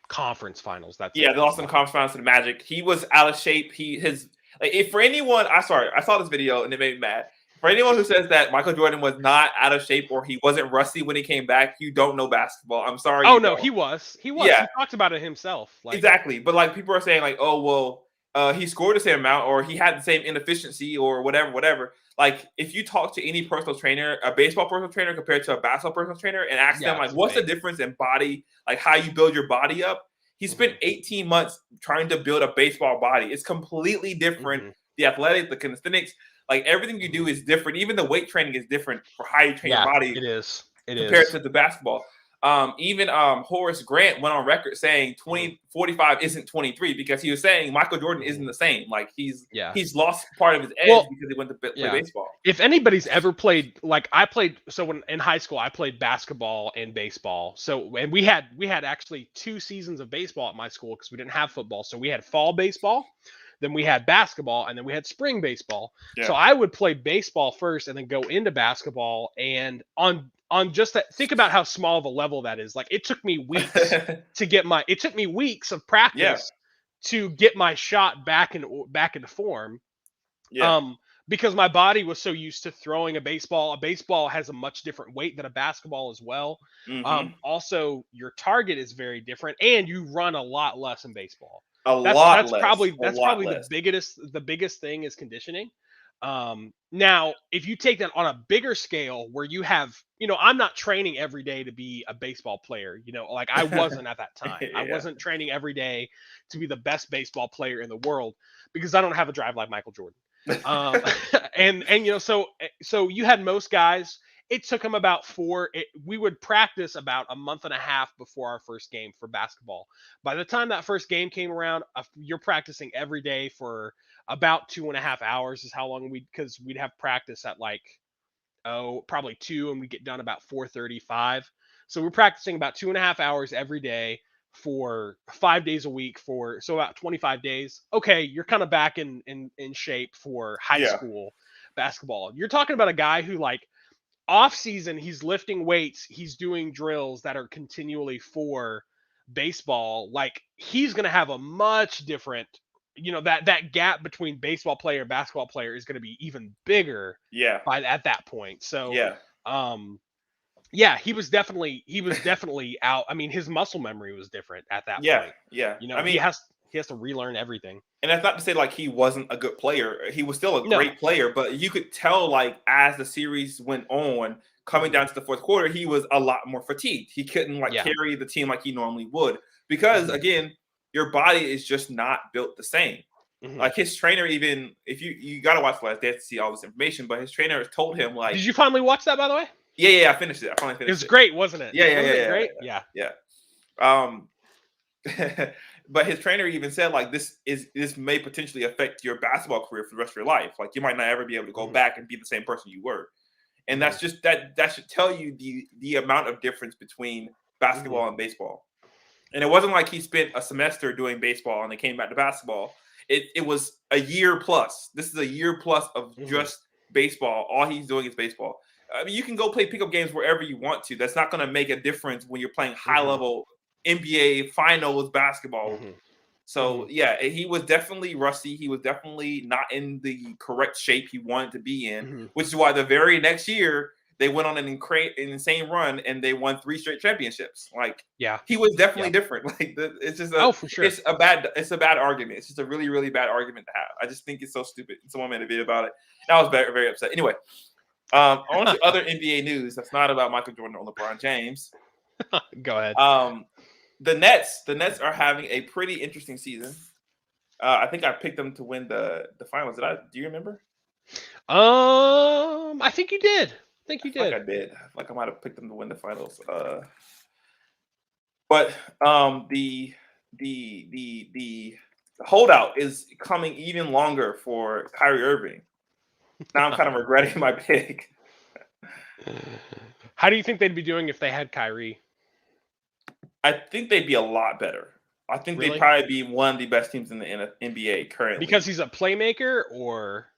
[SPEAKER 1] Conference finals.
[SPEAKER 2] They lost in the conference finals to the Magic. He was out of shape. For anyone, I saw this video and it made me mad. For anyone who says that Michael Jordan was not out of shape or he wasn't rusty when he came back, you don't know basketball. I'm sorry.
[SPEAKER 1] Oh no, he was. Yeah. He talked about it himself.
[SPEAKER 2] Exactly. But like, people are saying like, oh well, he scored the same amount or he had the same inefficiency or whatever. Like, if you talk to any personal trainer, a baseball personal trainer compared to a basketball personal trainer, and ask them like, what's the difference in body, like how you build your body up? He spent 18 months trying to build a baseball body. It's completely different. The athletics, the calisthenics, like everything you do is different. Even the weight training is different for how you train your body.
[SPEAKER 1] It is.
[SPEAKER 2] Compared to the basketball. Even Horace Grant went on record saying 45 isn't 23 because he was saying Michael Jordan isn't the same. Like, he's lost part of his edge because he went to play baseball.
[SPEAKER 1] If anybody's ever played, like I played, so when in high school I played basketball and baseball. So, and we had actually 2 seasons of baseball at my school because we didn't have football. So we had fall baseball, then we had basketball, and then we had spring baseball. So I would play baseball first and then go into basketball. And on on just that, think about how small of a level that is. Like, it took me weeks of
[SPEAKER 2] Yeah,
[SPEAKER 1] practice to get my shot back into form.
[SPEAKER 2] yeah.
[SPEAKER 1] Um, because my body was so used to throwing a baseball. A baseball has a much different weight than a basketball as well.
[SPEAKER 2] Hmm.
[SPEAKER 1] Also, your target is very different, and you run a lot less in baseball.
[SPEAKER 2] A
[SPEAKER 1] That's
[SPEAKER 2] lot
[SPEAKER 1] that's
[SPEAKER 2] less.
[SPEAKER 1] probably
[SPEAKER 2] A
[SPEAKER 1] that's
[SPEAKER 2] lot
[SPEAKER 1] probably
[SPEAKER 2] less.
[SPEAKER 1] the biggest thing is conditioning. Now, if you take that on a bigger scale, where you have, I'm not training every day to be a baseball player. Like, I wasn't at that time. I
[SPEAKER 2] Yeah.
[SPEAKER 1] wasn't training every day to be the best baseball player in the world because I don't have a drive like Michael Jordan. Um, and so you had most guys. It took them about we would practice about a month and a half before our first game for basketball. By the time that first game came around, you're practicing every day for about 2.5 hours is how long because we'd have practice at like, probably 2, and we get done about 4:35. So we're practicing about 2.5 hours every day for 5 days a week so about 25 days. Okay, you're kind of back in shape for high
[SPEAKER 2] Yeah.
[SPEAKER 1] school basketball. You're talking about a guy who, like, off season, he's lifting weights, he's doing drills that are continually for baseball. Like, he's going to have a much different, that gap between baseball player and basketball player is going to be even bigger
[SPEAKER 2] Yeah.
[SPEAKER 1] at that point. So,
[SPEAKER 2] Yeah.
[SPEAKER 1] um, yeah, he was definitely out. I mean, his muscle memory was different at that
[SPEAKER 2] Yeah.
[SPEAKER 1] point.
[SPEAKER 2] Yeah. I
[SPEAKER 1] He
[SPEAKER 2] mean,
[SPEAKER 1] has to relearn everything.
[SPEAKER 2] and that's not to say like he wasn't a good player. He was still a
[SPEAKER 1] No.
[SPEAKER 2] great player, but you could tell like as the series went on, coming
[SPEAKER 1] Mhm.
[SPEAKER 2] down to the fourth quarter, he was a lot more fatigued. He couldn't like
[SPEAKER 1] Yeah.
[SPEAKER 2] carry the team like he normally would because
[SPEAKER 1] Mhm.
[SPEAKER 2] again, your body is just not built the same.
[SPEAKER 1] Mhm.
[SPEAKER 2] Like his trainer, even if you got to watch the last day to see all this information, but his trainer told him like,
[SPEAKER 1] Did you finally watch that, by the way?
[SPEAKER 2] yeah, I finished it. I finally
[SPEAKER 1] It
[SPEAKER 2] finished
[SPEAKER 1] was
[SPEAKER 2] it.
[SPEAKER 1] great, wasn't it?
[SPEAKER 2] Yeah, yeah,
[SPEAKER 1] Wasn't
[SPEAKER 2] yeah,
[SPEAKER 1] it
[SPEAKER 2] yeah,
[SPEAKER 1] great? Yeah.
[SPEAKER 2] yeah. Yeah. But his trainer even said like this may potentially affect your basketball career for the rest of your life. Like you might not ever be able to go
[SPEAKER 1] Mhm.
[SPEAKER 2] back and be the same person you were. And
[SPEAKER 1] Mhm.
[SPEAKER 2] that's just that should tell you the amount of difference between
[SPEAKER 1] Mhm.
[SPEAKER 2] basketball and baseball. And it wasn't like he spent a semester doing baseball and then came back to basketball. It was a year plus. This is a year plus of
[SPEAKER 1] Mhm.
[SPEAKER 2] just baseball. All he's doing is baseball. I mean, you can go play pickup games wherever you want to. That's not going to make a difference when you're playing high
[SPEAKER 1] Mhm.
[SPEAKER 2] level NBA finals basketball.
[SPEAKER 1] Mhm.
[SPEAKER 2] So
[SPEAKER 1] Mhm.
[SPEAKER 2] yeah, he was definitely rusty. He was definitely not in the correct shape he wanted to be in,
[SPEAKER 1] Mhm.
[SPEAKER 2] which is why the very next year they went on an insane run and they won 3 straight championships. Like
[SPEAKER 1] Yeah.
[SPEAKER 2] he was definitely
[SPEAKER 1] Yeah.
[SPEAKER 2] different. Like it's just
[SPEAKER 1] Oh, for sure.
[SPEAKER 2] it's a bad argument. It's just a really really bad argument to have. I just think it's so stupid. Someone made a video about it. And I was very very upset. Anyway, on to other NBA news that's not about Michael Jordan or LeBron James.
[SPEAKER 1] Go ahead.
[SPEAKER 2] Um, the Nets are having a pretty interesting season. I think I picked them to win the finals. Do you remember?
[SPEAKER 1] I think you did. I think
[SPEAKER 2] I
[SPEAKER 1] you
[SPEAKER 2] feel like
[SPEAKER 1] did.
[SPEAKER 2] I did. I feel like I might have picked them to win the finals. But the holdout is coming even longer for Kyrie Irving. Now I'm kind of regretting my pick.
[SPEAKER 1] How do you think they'd be doing if they had Kyrie?
[SPEAKER 2] I think they'd be a lot better. I think they'd
[SPEAKER 1] Really?
[SPEAKER 2] probably be one of the best teams in the NBA
[SPEAKER 1] Because
[SPEAKER 2] currently.
[SPEAKER 1] he's a playmaker, or?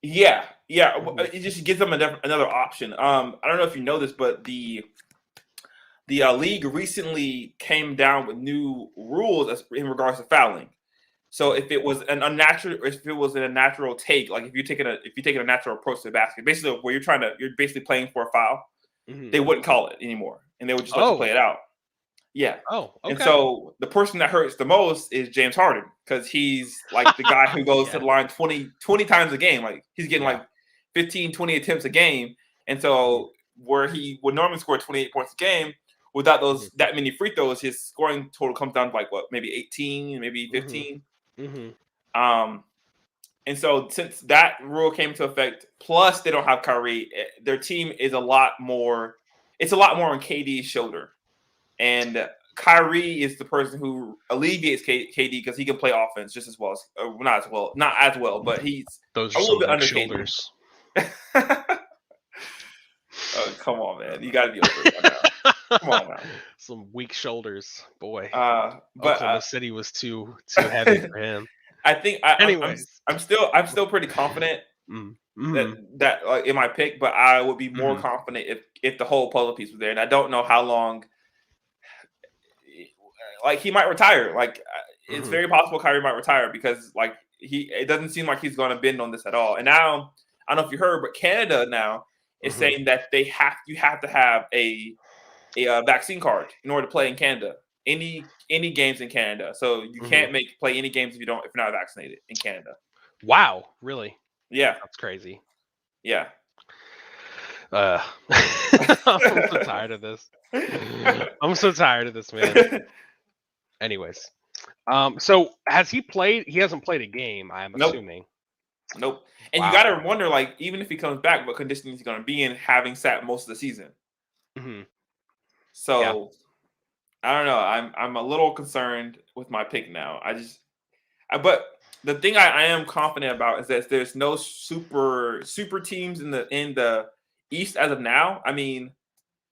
[SPEAKER 2] Yeah, yeah.
[SPEAKER 1] Mhm.
[SPEAKER 2] It just gives them another option. I don't know if you know this, but the league recently came down with new rules in regards to fouling. So
[SPEAKER 1] Mhm.
[SPEAKER 2] if it was if it was a natural take, like if you're taking a natural approach to the basket, basically where you're basically playing for a foul,
[SPEAKER 1] Mhm.
[SPEAKER 2] they wouldn't call it anymore, and they would just let you play
[SPEAKER 1] Oh.
[SPEAKER 2] it out. Yeah.
[SPEAKER 1] Oh.
[SPEAKER 2] And
[SPEAKER 1] Okay.
[SPEAKER 2] so the person that hurts the most is James Harden because he's like the guy who goes to
[SPEAKER 1] Yeah.
[SPEAKER 2] the line 20 times a game. Like he's getting
[SPEAKER 1] Yeah.
[SPEAKER 2] like 15, 20 attempts a game. And
[SPEAKER 1] Mhm.
[SPEAKER 2] so where he would normally score 28 points a game, without
[SPEAKER 1] Mhm.
[SPEAKER 2] those that many free throws, his scoring total comes down to like what, maybe 18, maybe
[SPEAKER 1] Mhm.
[SPEAKER 2] 15.
[SPEAKER 1] Mhm.
[SPEAKER 2] Um, and so since that rule came into effect, plus they don't have Kyrie, their team is it's a lot more on KD's shoulder. And Kyrie is the person who alleviates KD because he can play offense just as well as not as well, but he's
[SPEAKER 1] Those
[SPEAKER 2] a
[SPEAKER 1] are
[SPEAKER 2] little
[SPEAKER 1] some
[SPEAKER 2] bit
[SPEAKER 1] weak
[SPEAKER 2] under KD.
[SPEAKER 1] shoulders.
[SPEAKER 2] Oh, come on, man, you got to be over it by now. Come on now.
[SPEAKER 1] Some weak shoulders, boy.
[SPEAKER 2] But
[SPEAKER 1] Oklahoma City was too heavy for him.
[SPEAKER 2] I think
[SPEAKER 1] Anyways.
[SPEAKER 2] I'm still pretty confident.
[SPEAKER 1] Mm.
[SPEAKER 2] that like in my pick, but I would be more confident if the whole puzzle piece was there. And I don't know how long. Like he might retire. Like it's very possible Kyrie might retire because like it doesn't seem like he's going to bend on this at all. And now I don't know if you heard, but Canada now is saying that you have to have a vaccine card in order to play in Canada. Any games in Canada, so you can't play any games if you're not vaccinated in Canada.
[SPEAKER 1] Wow, really?
[SPEAKER 2] Yeah,
[SPEAKER 1] that's crazy.
[SPEAKER 2] Yeah.
[SPEAKER 1] I'm so tired of this. I'm so tired of this, man. Anyways, so has he played? He hasn't played a game, I'm assuming.
[SPEAKER 2] Nope. And you got to wonder, like, even if he comes back, what condition is he going to be in, having sat most of the season? So, I don't know. I'm a little concerned with my pick now. But the thing I am confident about is that there's no super teams in the East as of now. I mean,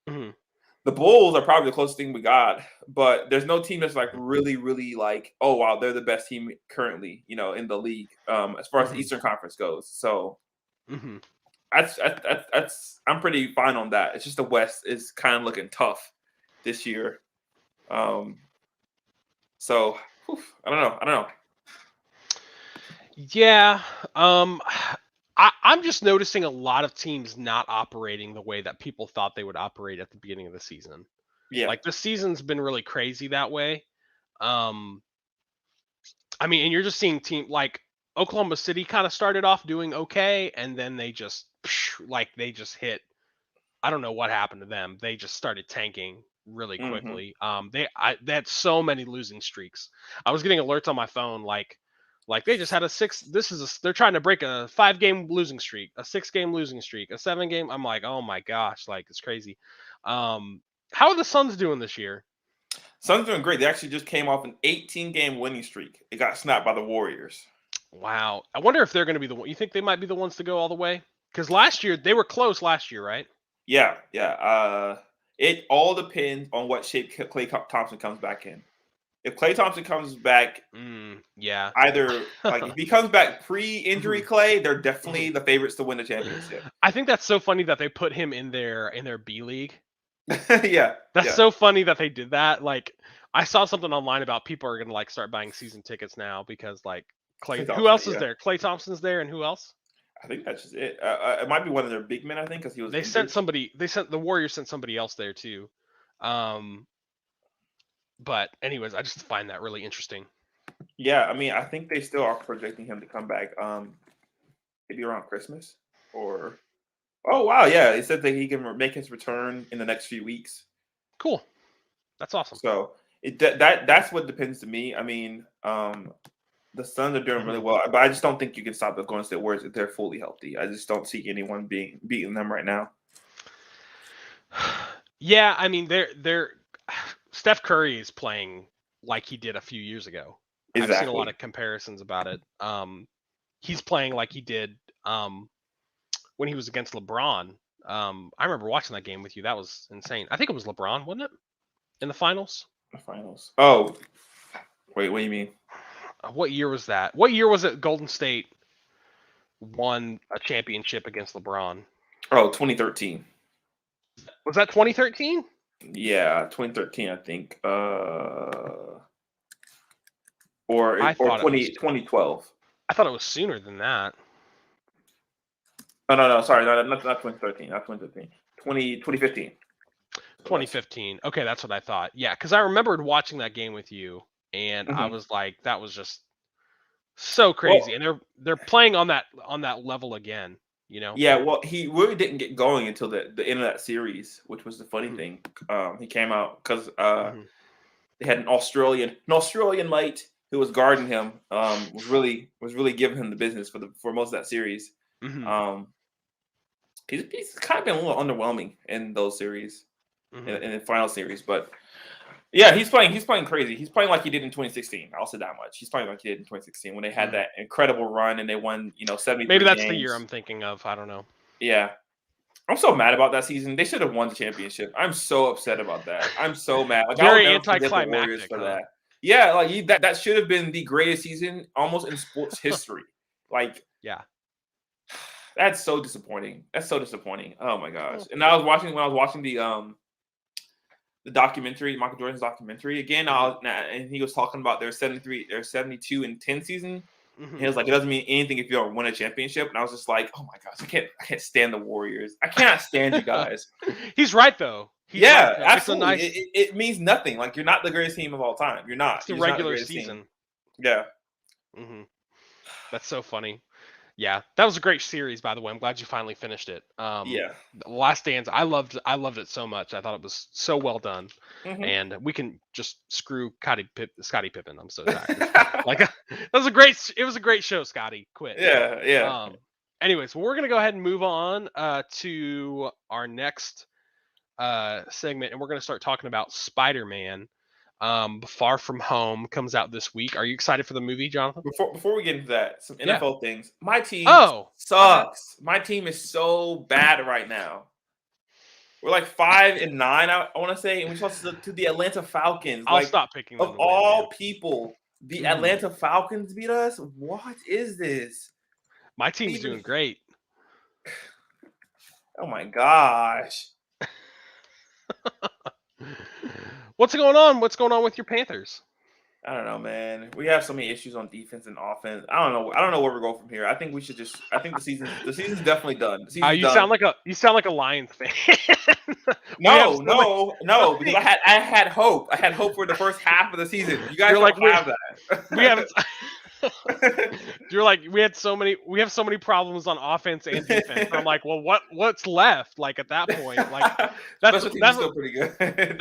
[SPEAKER 2] the Bulls are probably the closest thing we got, but there's no team that's like really, really like, oh wow, they're the best team currently, in the league, as far as the Eastern Conference goes. So that's I'm pretty fine on that. It's just the West is kind of looking tough this year. So I don't know.
[SPEAKER 1] Yeah. I'm just noticing a lot of teams not operating the way that people thought they would operate at the beginning of the season.
[SPEAKER 2] Yeah.
[SPEAKER 1] Like, the season's been really crazy that way. I mean, and you're just seeing like Oklahoma City kind of started off doing okay, and then they just hit. I don't know what happened to them. They just started tanking really quickly. They had so many losing streaks. I was getting alerts on my phone like they just had they're trying to break a 5-game losing streak, a 6-game losing streak, a 7-game. I'm like, oh my gosh, like it's crazy. How are the Suns doing this year?
[SPEAKER 2] Suns doing great. They actually just came off an 18-game winning streak. It got snapped by the Warriors.
[SPEAKER 1] Wow. I wonder if they're going to be the one. You think they might be the ones to go all the way? Because last year they were close last year, right?
[SPEAKER 2] Yeah. It all depends on what shape Klay Thompson comes back in. If Klay Thompson comes back, either like if he comes back pre-injury Klay, they're definitely the favorites to win the championship.
[SPEAKER 1] I think that's so funny that they put him in their B League.
[SPEAKER 2] That's
[SPEAKER 1] so funny that they did that. Like, I saw something online about people are gonna like start buying season tickets now because like Klay Thompson, who else is there? Klay Thompson's there, and who else?
[SPEAKER 2] I think that's just it. It might be one of their big men. I think because he was.
[SPEAKER 1] They sent somebody. The Warriors sent somebody else there too. But anyways, I just find that really interesting.
[SPEAKER 2] Yeah, I mean, I think they still are projecting him to come back. Maybe around Christmas or. Oh wow, yeah! They said that he can make his return in the next few weeks.
[SPEAKER 1] Cool, that's awesome.
[SPEAKER 2] So that's what depends to me. I mean, the Suns are doing really well, but I just don't think you can stop the Golden State Warriors if they're fully healthy. I just don't see anyone beating them right now.
[SPEAKER 1] Yeah, I mean, they're Steph Curry is playing like he did a few years ago. Exactly. I've seen a lot of comparisons about it. He's playing like he did when he was against LeBron. I remember watching that game with you. That was insane. I think it was LeBron, wasn't it? In the finals?
[SPEAKER 2] The finals. Oh, wait, what do you mean?
[SPEAKER 1] What year was that? What year was it Golden State won a championship against LeBron?
[SPEAKER 2] Oh, 2013.
[SPEAKER 1] Was that 2013?
[SPEAKER 2] Yeah, 2013, I think. Or 2012.
[SPEAKER 1] I thought it was sooner than that.
[SPEAKER 2] Oh, no, sorry. No, not 2013. Not 2013. 2015.
[SPEAKER 1] 2015. Okay, that's what I thought. Yeah, because I remembered watching that game with you, and I was like, that was just so crazy. Well, and they're playing on that level again,
[SPEAKER 2] Yeah, well, he really didn't get going until the end of that series, which was the funny thing. He came out because they had an Australian mate who was guarding him. Was really giving him the business for most of that series. He's kind of been a little underwhelming in those series, in the final series. But yeah, he's playing crazy. He's playing like he did in 2016. I'll say that much. He's playing like he did in 2016 when they had that incredible run and they won, 70.
[SPEAKER 1] Maybe that's the year I'm thinking of. I don't know.
[SPEAKER 2] Yeah, I'm so mad about that season. They should have won the championship. I'm so upset about that. I'm so mad. Like,
[SPEAKER 1] very anticlimactic
[SPEAKER 2] for that. Yeah, like that should have been the greatest season almost in sports history. Like,
[SPEAKER 1] yeah.
[SPEAKER 2] That's so disappointing. That's so disappointing. Oh my gosh!
[SPEAKER 1] Oh.
[SPEAKER 2] And I was watching the documentary, Michael Jordan's documentary again. And he was talking about their 72 and 10 season. He was like, it doesn't mean anything if you don't win a championship. And I was just like, oh my gosh, I can't stand the Warriors. I cannot stand you guys.
[SPEAKER 1] He's right though. He's
[SPEAKER 2] yeah,
[SPEAKER 1] right, though.
[SPEAKER 2] absolutely.
[SPEAKER 1] It's a nice.
[SPEAKER 2] It means nothing. Like you're not the greatest team of all time. You're not.
[SPEAKER 1] It's the
[SPEAKER 2] You're just not the
[SPEAKER 1] regular
[SPEAKER 2] greatest
[SPEAKER 1] season.
[SPEAKER 2] team. Yeah.
[SPEAKER 1] That's so funny. Yeah, that was a great series, by the way. I'm glad you finally finished it.
[SPEAKER 2] Yeah.
[SPEAKER 1] Last Dance, I loved it so much. I thought it was so well done, and we can just screw Scottie Pippen. I'm so tired. Like that was it was a great show, Scotty. Quit.
[SPEAKER 2] Yeah.
[SPEAKER 1] Anyways, we're gonna go ahead and move on to our next segment, and we're gonna start talking about Spider-Man. Far From Home comes out this week. Are you excited for the movie, Jonathan?
[SPEAKER 2] Before we get into that, some NFL things. My team sucks. My team is so bad right now. We're like 5-9, I want to say, and we're supposed to the Atlanta Falcons.
[SPEAKER 1] I'll stop picking them.
[SPEAKER 2] Of all people, the Atlanta Falcons beat us. What is this?
[SPEAKER 1] My team's doing great.
[SPEAKER 2] Oh my gosh.
[SPEAKER 1] What's going on? What's going on with your Panthers?
[SPEAKER 2] I don't know, man. We have so many issues on defense and offense. I don't know where we're going from here. I think we should just. I think the season's definitely done.
[SPEAKER 1] You sound like a Lions fan.
[SPEAKER 2] No, because I had hope. I had hope for the first half of the season. You guys don't have that.
[SPEAKER 1] We haven't. You're like, we have so many problems on offense and defense. I'm like, well, what's left? Like at that point, like that's
[SPEAKER 2] still pretty good.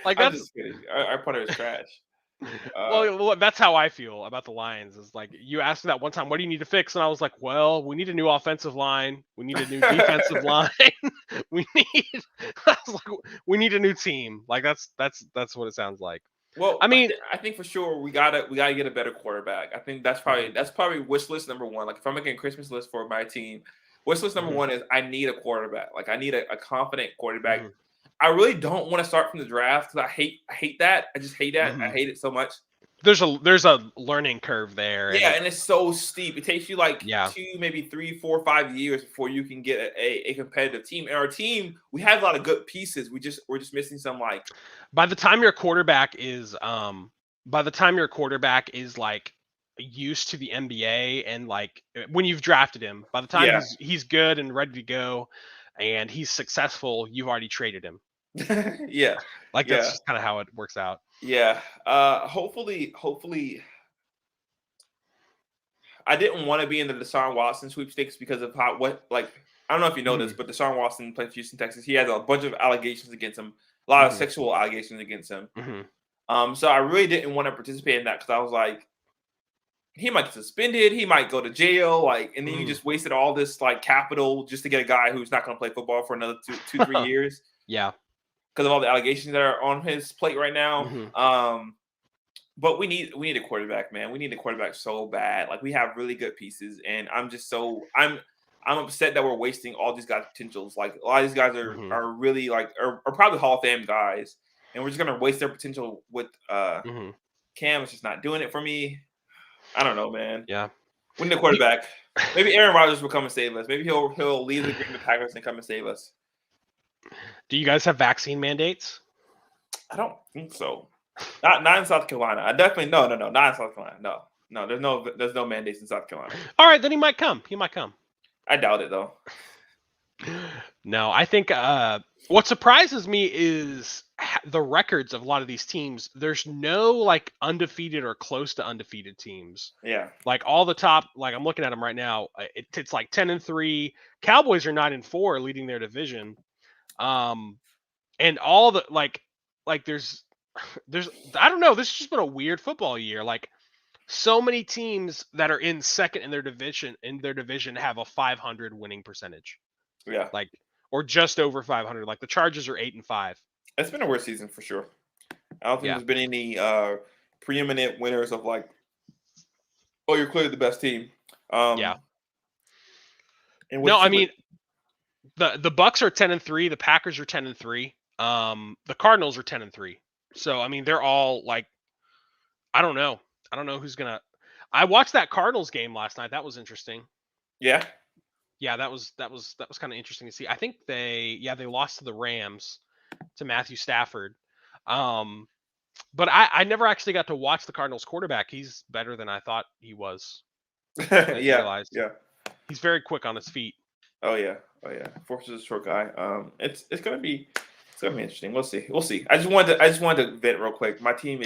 [SPEAKER 1] Like
[SPEAKER 2] I'm just kidding. Our punter is trash.
[SPEAKER 1] Well, that's how I feel about the Lions. Is like you asked me that one time, what do you need to fix? And I was like, well, we need a new offensive line. We need a new defensive line. we need a new team. Like that's what it sounds like.
[SPEAKER 2] Well, I mean, I think for sure we gotta get a better quarterback. I think that's probably wish list number one. Like if I'm making a Christmas list for my team, wish list number one is I need a quarterback. Like I need a confident quarterback. I really don't want to start from the draft because I hate that. I just hate that. I hate it so much.
[SPEAKER 1] There's a learning curve there.
[SPEAKER 2] Yeah, and it's so steep. It takes you like 2, maybe 3, 4, 5 years before you can get a competitive team. And our team, we have a lot of good pieces. We're just missing some like.
[SPEAKER 1] By the time your quarterback is like used to the NBA and like when you've drafted him, by the time he's good and ready to go, and he's successful, you've already traded him.
[SPEAKER 2] Yeah.
[SPEAKER 1] Like that's just kind of how it works out.
[SPEAKER 2] Yeah. Hopefully I didn't want to be in the Deshaun Watson sweepstakes because of I don't know if you know this, but Deshaun Watson plays Houston, Texas. He has a bunch of allegations against him, a lot of sexual allegations against him. So I really didn't want to participate in that because I was like, he might get suspended, he might go to jail, like, and then you just wasted all this like capital just to get a guy who's not going to play football for another 2-3 years.
[SPEAKER 1] Yeah.
[SPEAKER 2] Because of all the allegations that are on his plate right now. But we need a quarterback, man. We need a quarterback so bad. Like we have really good pieces, and I'm upset that we're wasting all these guys' potentials. Like a lot of these guys are really like are probably Hall of Fame guys, and we're just gonna waste their potential with Cam. Is just not doing it for me. I don't know, man.
[SPEAKER 1] Yeah,
[SPEAKER 2] we need a quarterback. Maybe Aaron Rodgers will come and save us. Maybe he'll leave the Green Bay Packers and come and save us.
[SPEAKER 1] Do you guys have vaccine mandates?
[SPEAKER 2] I don't think so. Not in South Carolina. I definitely no, not in South Carolina. No, there's no mandates in South Carolina.
[SPEAKER 1] All right, then he might come.
[SPEAKER 2] I doubt it though.
[SPEAKER 1] No, I think what surprises me is the records of a lot of these teams. There's no like undefeated or close to undefeated teams.
[SPEAKER 2] Yeah.
[SPEAKER 1] Like all the top, like I'm looking at them right now. It's like 10-3. Cowboys are 9-4, leading their division. And all the like there's I don't know. This has just been a weird football year. Like so many teams that are in second in their division have a 500 winning percentage.
[SPEAKER 2] Yeah.
[SPEAKER 1] Like or just over 500. Like the Chargers are 8-5.
[SPEAKER 2] It's been a worse season for sure. I don't think there's been any preeminent winners of like, oh, you're clearly the best team.
[SPEAKER 1] Yeah. No, I mean the Bucks are 10-3. The Packers are 10-3. The Cardinals are 10-3. So I mean, they're all like, I don't know who's gonna. I watched that Cardinals game last night. That was interesting.
[SPEAKER 2] Yeah.
[SPEAKER 1] Yeah, that was kind of interesting to see. I think they lost to the Rams to Matthew Stafford. Um, but I never actually got to watch the Cardinals quarterback. He's better than I thought he was. I didn't
[SPEAKER 2] Yeah,
[SPEAKER 1] realize
[SPEAKER 2] yeah.
[SPEAKER 1] he's very quick on his feet.
[SPEAKER 2] Oh yeah, oh yeah. Force is a short guy. It's gonna be interesting. We'll see. We'll see. I just wanted to vent real quick. My team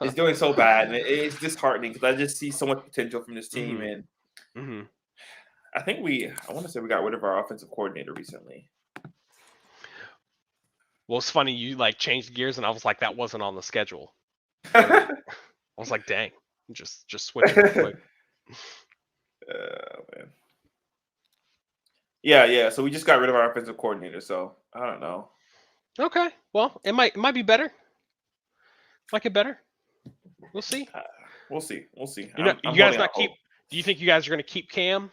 [SPEAKER 2] is doing so bad, and it's disheartening because I just see so much potential from this team, and
[SPEAKER 1] Mm-hmm.
[SPEAKER 2] I want to say we got rid of our offensive coordinator recently.
[SPEAKER 1] Well, it's funny you like changed gears, and I was like, that wasn't on the schedule. I was like, dang, just switch it real quick.
[SPEAKER 2] Man. Yeah. So we just got rid of our offensive coordinator. So I don't know.
[SPEAKER 1] Okay, well, it might be better. Might get better. We'll see.
[SPEAKER 2] We'll see. We'll see.
[SPEAKER 1] You guys not keep. Do you think you guys are going to keep Cam?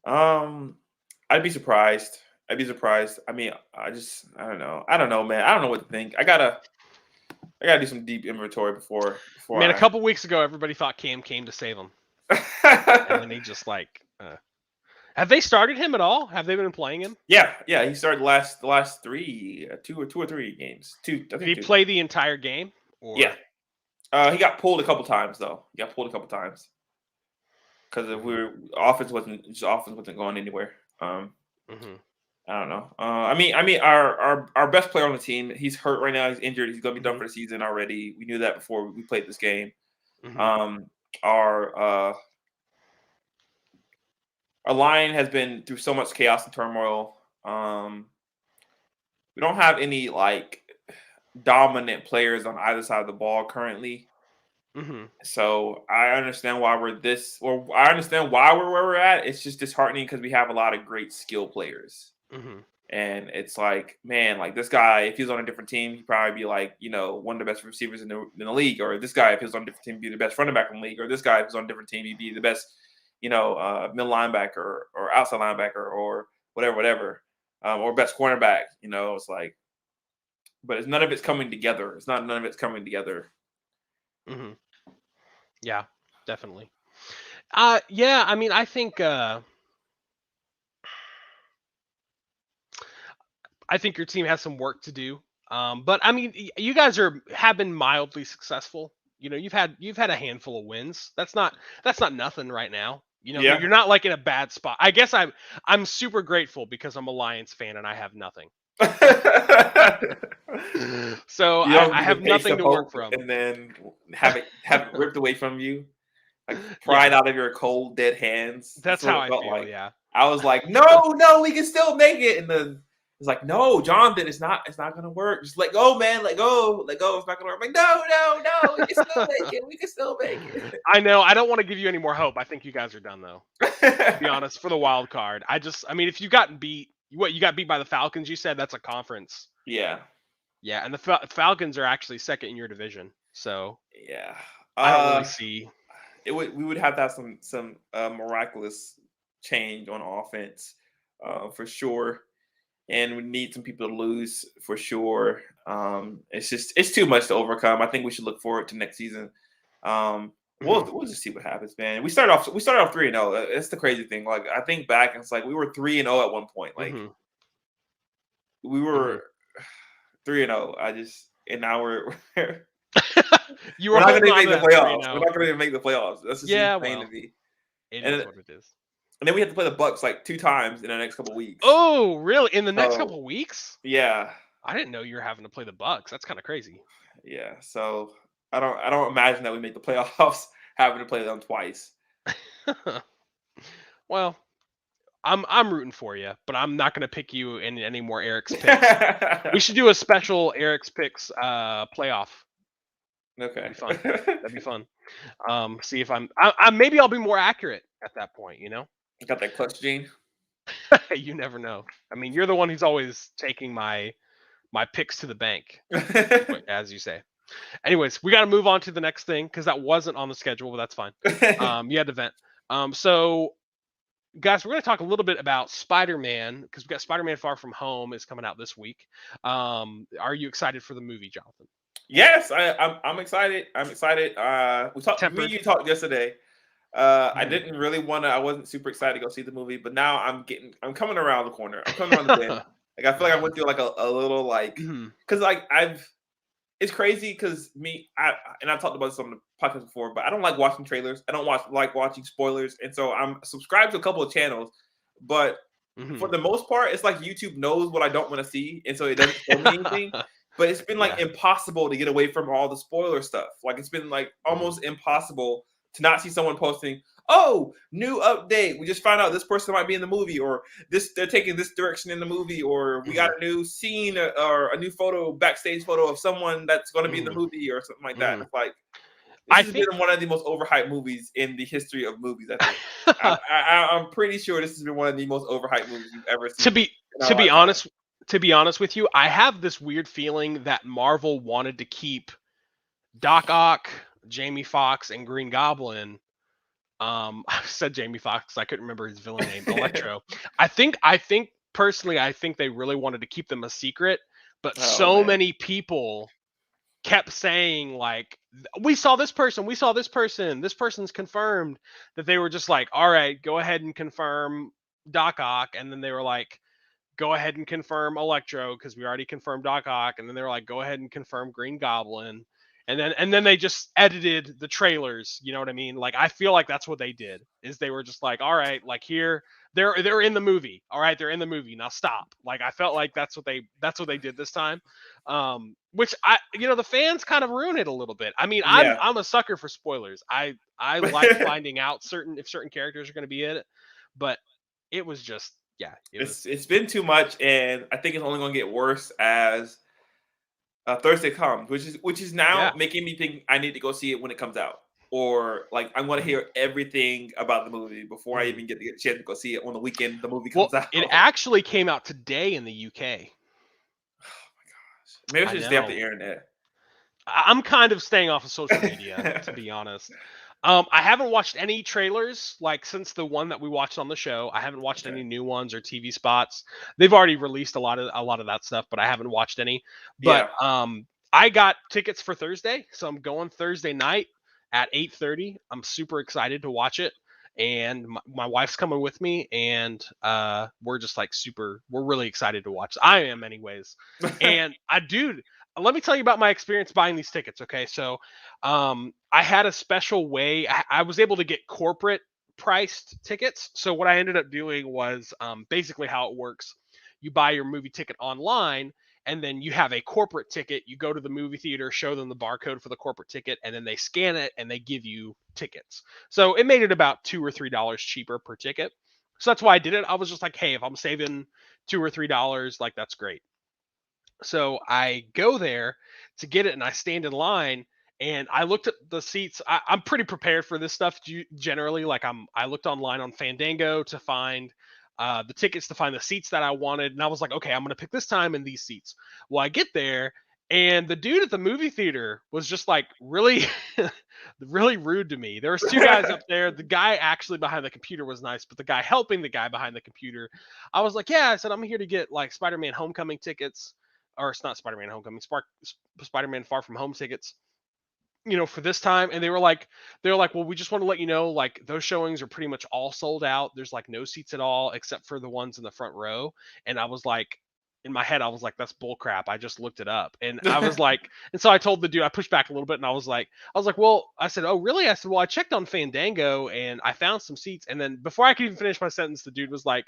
[SPEAKER 2] I'd be surprised. I mean, I don't know. I don't know, man. I don't know what to think. I gotta do some deep inventory before.
[SPEAKER 1] Man, a couple weeks ago, everybody thought Cam came to save him, and then he just like. Have they started him at all? Have they been playing him?
[SPEAKER 2] Yeah. He started the last two or three games.
[SPEAKER 1] Did he play the entire game? Or?
[SPEAKER 2] Yeah. He got pulled a couple times though. Because offense wasn't going anywhere. I don't know. I mean, our best player on the team, he's hurt right now. He's injured. He's gonna be done for the season already. We knew that before we played this game. Our line has been through so much chaos and turmoil. We don't have any like dominant players on either side of the ball currently. So I understand why we're I understand why we're where we're at. It's just disheartening because we have a lot of great skill players. And it's like, man, like this guy, if he was on a different team, he'd probably be like, one of the best receivers in the league. Or this guy, if he was on a different team, he'd be the best running back in the league. Or this guy, if he was on a different team, he'd be the best, middle linebacker or outside linebacker or whatever, or best cornerback. It's like, but none of it's coming together. None of it's coming together.
[SPEAKER 1] Yeah, definitely. Yeah, I mean, I think your team has some work to do. But I mean, you guys have been mildly successful. You've had a handful of wins. That's not nothing right now. You're not like in a bad spot. I guess I'm super grateful because I'm a Lions fan and I have nothing. So I have nothing to work from.
[SPEAKER 2] And then have it ripped away from you, like pried out of your cold, dead hands.
[SPEAKER 1] That's how I feel.
[SPEAKER 2] Like.
[SPEAKER 1] Yeah.
[SPEAKER 2] I was like, no, we can still make it, and then it's like, no, Jonathan, it's not gonna work. Just let go, man, let go. It's not gonna work. I'm like, no, we can still make it. We can still make it.
[SPEAKER 1] I know. I don't want to give you any more hope. I think you guys are done though. To be honest, for the wild card, I mean, if you've gotten beat, you got beat by the Falcons. You said that's a conference.
[SPEAKER 2] Yeah.
[SPEAKER 1] Yeah, and the Falcons are actually second in your division. So
[SPEAKER 2] yeah,
[SPEAKER 1] I don't really see.
[SPEAKER 2] We would have to have some miraculous change on offense, for sure. And we need some people to lose for sure. It's too much to overcome. I think we should look forward to next season. We'll just see what happens, man. We started off 3-0. It's the crazy thing. Like I think back, and it's like we were 3-0 at one point. Like we were 3-0. And now we're
[SPEAKER 1] you were
[SPEAKER 2] not going to make the playoffs.
[SPEAKER 1] We're
[SPEAKER 2] not going to make the playoffs. That's just insane to me.
[SPEAKER 1] It is what it is.
[SPEAKER 2] And then we have to play the Bucks like 2 times in the next couple of weeks.
[SPEAKER 1] Oh, really? In the next couple of weeks?
[SPEAKER 2] Yeah.
[SPEAKER 1] I didn't know you were having to play the Bucks. That's kind of crazy.
[SPEAKER 2] Yeah. So I don't imagine that we make the playoffs having to play them twice.
[SPEAKER 1] Well, I'm rooting for you, but I'm not going to pick you in any more Eric's picks. We should do a special Eric's picks playoff.
[SPEAKER 2] Okay.
[SPEAKER 1] That'd be fun. See if I'm maybe I'll be more accurate at that point,
[SPEAKER 2] You got that clutch gene?
[SPEAKER 1] You never know. I mean, you're the one who's always taking my picks to the bank, as you say. Anyways, we got to move on to the next thing because that wasn't on the schedule, but that's fine. You had to vent. So, guys, we're going to talk a little bit about Spider-Man because we got Spider-Man Far From Home is coming out this week. Are you excited for the movie, Jonathan?
[SPEAKER 2] Yes, I'm excited. I'm excited. You talked yesterday. I didn't really want to. I wasn't super excited to go see the movie, but now I'm coming around the corner. I'm coming around the bend. Like I feel like I went through like a little like, because like it's crazy because I've talked about this on the podcast before, but I don't like watching trailers. I don't like watching spoilers, and so I'm subscribed to a couple of channels, but for the most part, it's like YouTube knows what I don't want to see, and so it doesn't show me anything. But it's been like impossible to get away from all the spoiler stuff. Like it's been like almost impossible to not see someone posting, "Oh, new update! We just found out this person might be in the movie," or they're taking this direction in the movie, or we got a new scene or a new backstage photo of someone that's going to be in the movie, or something like that. And it's like this has been one of the most overhyped movies in the history of movies. I think I'm pretty sure this has been one of the most overhyped movies you've ever seen.
[SPEAKER 1] To be honest with you, I have this weird feeling that Marvel wanted to keep Doc Ock, Jamie Foxx, and Green Goblin. I said Jamie Foxx. I couldn't remember his villain name, Electro. I think personally, I think they really wanted to keep them a secret, but many people kept saying like, we saw this person, this person's confirmed, that they were just like, all right, go ahead and confirm Doc Ock, and then they were like, go ahead and confirm Electro because we already confirmed Doc Ock, and then they were like, go ahead and confirm Green Goblin, and then they just edited the trailers. You know what I mean? Like I feel like that's what they did, is they were just like, all right, like here they're in the movie. All right, they're in the movie. Now stop. Like I felt like that's what they did this time. Which the fans kind of ruin it a little bit. I mean, I'm a sucker for spoilers. I like finding out if certain characters are going to be in it, but it was just
[SPEAKER 2] it's been too much, and I think it's only going to get worse as Thursday comes, which is now making me think I need to go see it when it comes out, or like I'm going to hear everything about the movie before I even get a chance to go see it on the weekend the movie comes out.
[SPEAKER 1] It actually came out today in the UK.
[SPEAKER 2] Oh my gosh! Maybe I should just stay off the internet.
[SPEAKER 1] I'm kind of staying off of social media, to be honest. I haven't watched any trailers like since the one that we watched on the show. I haven't watched any new ones or TV spots. They've already released a lot of that stuff, but I haven't watched any. But I got tickets for Thursday, so I'm going Thursday night at 8:30. I'm super excited to watch it, and my wife's coming with me, and we're just like we're really excited to watch. I am, anyways. And let me tell you about my experience buying these tickets. Okay. So, I had a special way. I was able to get corporate priced tickets. So what I ended up doing was, basically how it works. You buy your movie ticket online, and then you have a corporate ticket. You go to the movie theater, show them the barcode for the corporate ticket, and then they scan it and they give you tickets. So it made it about $2 or $3 cheaper per ticket. So that's why I did it. I was just like, hey, if I'm saving $2 or $3, like that's great. So I go there to get it, and I stand in line, and I looked at the seats. I'm pretty prepared for this stuff generally. Like I looked online on Fandango to find the tickets, to find the seats that I wanted, and I was like, okay, I'm gonna pick this time and these seats. Well, I get there, and the dude at the movie theater was just like really, really rude to me. There was two guys up there. The guy actually behind the computer was nice, but the guy helping the guy behind the computer, I was like, yeah, I said I'm here to get like Spider-Man Homecoming tickets. Or it's not Spider-Man Homecoming, Spider-Man Far From Home tickets, for this time. And they were like, well, we just want to let you know, like those showings are pretty much all sold out. There's like no seats at all except for the ones in the front row. And I was like, in my head, I was like, that's bull crap. I just looked it up. And I was like, and so I told the dude, I pushed back a little bit, and I was like, well, I said, oh, really? I said, well, I checked on Fandango and I found some seats. And then before I could even finish my sentence, the dude was like,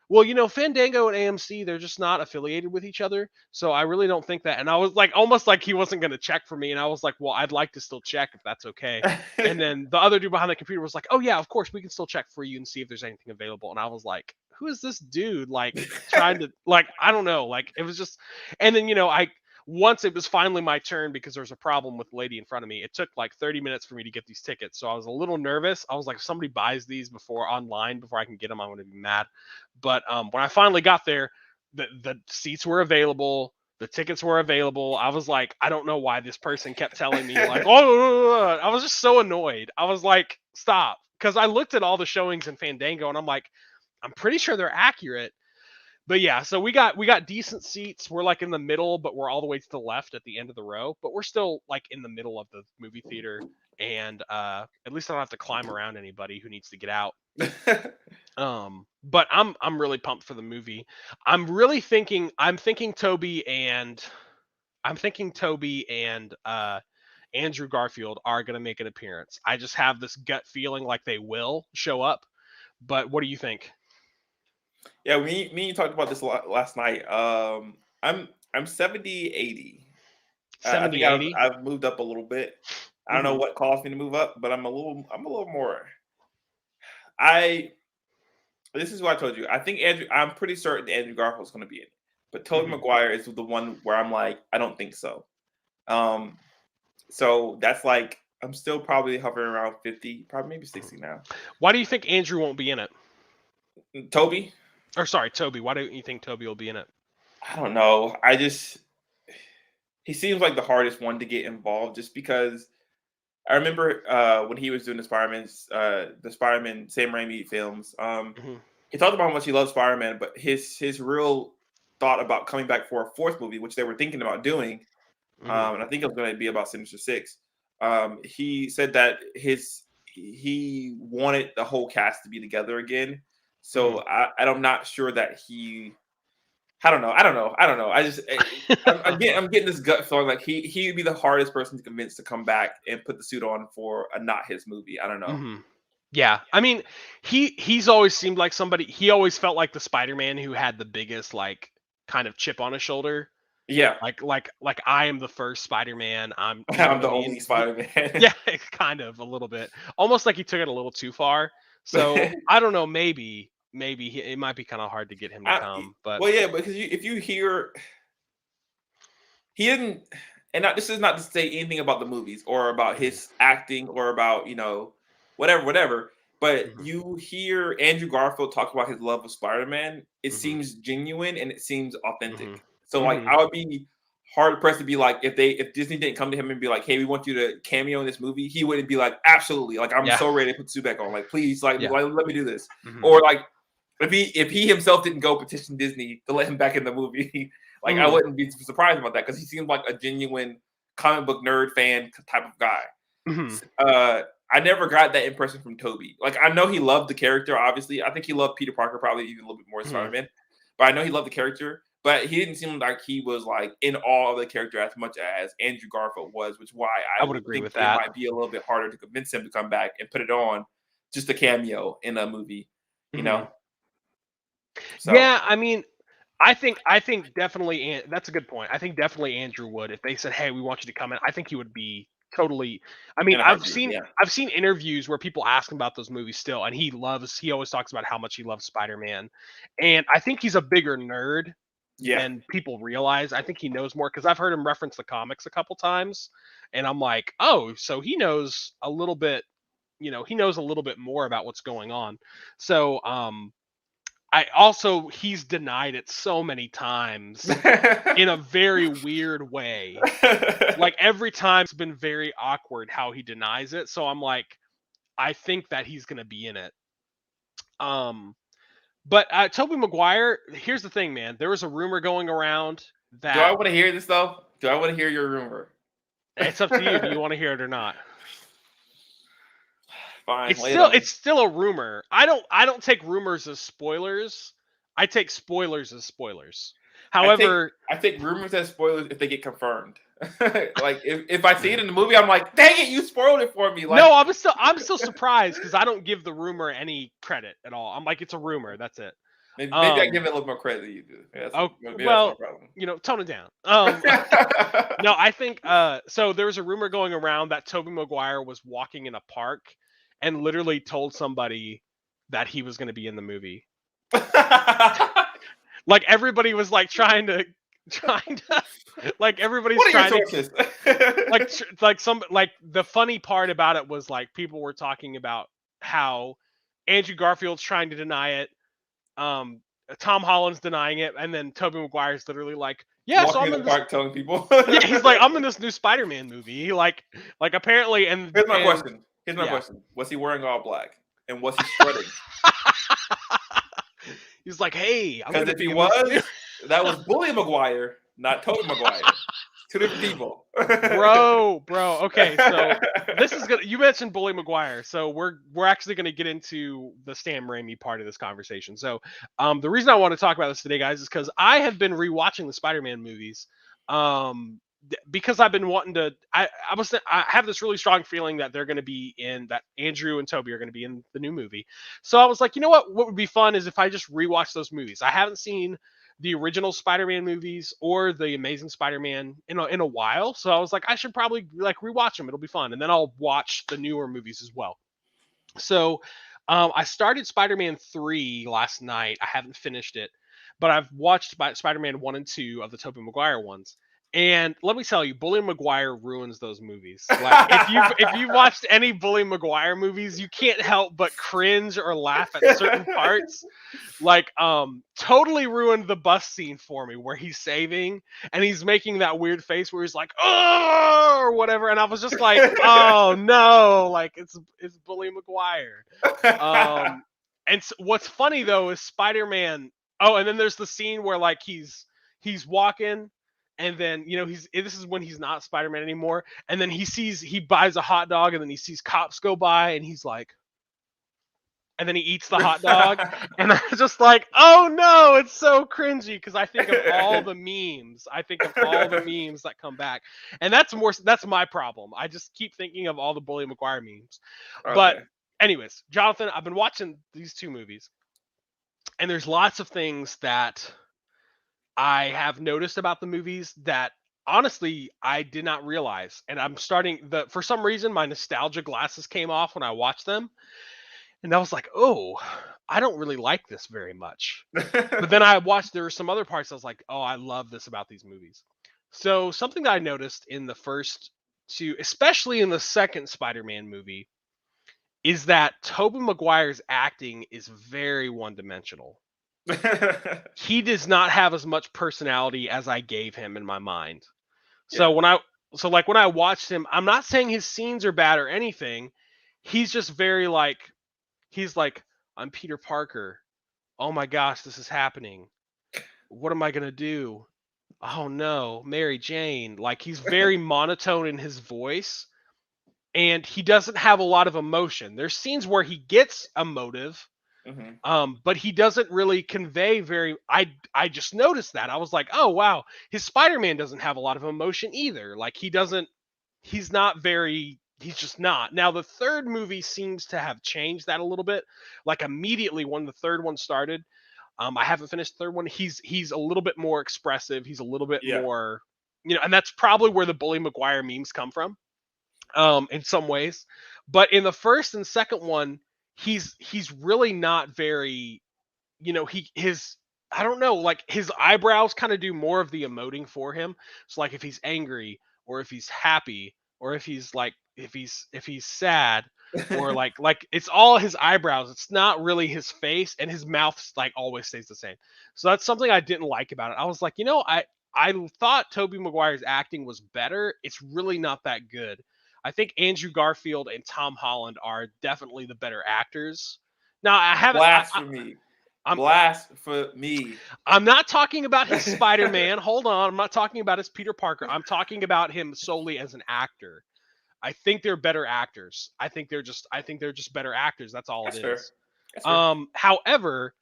[SPEAKER 1] well, Fandango and AMC, they're just not affiliated with each other. So I really don't think that. And I was like, almost like he wasn't going to check for me. And I was like, well, I'd like to still check if that's okay. And then the other dude behind the computer was like, oh yeah, of course we can still check for you and see if there's anything available. And I was like, who is this dude? Like trying to, like, I don't know. Like it was just, and then, once it was finally my turn, because there was a problem with the lady in front of me, it took like 30 minutes for me to get these tickets. So I was a little nervous. I was like, if somebody buys these online before I can get them, I'm going to be mad. But when I finally got there, the seats were available. The tickets were available. I was like, I don't know why this person kept telling me like, oh, I was just so annoyed. I was like, stop. Because I looked at all the showings in Fandango, and I'm like, I'm pretty sure they're accurate. But yeah, so we got decent seats. We're like in the middle, but we're all the way to the left at the end of the row. But we're still like in the middle of the movie theater, and at least I don't have to climb around anybody who needs to get out. But I'm really pumped for the movie. I'm thinking Toby and Andrew Garfield are gonna make an appearance. I just have this gut feeling like they will show up. But what do you think?
[SPEAKER 2] Yeah, me and you talked about this last night. I'm 70-80. I think
[SPEAKER 1] 70, 80?
[SPEAKER 2] I've moved up a little bit. I don't know
[SPEAKER 1] Mhm.
[SPEAKER 2] what caused me to move up, but I'm a little more. I This is what I told you. I think I'm pretty certain Andrew Garfield's going to be in it, but Tobey
[SPEAKER 1] Mhm.
[SPEAKER 2] Maguire is the one where I'm like, I don't think so. Um, so that's like I'm still probably hovering around 50, probably maybe 60 now.
[SPEAKER 1] Why do you think Andrew won't be in it?
[SPEAKER 2] Toby,
[SPEAKER 1] Or sorry, Toby. Why don't you think Toby will be in it?
[SPEAKER 2] I don't know. He seems like the hardest one to get involved, just because I remember when he was doing the Spider-Man Sam Raimi films.
[SPEAKER 1] Mhm.
[SPEAKER 2] He talked about how much he loves Spider-Man, but his real thought about coming back for a fourth movie, which they were thinking about doing,
[SPEAKER 1] Mhm.
[SPEAKER 2] and I think it was going to be about Sinister Six. He said that he wanted the whole cast to be together again.
[SPEAKER 1] Mhm.
[SPEAKER 2] So I'm not sure that he. I don't know. I'm getting this gut feeling like he'd be the hardest person to convince to come back and put the suit on for a not his movie. I don't know.
[SPEAKER 1] Mhm. Yeah. I mean, he's always seemed like somebody. He always felt like the Spider-Man who had the biggest like kind of chip on his shoulder.
[SPEAKER 2] Yeah,
[SPEAKER 1] Like I am the first Spider-Man. You know
[SPEAKER 2] I'm
[SPEAKER 1] what I
[SPEAKER 2] the
[SPEAKER 1] mean?
[SPEAKER 2] only Spider-Man.
[SPEAKER 1] Yeah, kind of a little bit. Almost like he took it a little too far. So I don't know. Maybe it might be kind of hard to get him to
[SPEAKER 2] I,
[SPEAKER 1] come. But
[SPEAKER 2] well, yeah, because if you hear he didn't, and this is not to say anything about the movies or about
[SPEAKER 1] Mhm.
[SPEAKER 2] his acting or about whatever. But
[SPEAKER 1] Mhm.
[SPEAKER 2] you hear Andrew Garfield talk about his love of Spider-Man. It
[SPEAKER 1] Mhm.
[SPEAKER 2] seems genuine and it seems
[SPEAKER 1] Mhm.
[SPEAKER 2] authentic. So like
[SPEAKER 1] Mhm.
[SPEAKER 2] I would be hard pressed to be like if Disney didn't come to him and be like, hey, we want you to cameo in this movie, he wouldn't be like, absolutely, like I'm
[SPEAKER 1] Yeah.
[SPEAKER 2] so ready to put the suit back on, like please,
[SPEAKER 1] Yeah.
[SPEAKER 2] let me do this,
[SPEAKER 1] Mhm.
[SPEAKER 2] or like if he himself didn't go petition Disney to let him back in the movie, like I
[SPEAKER 1] Mhm.
[SPEAKER 2] wouldn't be surprised about that because he seems like a genuine comic book nerd fan type of guy.
[SPEAKER 1] Mhm.
[SPEAKER 2] I never got that impression from Toby. Like I know he loved the character, obviously. I think he loved Peter Parker probably even a little bit more than
[SPEAKER 1] Mhm.
[SPEAKER 2] Spider-Man. But I know he loved the character, but he didn't seem like he was like in awe of the character as much as Andrew Garfield was, which is why
[SPEAKER 1] I
[SPEAKER 2] I
[SPEAKER 1] would
[SPEAKER 2] would
[SPEAKER 1] agree
[SPEAKER 2] think
[SPEAKER 1] with
[SPEAKER 2] that it
[SPEAKER 1] that.
[SPEAKER 2] might be a little bit harder to convince him to come back and put it on just a cameo in a movie, you
[SPEAKER 1] Mhm.
[SPEAKER 2] know? So
[SPEAKER 1] Yeah, I mean, I think definitely that's a good point. I think definitely Andrew would if they said, "Hey, we want you to come in." I think he would be totally. I mean,
[SPEAKER 2] in a heartbeat, yeah.
[SPEAKER 1] I've seen interviews where people ask him about those movies still, and he always talks about how much he loves Spider-Man, and I think he's a bigger nerd
[SPEAKER 2] Yeah.
[SPEAKER 1] than people realize. I think he knows more because I've heard him reference the comics a couple times, and I'm like, oh, so he knows a little bit. He knows a little bit more about what's going on. So, he's denied it so many times in a very weird way. Like every time it's been very awkward how he denies it. So I'm like, I think that he's gonna be in it. Um, but Toby Maguire, here's the thing, man. There was a rumor going around
[SPEAKER 2] Do I
[SPEAKER 1] that
[SPEAKER 2] want to hear this though? Do I want to hear your rumor?
[SPEAKER 1] it's up to you. Do you want to hear it or not?
[SPEAKER 2] Fine,
[SPEAKER 1] It's
[SPEAKER 2] lay it
[SPEAKER 1] still
[SPEAKER 2] on me.
[SPEAKER 1] it's still a rumor. I don't take rumors as spoilers. I take spoilers as spoilers.
[SPEAKER 2] I take
[SPEAKER 1] However,
[SPEAKER 2] I take rumors as spoilers if they get confirmed. Like if I see it in the movie, I'm like, dang it, you spoiled it for me.
[SPEAKER 1] no,
[SPEAKER 2] Like
[SPEAKER 1] I'm still surprised because I don't give the rumor any credit at all. I'm like, it's a rumor. That's it.
[SPEAKER 2] maybe I
[SPEAKER 1] Um.
[SPEAKER 2] give it a little more credit than you do.
[SPEAKER 1] Oh
[SPEAKER 2] Maybe that's my
[SPEAKER 1] well,
[SPEAKER 2] problem.
[SPEAKER 1] tone it down. No, I think so there was a rumor going around that Toby Maguire was walking in a park and literally told somebody that he was going to be in the movie. Like everybody was like trying to like everybody's
[SPEAKER 2] What are your
[SPEAKER 1] trying to
[SPEAKER 2] sources?
[SPEAKER 1] like some like the funny part about it was like people were talking about how Andrew Garfield's trying to deny it, um Tom Holland's denying it, and then Tobey Maguire's literally like, yeah, so
[SPEAKER 2] Walking in
[SPEAKER 1] I'm
[SPEAKER 2] the
[SPEAKER 1] in this.
[SPEAKER 2] park telling people.
[SPEAKER 1] Yeah, he's like, I'm in this new Spider-Man movie. Like apparently,
[SPEAKER 2] Here's my
[SPEAKER 1] and
[SPEAKER 2] question. Here's my
[SPEAKER 1] yeah,
[SPEAKER 2] question. Was he wearing all black? And was he strutting?
[SPEAKER 1] He's like, hey, I'm
[SPEAKER 2] Because
[SPEAKER 1] gonna
[SPEAKER 2] if he
[SPEAKER 1] be in this new
[SPEAKER 2] was, that was Bully Maguire, not Tobey Maguire. Two different people.
[SPEAKER 1] bro. Okay, so this is gonna. You mentioned Bully Maguire, so we're actually gonna get into the Sam Raimi part of this conversation. So, the reason I want to talk about this today, guys, is because I have been rewatching the Spider-Man movies. Because I've been wanting to. I have this really strong feeling that they're gonna be in that Andrew and Toby are gonna be in the new movie. So I was like, you know what? What would be fun is if I just rewatch those movies. I haven't seen the original Spider-Man movies or the Amazing Spider-Man in a while. So I was like, I should probably like rewatch them. It'll be fun, and then I'll watch the newer movies as well. So I started Spider-Man 3 last night. I haven't finished it, but I've watched Spider-Man 1 and 2 of the Tobey Maguire ones. And let me tell you, Bully Maguire ruins those movies. Like if you've watched any Bully Maguire movies, you can't help but cringe or laugh at certain parts. Like totally ruined the bus scene for me where he's saving and he's making that weird face where he's like, oh, or whatever, and I was just like, oh no, like it's Bully Maguire. And what's funny though is Spider-Man. Oh, and then there's the scene where like he's walking, and then this is when he's not Spider-Man anymore, and then he buys a hot dog, and then he sees cops go by, and he's like, and then he eats the hot dog, and I was just like, oh no, it's so cringy because I think of all the memes. I think of all the memes that come back, and that's my problem. I just keep thinking of all the Bully Maguire memes.
[SPEAKER 2] Okay.
[SPEAKER 1] But anyways, Jonathan, I've been watching these two movies, and there's lots of things that I have noticed about the movies that honestly I did not realize, and I'm starting for some reason my nostalgia glasses came off when I watched them. And I was like, oh, I don't really like this very much. But then I watched, there were some other parts I was like, oh, I love this about these movies. So something that I noticed in the first two, especially in the second Spider-Man movie, is that Tobey Maguire's acting is very one-dimensional. He does not have as much personality as I gave him in my mind. So when I watched him, I'm not saying his scenes are bad or anything. He's just very like, he's like, I'm Peter Parker. Oh my gosh, this is happening. What am I going to do? Oh no, Mary Jane. Like he's very monotone in his voice, and he doesn't have a lot of emotion. There's scenes where he gets emotive, but he doesn't really convey very. I just noticed that. I was like, oh wow, his Spider-Man doesn't have a lot of emotion either. Like he's not very. He's just not. Now the third movie seems to have changed that a little bit. Like immediately when the third one started, I haven't finished the third one. He's a little bit more expressive. He's a little bit more, and that's probably where the Bully Maguire memes come from, in some ways. But in the first and second one, he's really not very, his I don't know, like his eyebrows kind of do more of the emoting for him. So like if he's angry or if he's happy or if he's like if he's sad or like it's all his eyebrows. It's not really his face, and his mouth like always stays the same. So that's something I didn't like about it. I was like, I thought Tobey Maguire's acting was better. It's really not that good. I think Andrew Garfield and Tom Holland are definitely the better actors. Now I haven't.
[SPEAKER 2] Blasphemy. Blasphemy.
[SPEAKER 1] I'm not talking about his Spider-Man. Hold on. I'm not talking about his Peter Parker. I'm talking about him solely as an actor. I think they're better actors. I think they're just better actors. That's all it is. However,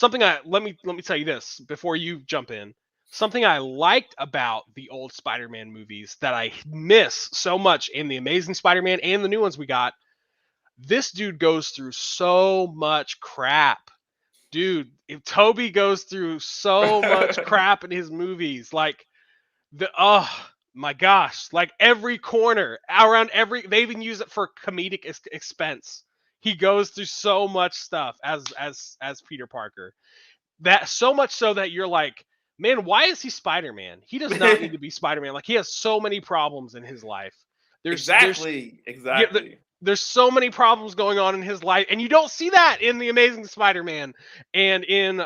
[SPEAKER 1] let me tell you this before you jump in. Something I liked about the old Spider-Man movies that I miss so much in the Amazing Spider-Man and the new ones we got. This dude goes through so much crap. Dude, if Toby goes through so much crap in his movies, like oh my gosh, like every corner around they even use it for comedic expense. He goes through so much stuff as Peter Parker. That so much so that you're like, man, why is he Spider-Man? He does not need to be Spider-Man. Like he has so many problems in his life.
[SPEAKER 2] Exactly.
[SPEAKER 1] There's so many problems going on in his life, and you don't see that in the Amazing Spider-Man and in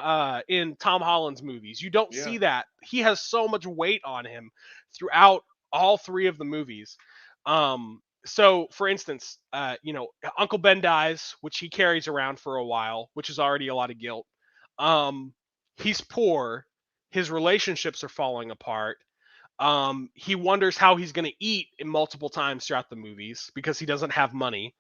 [SPEAKER 1] Tom Holland's movies. You don't see that. He has so much weight on him throughout all three of the movies. So for instance, Uncle Ben dies, which he carries around for a while, which is already a lot of guilt. He's poor. His relationships are falling apart. He wonders how he's going to eat in multiple times throughout the movies because he doesn't have money.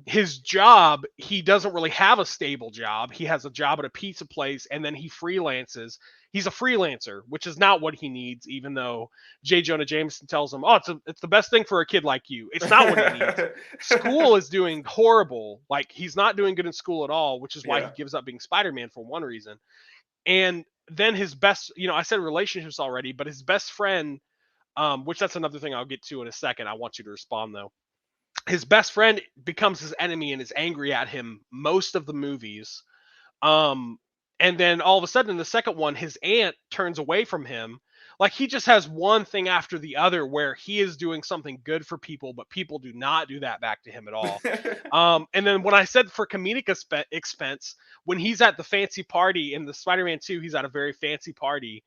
[SPEAKER 1] His job, he doesn't really have a stable job. He has a job at a pizza place, and then he freelances. He's a freelancer, which is not what he needs, even though J. Jonah Jameson tells him, "Oh, it's the best thing for a kid like you." It's not what he needs. School is doing horrible. Like, he's not doing good in school at all, which is why he gives up being Spider-Man for one reason. And then his best, I said relationships already, but his best friend, which that's another thing I'll get to in a second. I want you to respond though. His best friend becomes his enemy and is angry at him most of the movies. And then all of a sudden in the second one, his aunt turns away from him. Like, he just has one thing after the other where he is doing something good for people, but people do not do that back to him at all. And then when I said for comedic expense, when he's at the fancy party in the Spider-Man 2, he's at a very fancy party,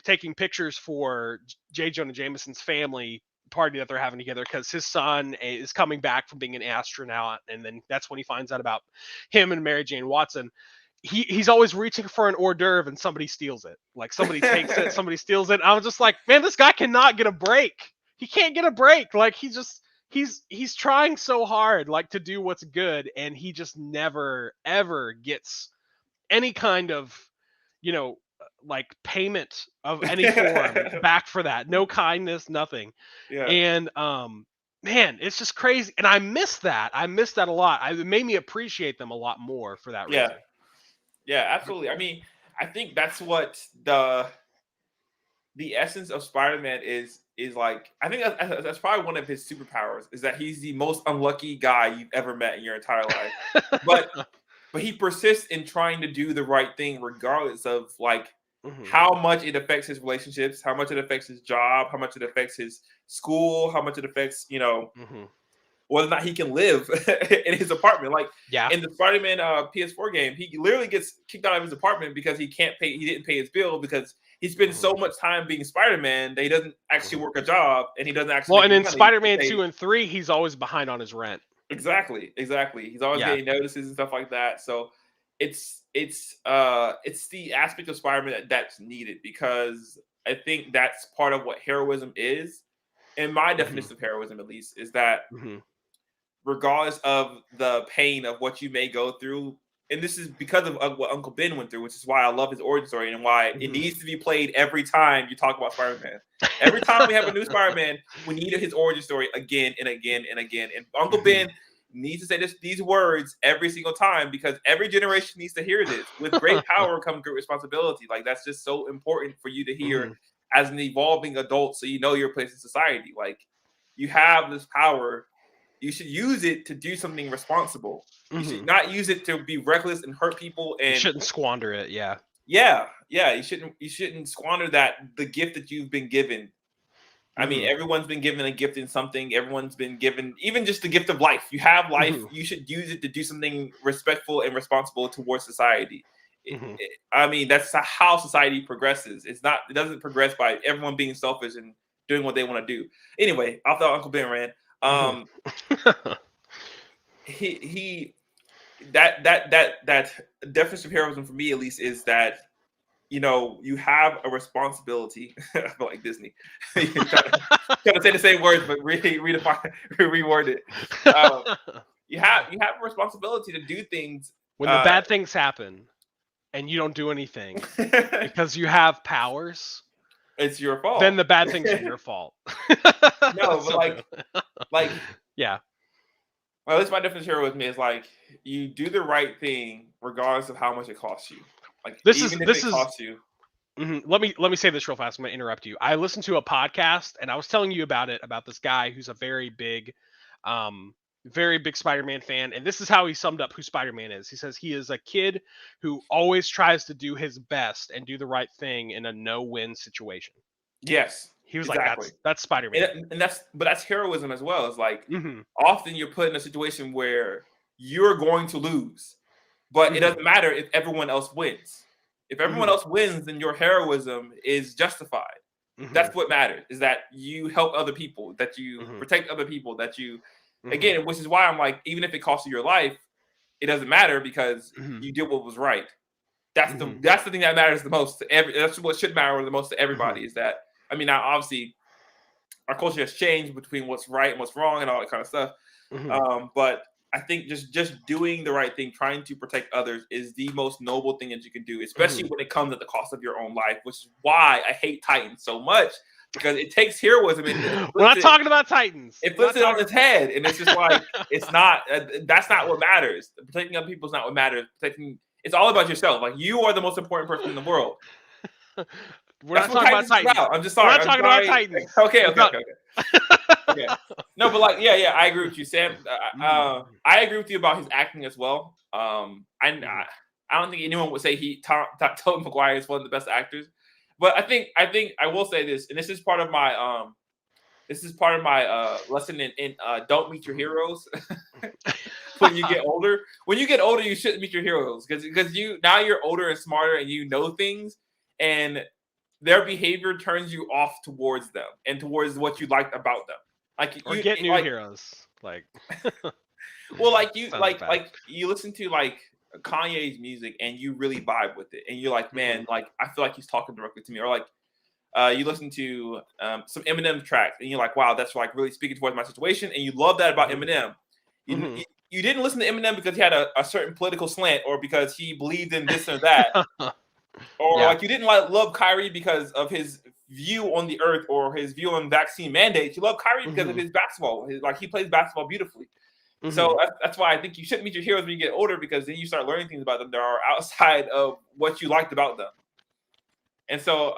[SPEAKER 1] taking pictures for J. Jonah Jameson's family party that they're having together because his son is coming back from being an astronaut, and then that's when he finds out about him and Mary Jane Watson. He's always reaching for an hors d'oeuvre and somebody steals it. Like, somebody takes it, somebody steals it. I was just like, man, this guy cannot get a break. He can't get a break. Like, he's trying so hard, like, to do what's good, and he just never ever gets any kind of, like, payment of any form back for that. No kindness, nothing.
[SPEAKER 2] Yeah.
[SPEAKER 1] And man, it's just crazy. And I miss that. I miss that a lot. It made me appreciate them a lot more for that reason.
[SPEAKER 2] Yeah, absolutely. I mean, I think that's what the essence of Spider-Man is like. I think that's probably one of his superpowers, is that he's the most unlucky guy you've ever met in your entire life. but he persists in trying to do the right thing regardless of, like, how much it affects his relationships, how much it affects his job, how much it affects his school, how much it affects, whether or not he can live in his apartment. Like, in the Spider-Man PS4 game, he literally gets kicked out of his apartment because he didn't pay his bill because he spends so much time being Spider-Man that he doesn't actually work a job, and he doesn't actually.
[SPEAKER 1] Well, and in Spider-Man 2 and 3, he's always behind on his rent.
[SPEAKER 2] Exactly. He's always getting notices and stuff like that. So it's the aspect of Spider-Man that's needed, because I think that's part of what heroism is. In my definition of heroism, at least, is that regardless of the pain of what you may go through, and this is because of what Uncle Ben went through, which is why I love his origin story and why it needs to be played every time you talk about Spider-Man. Every time we have a new Spider-Man, we need his origin story again and again and again. And Uncle Ben needs to say these words every single time, because every generation needs to hear this. With great power comes great responsibility. Like, that's just so important for you to hear as an evolving adult, so you know your place in society. Like, you have this power. You should use it to do something responsible. You should not use it to be reckless and hurt people. And
[SPEAKER 1] you shouldn't squander it. Yeah.
[SPEAKER 2] You shouldn't squander the gift that you've been given. I mean, everyone's been given a gift in something. Everyone's been given even just the gift of life. You have life. You should use it to do something respectful and responsible towards society. I mean, that's how society progresses. It doesn't progress by everyone being selfish and doing what they want to do. Anyway, I thought Uncle Ben ran. That definition of heroism for me, at least, is that, you have a responsibility. I feel like Disney. Trying to say the same words, but reword it. You have a responsibility to do things
[SPEAKER 1] when the bad things happen, and you don't do anything because you have powers.
[SPEAKER 2] It's your fault.
[SPEAKER 1] Then the bad things are your fault.
[SPEAKER 2] No, but like,
[SPEAKER 1] yeah.
[SPEAKER 2] Well, at least my definition of heroism is, like, you do the right thing regardless of how much it costs you. Like,
[SPEAKER 1] this
[SPEAKER 2] costs you.
[SPEAKER 1] Let me say this real fast. I'm going to interrupt you. I listened to a podcast, and I was telling you about this guy who's a very big Spider-Man fan, and this is how he summed up who Spider-Man is. He says he is a kid who always tries to do his best and do the right thing in a no-win situation.
[SPEAKER 2] Yes.
[SPEAKER 1] He was exactly. Like, that's Spider-Man.
[SPEAKER 2] And that's heroism as well. It's like, often you're put in a situation where you're going to lose, but it doesn't matter if everyone else wins. If everyone else wins, then your heroism is justified. That's what matters, is that you help other people, that you protect other people, that you, again, which is why I'm like, even if it costs you your life, it doesn't matter because
[SPEAKER 1] Mhm.
[SPEAKER 2] you did what was right. That's the
[SPEAKER 1] Mhm.
[SPEAKER 2] that's the thing that matters the most to every. That's what should matter the most to
[SPEAKER 1] Mhm.
[SPEAKER 2] everybody. Is that I mean, now obviously our culture has changed between what's right and what's wrong and all that kind of stuff.
[SPEAKER 1] Mhm.
[SPEAKER 2] But I think just doing the right thing, trying to protect others, is the most noble thing that you can do, especially
[SPEAKER 1] Mhm.
[SPEAKER 2] when it comes at the cost of your own life. Which is why I hate Titans so much because it takes heroism and
[SPEAKER 1] We're not talking about Titans.
[SPEAKER 2] it
[SPEAKER 1] We're
[SPEAKER 2] flips
[SPEAKER 1] not
[SPEAKER 2] it on
[SPEAKER 1] talking.
[SPEAKER 2] its head, and it's just like it's not. That's not what matters. Protecting other people is not what matters. Protecting it's all about yourself. Like you are the most important person in the world.
[SPEAKER 1] We're
[SPEAKER 2] That's
[SPEAKER 1] not
[SPEAKER 2] what
[SPEAKER 1] talking about
[SPEAKER 2] Titans is
[SPEAKER 1] Titans.
[SPEAKER 2] about. I'm just
[SPEAKER 1] We're
[SPEAKER 2] sorry.
[SPEAKER 1] not
[SPEAKER 2] I'm
[SPEAKER 1] talking about
[SPEAKER 2] sorry.
[SPEAKER 1] Titans.
[SPEAKER 2] Okay,
[SPEAKER 1] We're
[SPEAKER 2] okay, okay,
[SPEAKER 1] talking.
[SPEAKER 2] okay. Okay. No, but like, yeah, I agree with you, Sam.
[SPEAKER 1] Mhm.
[SPEAKER 2] I agree with you about his acting as well.
[SPEAKER 1] Mhm.
[SPEAKER 2] I don't think anyone would say Tobey Maguire is one of the best actors, but I think I will say this, and this is part of my lesson in don't meet your
[SPEAKER 1] Mhm.
[SPEAKER 2] heroes when you get older. When you get older, you shouldn't meet your heroes because you now you're older and smarter and you know things, and their behavior turns you off towards them and towards what you liked about them. Like
[SPEAKER 1] Or
[SPEAKER 2] you
[SPEAKER 1] get new
[SPEAKER 2] like
[SPEAKER 1] heroes. Like
[SPEAKER 2] well, like
[SPEAKER 1] sounds bad.
[SPEAKER 2] you listen to like Kanye's music and you really vibe with it, and you're like, man,
[SPEAKER 1] Mhm.
[SPEAKER 2] like I feel like he's talking directly to me, or like you listen to some Eminem tracks and you're like, wow, that's like really speaking towards my situation, and you love that about
[SPEAKER 1] Mhm.
[SPEAKER 2] Eminem. You,
[SPEAKER 1] Mhm.
[SPEAKER 2] you, you didn't listen to Eminem because he had a certain political slant or because he believed in this or that, or
[SPEAKER 1] Yeah.
[SPEAKER 2] like you didn't like love Kyrie because of his view on the earth or his view on vaccine mandates. You love Kyrie because of
[SPEAKER 1] Mhm.
[SPEAKER 2] his basketball. Like he plays basketball beautifully. So
[SPEAKER 1] Mhm.
[SPEAKER 2] that's why I think you shouldn't meet your heroes when you get older because then you start learning things about them that are outside of what you liked about them. And so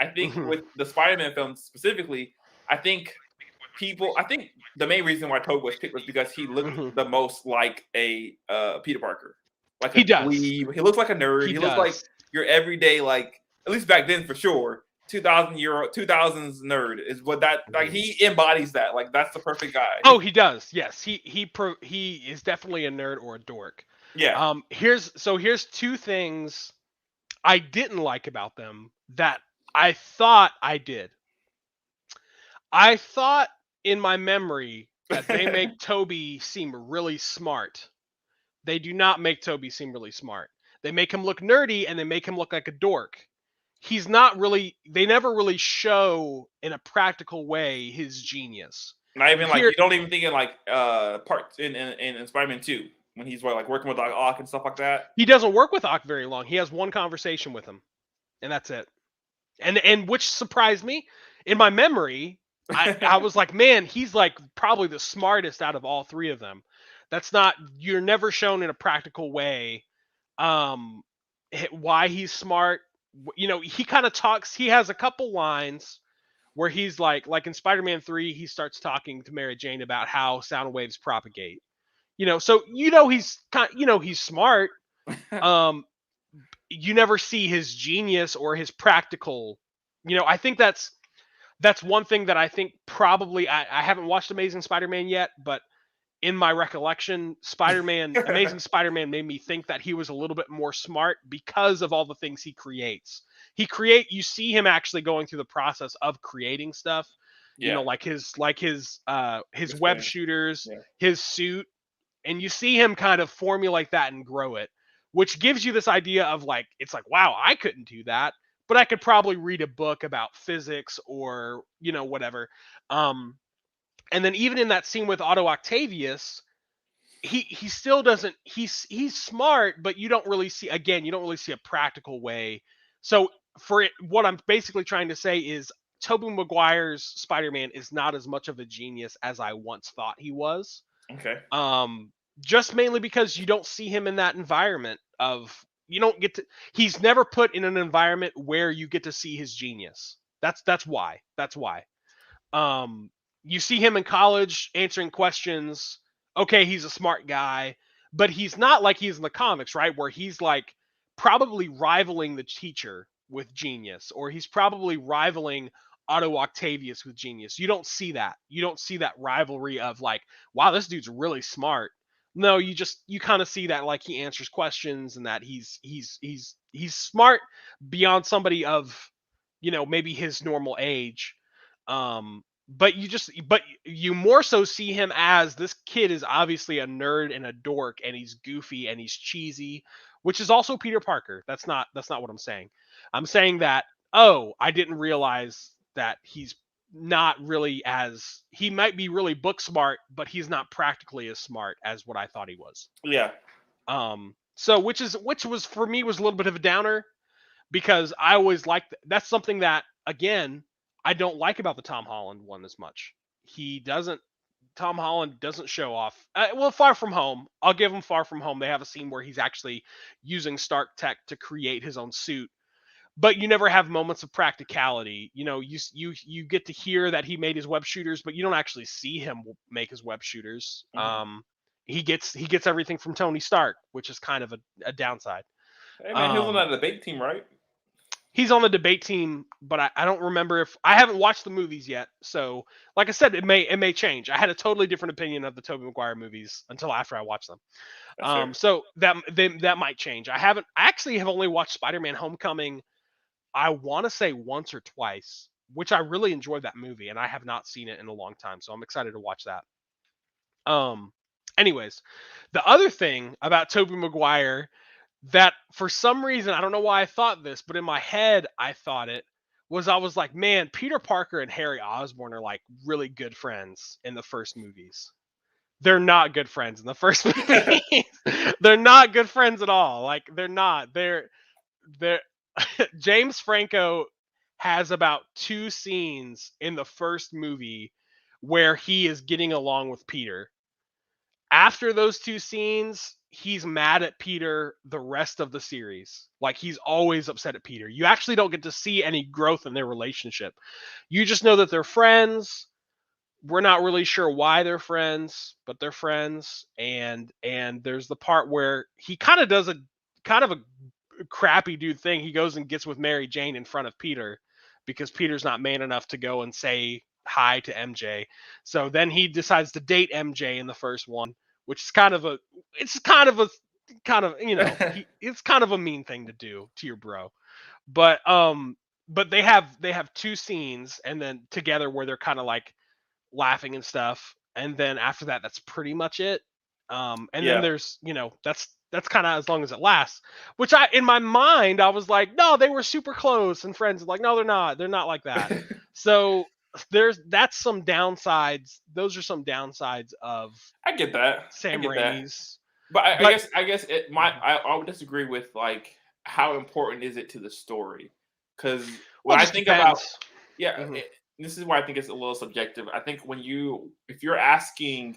[SPEAKER 2] I think
[SPEAKER 1] Mhm.
[SPEAKER 2] with the Spider-Man films specifically, I think I think the main reason why Toby was picked was because he looked
[SPEAKER 1] Mhm.
[SPEAKER 2] the most like a Peter Parker, like
[SPEAKER 1] He
[SPEAKER 2] a
[SPEAKER 1] does.
[SPEAKER 2] dweeb. He looks like a nerd.
[SPEAKER 1] He
[SPEAKER 2] He looks like
[SPEAKER 1] does.
[SPEAKER 2] your everyday, like at least back then for sure. 2000s nerd is what that like
[SPEAKER 1] Mhm.
[SPEAKER 2] he embodies that. Like that's the perfect guy.
[SPEAKER 1] Oh, he does. Yes. He is definitely a nerd or a dork.
[SPEAKER 2] Yeah.
[SPEAKER 1] Here's two things I didn't like about them that I thought I did. I thought in my memory that they make Toby seem really smart. They do not make Toby seem really smart. They make him look nerdy and they make him look like a dork. He's not really, they never really show in a practical way his genius.
[SPEAKER 2] Not
[SPEAKER 1] You
[SPEAKER 2] even like
[SPEAKER 1] hear
[SPEAKER 2] you don't even think in like parts in Spider-Man 2 when he's like working with like Ock and stuff like that.
[SPEAKER 1] he doesn't work with Ock very long. He has one conversation with him and that's it. And which surprised me. In my memory, I was like, man, he's like probably the smartest out of all three of them. That's not, you're never shown in a practical way um why he's smart. He kind of talks, he has a couple lines where he's like in Spider-Man 3 he starts talking to Mary Jane about how sound waves propagate. So he's smart. um you never see his genius or his practical. I think that's one thing that I think probably I haven't watched Amazing Spider-Man yet, but in my recollection, Amazing Spider-Man made me think that he was a little bit more smart because of all the things he creates. You see him actually going through the process of creating stuff,
[SPEAKER 2] Yeah,
[SPEAKER 1] like his web
[SPEAKER 2] experience.
[SPEAKER 1] shooters,
[SPEAKER 2] Yeah,
[SPEAKER 1] his suit, and you see him kind of formulate that and grow it, which gives you this idea of like, it's like, wow, I couldn't do that, but I could probably read a book about physics or whatever. um and then even in that scene with Otto Octavius, he still doesn't, he's smart, but you don't really see a practical way. So what I'm basically trying to say is Tobey Maguire's Spider-Man is not as much of a genius as I once thought he was.
[SPEAKER 2] okay.
[SPEAKER 1] um just mainly because you don't see him in that environment of, you don't get to he's never put in an environment where you get to see his genius. That's why. um, you see him in college answering questions. Okay, he's a smart guy, but he's not like he's in the comics, right? Where he's like probably rivaling the teacher with genius, or he's probably rivaling Otto Octavius with genius. You don't see that. You don't see that rivalry of like, wow, this dude's really smart. No, you kind of see that like he answers questions and that he's smart beyond somebody of maybe his normal age. but you more so see him as this kid is obviously a nerd and a dork, and he's goofy and he's cheesy, which is also Peter Parker. That's not what I'm saying. I'm saying that, oh, I didn't realize that he's not really as he might be really book smart, but he's not practically as smart as what I thought he was.
[SPEAKER 2] Yeah.
[SPEAKER 1] So which was for me was a little bit of a downer, because I always liked that's something that, again, I don't like about the Tom Holland one as much. He doesn't Tom Holland doesn't show off. Well, Far From Home, I'll give him Far From Home. They have a scene where he's actually using Stark tech to create his own suit, but you never have moments of practicality. You get to hear that he made his web shooters, but you don't actually see him make his web shooters. He gets everything from Tony Stark, which is kind of a downside.
[SPEAKER 2] Hey man, he was on that debate team, right?
[SPEAKER 1] He's on the debate team, but I don't remember if I haven't watched the movies yet. So, like I said, it may change. I had a totally different opinion of the Tobey Maguire movies until after I watched them. So that might change. I actually have only watched Spider-Man Homecoming, I want to say once or twice, which I really enjoyed that movie, and I have not seen it in a long time. So I'm excited to watch that. Anyways, the other thing about Tobey Maguire that for some reason, I don't know why I thought this, but in my head, I was like, man, Peter Parker and Harry Osborn are like really good friends in the first movies. They're not good friends in the first movies. They're not good friends at all. Like they're not. They're James Franco has about 2 scenes in the first movie where he is getting along with Peter. After those 2 scenes, he's mad at Peter the rest of the series. Like he's always upset at Peter. You actually don't get to see any growth in their relationship. You just know that they're friends. We're not really sure why they're friends, but they're friends. And there's the part where he kind of does a crappy dude thing. He goes and gets with Mary Jane in front of Peter because Peter's not man enough to go and say hi to MJ. So then he decides to date MJ in the first one, which is kind of a it's kind of a mean thing to do to your bro. But they have 2 scenes and then together where they're kind of like laughing and stuff, and then after that that's pretty much it. Then there's that's kind of as long as it lasts, which in my mind I was like, no, they were super close and friends. Like, no, they're not like that. So that's some downsides. Those are some downsides of
[SPEAKER 2] I get that.
[SPEAKER 1] Sam Raimi's.
[SPEAKER 2] But I guess I would disagree with like how important is it to the story, because when I think about this is why I think it's a little subjective. I think if you're asking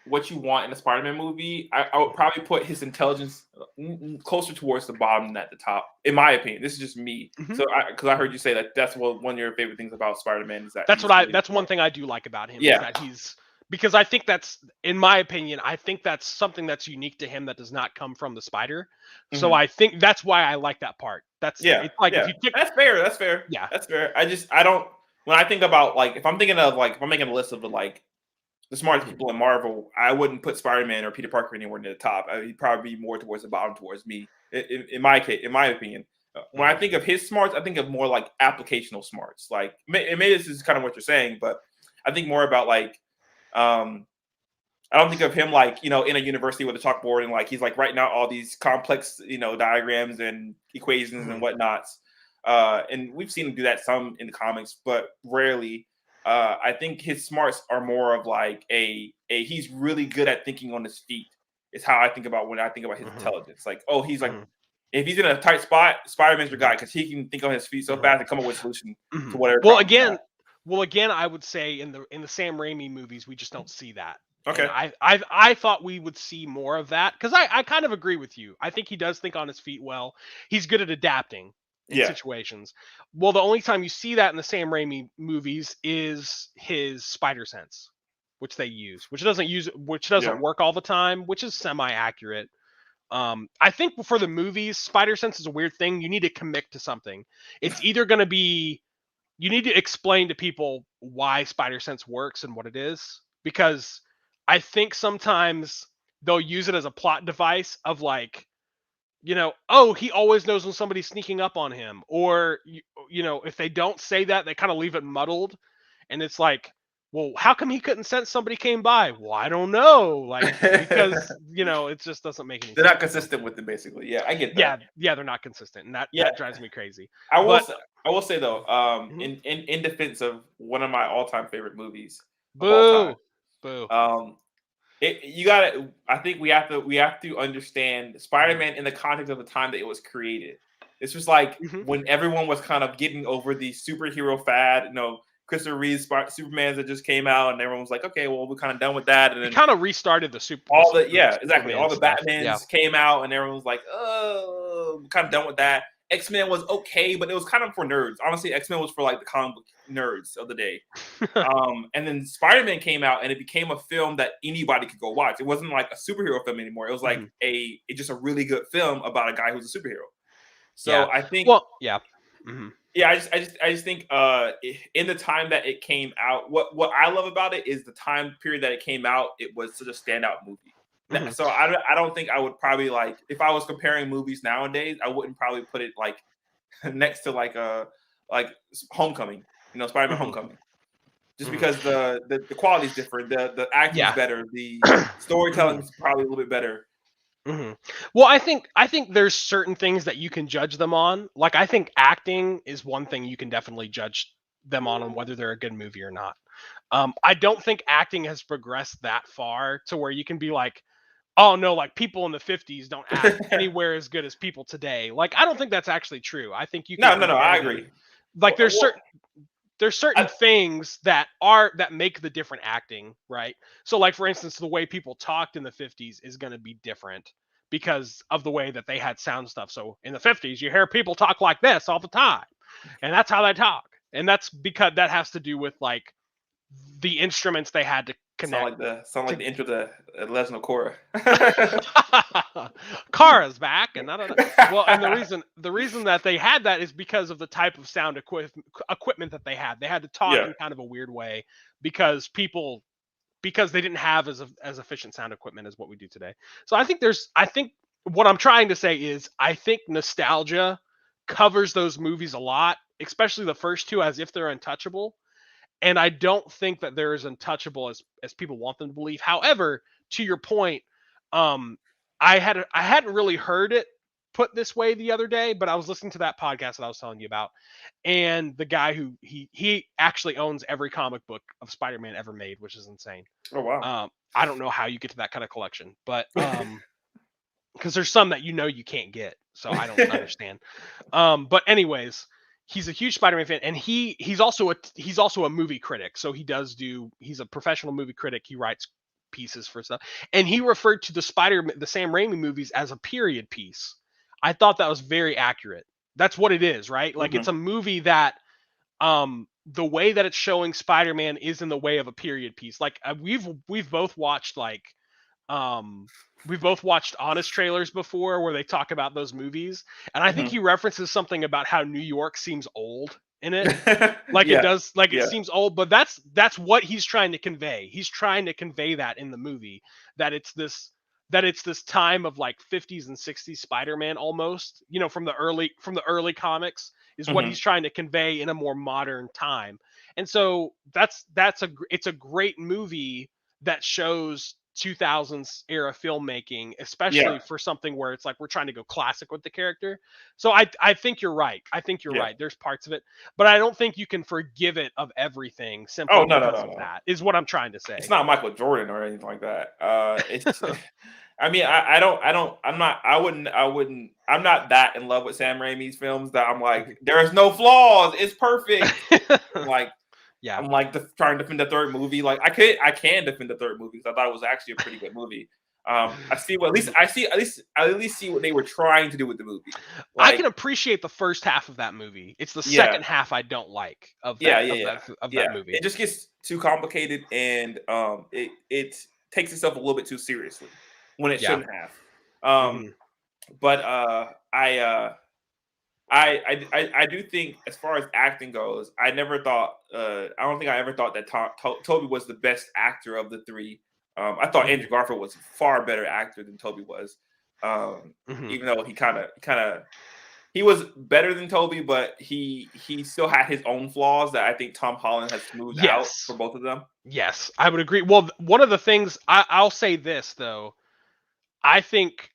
[SPEAKER 2] what you want in a Spider-Man movie, I would probably put his intelligence closer towards the bottom than at the top, in my opinion. This is just me. So, because I heard you say that that's one of your favorite things about Spider-Man is that
[SPEAKER 1] that's one thing I do like about him.
[SPEAKER 2] Yeah,
[SPEAKER 1] is that because I think that's, in my opinion, I think that's something that's unique to him that does not come from the Spider. So I think that's why I like that part. That's If you
[SPEAKER 2] that's fair. That's fair.
[SPEAKER 1] Yeah,
[SPEAKER 2] that's fair. I don't. When I think about if I'm making a list of the smartest people in Marvel, I wouldn't put Spider-Man or Peter Parker anywhere near the top. He'd probably be more towards the bottom, towards me. In my case, in my opinion, when I think of his smarts, I think of more like applicational smarts. Like maybe this is kind of what you're saying, but I think more about I don't think of him in a university with a chalkboard and he's writing out all these complex diagrams and equations and whatnots. And we've seen him do that some in the comics, but rarely. I think his smarts are more of he's really good at thinking on his feet. Is how I think about when I think about his intelligence. If he's in a tight spot, Spider-Man's your guy because he can think on his feet so fast and come up with a solution to whatever.
[SPEAKER 1] Well, again, I would say in the Sam Raimi movies, we just don't see that.
[SPEAKER 2] Okay.
[SPEAKER 1] And I thought we would see more of that because I kind of agree with you. I think he does think on his feet well. He's good at adapting in situations. Well, the only time you see that in the Sam Raimi movies is his spider sense, which they use, which doesn't work all the time, which is semi-accurate. I think for the movies, spider sense is a weird thing. You need to commit to something. It's either going to be you need to explain to people why spider sense works and what it is, because I think sometimes they'll use it as a plot device of oh, he always knows when somebody's sneaking up on him, or if they don't say that, they kind of leave it muddled, and it's like, well, how come he couldn't sense somebody came by? Well, I don't know, like, because it just doesn't make any
[SPEAKER 2] They're
[SPEAKER 1] sense.
[SPEAKER 2] not consistent with it, basically. Yeah, I get
[SPEAKER 1] Yeah,
[SPEAKER 2] that.
[SPEAKER 1] yeah, they're not consistent, and that drives me crazy.
[SPEAKER 2] I will
[SPEAKER 1] But
[SPEAKER 2] say, I will say though,
[SPEAKER 1] mhm.
[SPEAKER 2] in defense of one of my all-time favorite movies of all time,
[SPEAKER 1] Boo, boo.
[SPEAKER 2] um, you gotta. I think we have to understand
[SPEAKER 1] Mhm.
[SPEAKER 2] Spider-Man in the context of the time that it was created. This was like
[SPEAKER 1] Mhm.
[SPEAKER 2] when everyone was kind of getting over the superhero fad. Christopher Reeve's Superman that just came out, and everyone was like, "Okay, well, we're kind of done with that." And
[SPEAKER 1] It
[SPEAKER 2] then
[SPEAKER 1] kind of restarted the
[SPEAKER 2] exactly,
[SPEAKER 1] Superman
[SPEAKER 2] all the
[SPEAKER 1] stuff. Yeah.
[SPEAKER 2] Batmans came out, and everyone was like, "Oh, we're kind of done with that." X-Men was okay, but it was kind of for nerds. Honestly, X-Men was for like the comic book nerds of the day. And then Spider-Man came out, and it became a film that anybody could go watch. It wasn't like a superhero film anymore. It was like
[SPEAKER 1] Mhm.
[SPEAKER 2] just a really good film about a guy who's a superhero.
[SPEAKER 1] Yeah.
[SPEAKER 2] So I think,
[SPEAKER 1] Well, yeah. Mhm.
[SPEAKER 2] yeah, I just think, in the time that it came out, what I love about it is the time period that it came out. It was such a standout movie.
[SPEAKER 1] Mhm.
[SPEAKER 2] So I don't think I would probably, like, if I was comparing movies nowadays, I wouldn't probably put it like next to like Homecoming, Spider-Man
[SPEAKER 1] Mhm.
[SPEAKER 2] Homecoming. Just
[SPEAKER 1] Mhm.
[SPEAKER 2] because the quality is different, the acting's
[SPEAKER 1] Yeah.
[SPEAKER 2] better, the storytelling
[SPEAKER 1] Mhm.
[SPEAKER 2] is probably a little bit better.
[SPEAKER 1] Mhm. Well, I think there's certain things that you can judge them on. Like, I think acting is one thing you can definitely judge them on whether they're a good movie or not. I don't think acting has progressed that far to where you can be like, oh no, like people in the 50s don't act anywhere as good as people today. Like, I don't think that's actually true. I think you can
[SPEAKER 2] No, no, no, I
[SPEAKER 1] compare them.
[SPEAKER 2] agree.
[SPEAKER 1] Like,
[SPEAKER 2] Well, well,
[SPEAKER 1] there's certain
[SPEAKER 2] I,
[SPEAKER 1] things that make the different acting, right? So, like, for instance, the way people talked in the 50s is going to be different because of the way that they had sound stuff. So in the 50s, you hear people talk like this all the time, and that's how they talk. And that's because that has to do with like the instruments they had to connect
[SPEAKER 2] sound like
[SPEAKER 1] to.
[SPEAKER 2] the intro to Legend of Korra.
[SPEAKER 1] Kara's back, and I don't know. Well, and the reason that they had that is because of the type of sound equipment that they had. They had to talk
[SPEAKER 2] Yeah.
[SPEAKER 1] in kind of a weird way because they didn't have as efficient sound equipment as what we do today. So I think what I'm trying to say is I think nostalgia covers those movies a lot, especially the first two, as if they're untouchable. And I don't think that they're as untouchable as people want them to believe. However, to your point, um, I hadn't really heard it put this way the other day, but I was listening to that podcast that I was telling you about, and the guy who he actually owns every comic book of Spider-Man ever made, which is insane.
[SPEAKER 2] Oh wow.
[SPEAKER 1] I don't know how you get to that kind of collection, but because there's some that you can't get, so I don't understand. But anyways, he's a huge Spider-Man fan, and he's also a movie critic. So he's a professional movie critic. He writes pieces for stuff, and he referred to the Sam Raimi movies as a period piece. I thought that was very accurate. That's what it is, right? Like, it's
[SPEAKER 2] Mhm.
[SPEAKER 1] a movie that the way that it's showing Spider-Man is in the way of a period piece. Like, we've both watched um we've both watched honest trailers before where they talk about those movies, and I think
[SPEAKER 2] Mhm.
[SPEAKER 1] he references something about how New York seems old in it. Like, it
[SPEAKER 2] Yeah.
[SPEAKER 1] does, like, it
[SPEAKER 2] Yeah.
[SPEAKER 1] seems old, but that's what he's trying to convey. He's trying to convey that in the movie, that it's this time of like 50s and 60s Spider-Man, almost, from the early comics, is what
[SPEAKER 2] Mhm.
[SPEAKER 1] he's trying to convey in a more modern time. And so it's a great movie that shows 2000s era filmmaking,
[SPEAKER 2] Yeah.
[SPEAKER 1] especially for something where it's like we're trying to go classic with the character. So I think you're right. I think you're
[SPEAKER 2] Yeah.
[SPEAKER 1] right. There's parts of it, but I don't think you can forgive it of everything
[SPEAKER 2] Oh,
[SPEAKER 1] simply
[SPEAKER 2] no, no,
[SPEAKER 1] because
[SPEAKER 2] no,
[SPEAKER 1] of
[SPEAKER 2] no.
[SPEAKER 1] that. Is what I'm trying to
[SPEAKER 2] It's
[SPEAKER 1] say.
[SPEAKER 2] not Michael Jordan or anything like that. It's I mean, I'm not that in love with Sam Raimi's films that I'm like, there's no flaws, it's perfect. I'm like
[SPEAKER 1] Yeah.
[SPEAKER 2] trying to defend the third movie. Like, I can defend the third movie because I thought it was actually a pretty good movie. I see what at least
[SPEAKER 1] Mhm.
[SPEAKER 2] I at least see what they were trying to do with the movie.
[SPEAKER 1] I
[SPEAKER 2] Like,
[SPEAKER 1] can appreciate the first half of that movie. It's the
[SPEAKER 2] yeah,
[SPEAKER 1] second half I don't like of
[SPEAKER 2] yeah,
[SPEAKER 1] that
[SPEAKER 2] yeah,
[SPEAKER 1] of
[SPEAKER 2] yeah,
[SPEAKER 1] that of that
[SPEAKER 2] yeah.
[SPEAKER 1] movie.
[SPEAKER 2] It just gets too complicated, and it takes itself a little bit too seriously when it
[SPEAKER 1] Yeah.
[SPEAKER 2] shouldn't have. Um,
[SPEAKER 1] Hmm.
[SPEAKER 2] but I do think, as far as acting goes, I don't think I ever thought that Toby was the best actor of the three. I thought
[SPEAKER 1] Hmm.
[SPEAKER 2] Andrew Garfield was a far better actor than Toby was. Even though he was better than Toby, but he still had his own flaws that I think Tom Holland has smoothed out for both of them.
[SPEAKER 1] Yes, I would agree. Well, one of the things I'll say this though, I think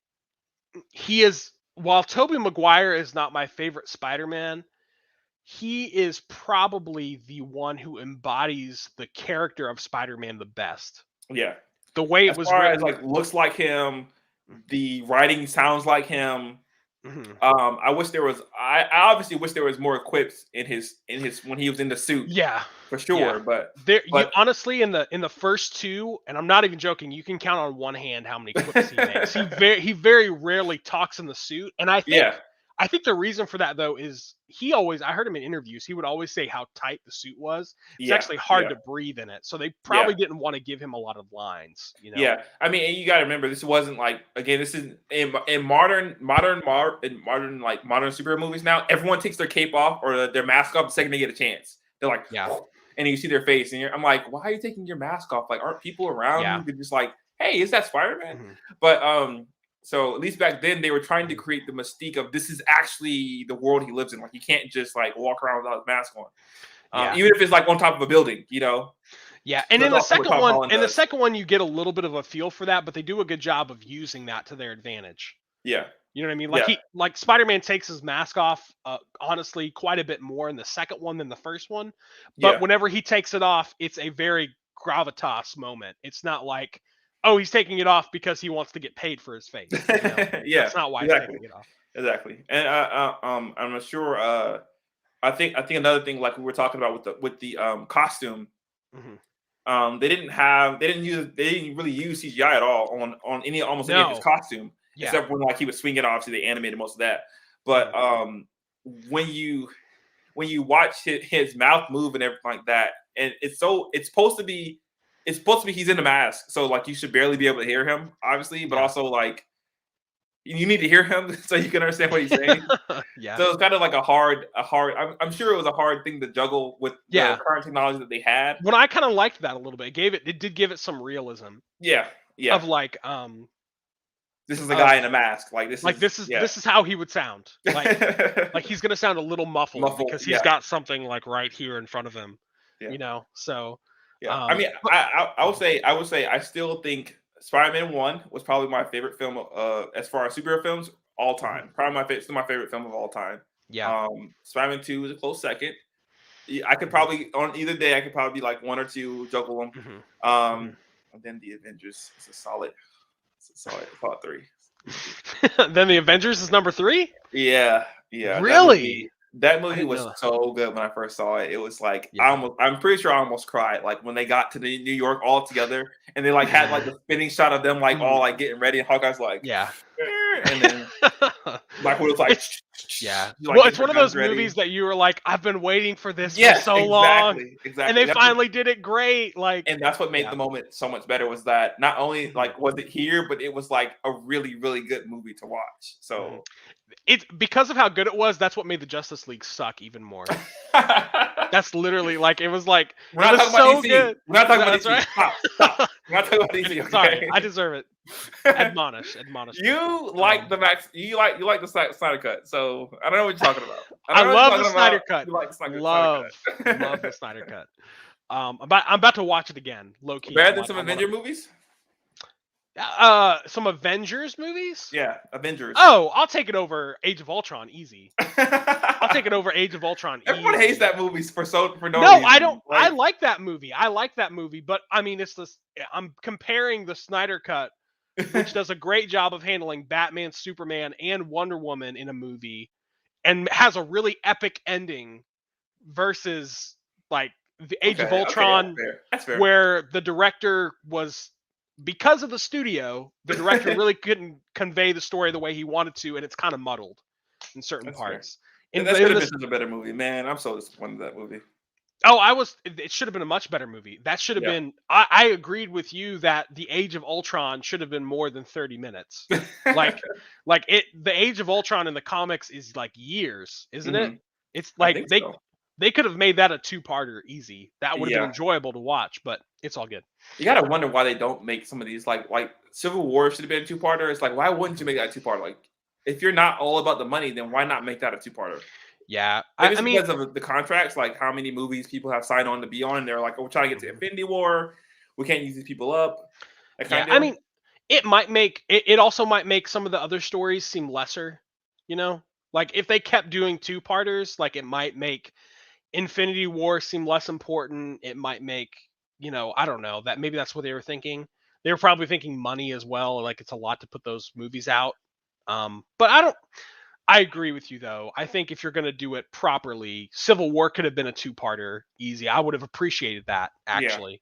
[SPEAKER 1] he is, while Tobey Maguire is not my favorite Spider-Man, he is probably the one who embodies the character of Spider-Man the best.
[SPEAKER 2] Yeah.
[SPEAKER 1] The way it
[SPEAKER 2] as
[SPEAKER 1] was
[SPEAKER 2] far
[SPEAKER 1] written,
[SPEAKER 2] as like looks like him, the writing sounds like him. I wish there was. I obviously wish there was more quips in his when he was in the suit.
[SPEAKER 1] Yeah,
[SPEAKER 2] for sure.
[SPEAKER 1] yeah.
[SPEAKER 2] But
[SPEAKER 1] honestly, in the first two, and I'm not even joking, you can count on one hand how many quips he makes. He very rarely talks in the suit, and I think the reason for that though is I heard him in interviews, he would always say how tight the suit was. It's actually hard to breathe in it. So they probably didn't want to give him a lot of lines, you know?
[SPEAKER 2] Yeah. I mean, you got to remember, this wasn't like, again, this is in modern superhero movies now, everyone takes their cape off or their mask off the second they get a chance. They're like, and you see their face and I'm like, why are you taking your mask off? Like, aren't people around you? They're just like, hey, is that Spider-Man? But, so at least back then they were trying to create the mystique of this is actually the world he lives in. Like, he can't just like walk around without his mask on, even if it's like on top of a building, you know.
[SPEAKER 1] Yeah, and in the second one, you get a little bit of a feel for that, but they do a good job of using that to their advantage.
[SPEAKER 2] Yeah,
[SPEAKER 1] you know what I mean. Like Spider-Man takes his mask off, honestly, quite a bit more in the second one than the first one. But whenever he takes it off, it's a very gravitas moment. It's not like, oh, he's taking it off because he wants to get paid for his face. You know? That's not why he's taking it off.
[SPEAKER 2] Exactly. And I'm not sure. I think another thing, like we were talking about with the costume, they didn't really use CGI at all on almost any of his costume, except when like he was swinging. Obviously, they animated most of that. But when you watch his mouth move and everything like that, and it's supposed to be he's in the mask, so like you should barely be able to hear him, obviously, but also like you need to hear him so you can understand what he's saying. So it's kind of like a hard. I'm sure it was a hard thing to juggle with the current technology that they had.
[SPEAKER 1] But I kind of liked that a little bit. It did give it some realism.
[SPEAKER 2] Yeah.
[SPEAKER 1] Of like,
[SPEAKER 2] this is a guy in a mask. Like this
[SPEAKER 1] is how he would sound. Like he's gonna sound a little muffled because he's got something like right here in front of him. You know, so.
[SPEAKER 2] Yeah, I mean, I would say I still think Spider-Man 1 was probably my favorite film as far as superhero films all time. Probably still my favorite film of all time.
[SPEAKER 1] Yeah.
[SPEAKER 2] Spider-Man 2 is a close second. I could probably on either day I could probably be like one or two juggle them. And then the Avengers is a solid 3.
[SPEAKER 1] Then the Avengers is number 3?
[SPEAKER 2] Yeah.
[SPEAKER 1] Really?
[SPEAKER 2] That movie was so good when I first saw it. It was like I'm pretty sure I almost cried. Like when they got to the New York all together and they like had like the spinning shot of them like all like getting ready and Hawkeye's like and then Black Widow's like
[SPEAKER 1] well, it's one of those movies that you were like, I've been waiting for this for so long. Exactly. And they finally did it great. Like,
[SPEAKER 2] and that's what made the moment so much better was that not only like was it here, but it was like a really, really good movie to watch. So
[SPEAKER 1] it's because of how good it was. That's what made the Justice League suck even more. That's literally like it was like
[SPEAKER 2] we're not talking about DC.
[SPEAKER 1] Good.
[SPEAKER 2] We're not talking about DC. Stop. We're not talking about DC. Okay?
[SPEAKER 1] Sorry, I deserve it. Admonish.
[SPEAKER 2] You like the Max? You like the Snyder cut? So I don't know what you're talking about.
[SPEAKER 1] I love the Snyder cut.
[SPEAKER 2] You like the Snyder
[SPEAKER 1] love the Snyder cut. I'm about to watch it again. Low key.
[SPEAKER 2] Better than some Avenger movies.
[SPEAKER 1] Some Avengers movies?
[SPEAKER 2] Yeah, Avengers.
[SPEAKER 1] Oh, I'll take it over Age of Ultron easy. I'll take it over Age of Ultron.
[SPEAKER 2] Everyone hates that movie for no reason.
[SPEAKER 1] No, I don't. Like, I like that movie. But I mean, I'm comparing the Snyder cut, which does a great job of handling Batman, Superman, and Wonder Woman in a movie, and has a really epic ending, versus like the Age of Ultron,
[SPEAKER 2] that's fair.
[SPEAKER 1] Where the director was. Because of the studio, the director really couldn't convey the story the way he wanted to, and it's kind of muddled in certain parts.
[SPEAKER 2] And that should have been a better movie, man. I'm so disappointed in that movie.
[SPEAKER 1] Oh, it should have been a much better movie. That should have been. I agreed with you that the Age of Ultron should have been more than 30 minutes. The Age of Ultron in the comics is like years, isn't it? It's like They could have made that a 2-parter easy. That would have been
[SPEAKER 2] Yeah.
[SPEAKER 1] enjoyable to watch, but it's all good.
[SPEAKER 2] You gotta wonder why they don't make some of these like Civil War should have been a 2-parter. It's like, why wouldn't you make that a 2-parter? Like, if you're not all about the money, then why not make that a 2-parter?
[SPEAKER 1] Yeah,
[SPEAKER 2] Maybe
[SPEAKER 1] I
[SPEAKER 2] it's
[SPEAKER 1] mean,
[SPEAKER 2] because of the contracts, like how many movies people have signed on to be on, and they're like, "Oh, we're trying to get to Infinity War. We can't use these people up." That
[SPEAKER 1] yeah,
[SPEAKER 2] kind
[SPEAKER 1] I
[SPEAKER 2] of deal.
[SPEAKER 1] mean, it might make it. It also might make some of the other stories seem lesser. You know, like if they kept doing 2-parters, like it might make Infinity War seem less important. It might make, I don't know, that maybe that's what they were thinking. They were probably thinking money as well. Like it's a lot to put those movies out. But I agree with you though. I think if you're going to do it properly, Civil War could have been a 2-parter easy. I would have appreciated that
[SPEAKER 2] Yeah.
[SPEAKER 1] actually.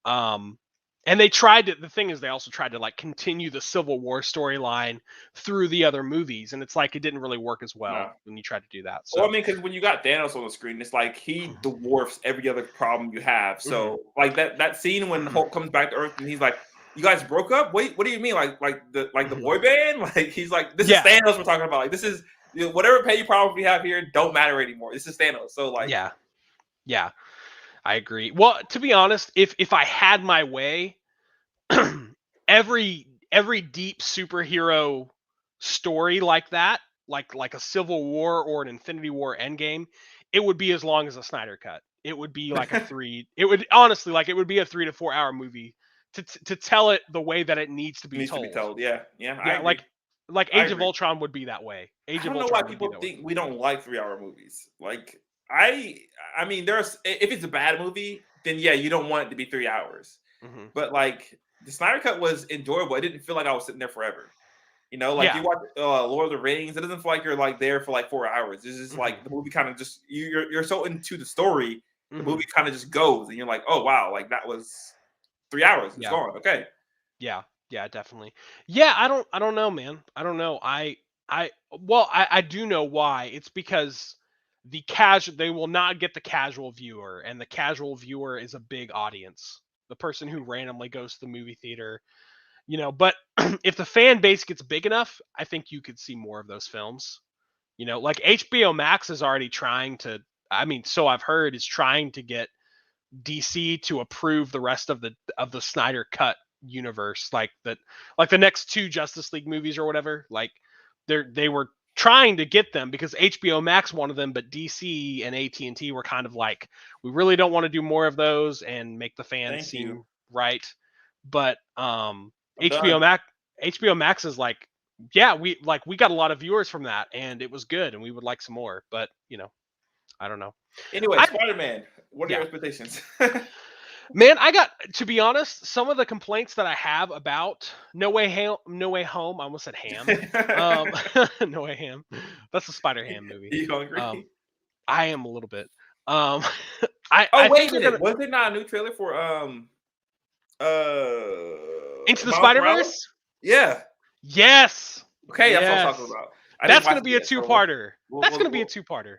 [SPEAKER 1] Um, and they tried to. The thing is, they also tried to like continue the Civil War storyline through the other movies, and it's like it didn't really work as well
[SPEAKER 2] No.
[SPEAKER 1] when you tried to do that.
[SPEAKER 2] Well, I
[SPEAKER 1] So,
[SPEAKER 2] mean, because when you got Thanos on the screen, it's like he dwarfs every other problem you have.
[SPEAKER 1] mhm.
[SPEAKER 2] So, like that scene when Hulk comes back to Earth and he's like, "You guys broke up? Wait, what do you mean? Like the boy band? Like he's like, this is
[SPEAKER 1] Yeah,
[SPEAKER 2] Thanos we're talking about. Like this is whatever petty problems we have here don't matter anymore. This is Thanos. So like,
[SPEAKER 1] yeah, yeah. I agree. Well, to be honest, if I had my way, every deep superhero story like that, like a Civil War or an Infinity War Endgame, it would be as long as a Snyder cut. It would be like a three. It would honestly like it would be a 3 to 4 hour movie to tell it the way that it needs to
[SPEAKER 2] it
[SPEAKER 1] be
[SPEAKER 2] needs to be
[SPEAKER 1] told.
[SPEAKER 2] told. Yeah, yeah, I
[SPEAKER 1] Yeah,
[SPEAKER 2] agree.
[SPEAKER 1] like
[SPEAKER 2] I
[SPEAKER 1] Age of
[SPEAKER 2] agree.
[SPEAKER 1] Ultron would be that way.
[SPEAKER 2] I
[SPEAKER 1] Age of
[SPEAKER 2] don't know why
[SPEAKER 1] Ultron would be
[SPEAKER 2] people
[SPEAKER 1] that way.
[SPEAKER 2] think we don't like 3-hour movies. Like I mean, there's if it's a bad movie, then yeah, you don't want it to be 3 hours.
[SPEAKER 1] Hmm.
[SPEAKER 2] But like the Snyder Cut was enjoyable. It didn't feel like I was sitting there forever. You know, like
[SPEAKER 1] Yeah.
[SPEAKER 2] you watch Lord of the Rings, it doesn't feel like you're like there for like 4 hours. It's just
[SPEAKER 1] Hmm.
[SPEAKER 2] like the movie kind of just you're so into the story, the
[SPEAKER 1] Hmm.
[SPEAKER 2] movie kind of just goes, and you're like, oh wow, like that was 3 hours. It's
[SPEAKER 1] Yeah.
[SPEAKER 2] gone. Okay.
[SPEAKER 1] Yeah, yeah, definitely. Yeah, I don't know, man. I don't know. I do know why. It's because they will not get the casual viewer, and the casual viewer is a big audience. The person who randomly goes to the movie theater, but if the fan base gets big enough, I think you could see more of those films. Like HBO Max is already trying to, I mean, so I've heard, is trying to get DC to approve the rest of the Snyder cut universe, like the next 2 Justice League movies or whatever. Like they were trying to get them because HBO Max wanted them, but DC and AT&T were kind of like, we really don't want to do more of those and make the fans
[SPEAKER 2] Thank you.
[SPEAKER 1] seem right. But
[SPEAKER 2] I'm
[SPEAKER 1] HBO
[SPEAKER 2] done.
[SPEAKER 1] Max HBO Max is like, yeah, we got a lot of viewers from that and it was good and we would like some more, but I don't know.
[SPEAKER 2] Anyway,
[SPEAKER 1] I
[SPEAKER 2] Spider-Man. What are your
[SPEAKER 1] Yeah.
[SPEAKER 2] expectations?
[SPEAKER 1] Man, I got to be honest, some of the complaints that I have about No Way Home, I almost said Ham. Um, No Way Ham. That's a Spider Ham movie.
[SPEAKER 2] You
[SPEAKER 1] Um,
[SPEAKER 2] hungry?
[SPEAKER 1] I am a little bit. Um, I
[SPEAKER 2] Oh,
[SPEAKER 1] I
[SPEAKER 2] wait
[SPEAKER 1] think
[SPEAKER 2] a
[SPEAKER 1] they're
[SPEAKER 2] minute.
[SPEAKER 1] gonna
[SPEAKER 2] Was there not a new trailer for
[SPEAKER 1] Into the
[SPEAKER 2] Miles
[SPEAKER 1] Spider
[SPEAKER 2] Morales?
[SPEAKER 1] Verse.
[SPEAKER 2] Yeah.
[SPEAKER 1] Yes,
[SPEAKER 2] Okay, that's what I'm talking
[SPEAKER 1] yes.
[SPEAKER 2] about. I didn't
[SPEAKER 1] That's
[SPEAKER 2] watch
[SPEAKER 1] gonna
[SPEAKER 2] it
[SPEAKER 1] be a
[SPEAKER 2] yet, so we'll
[SPEAKER 1] two-parter.
[SPEAKER 2] we'll
[SPEAKER 1] That's
[SPEAKER 2] we'll,
[SPEAKER 1] gonna be a
[SPEAKER 2] we'll,
[SPEAKER 1] two-parter.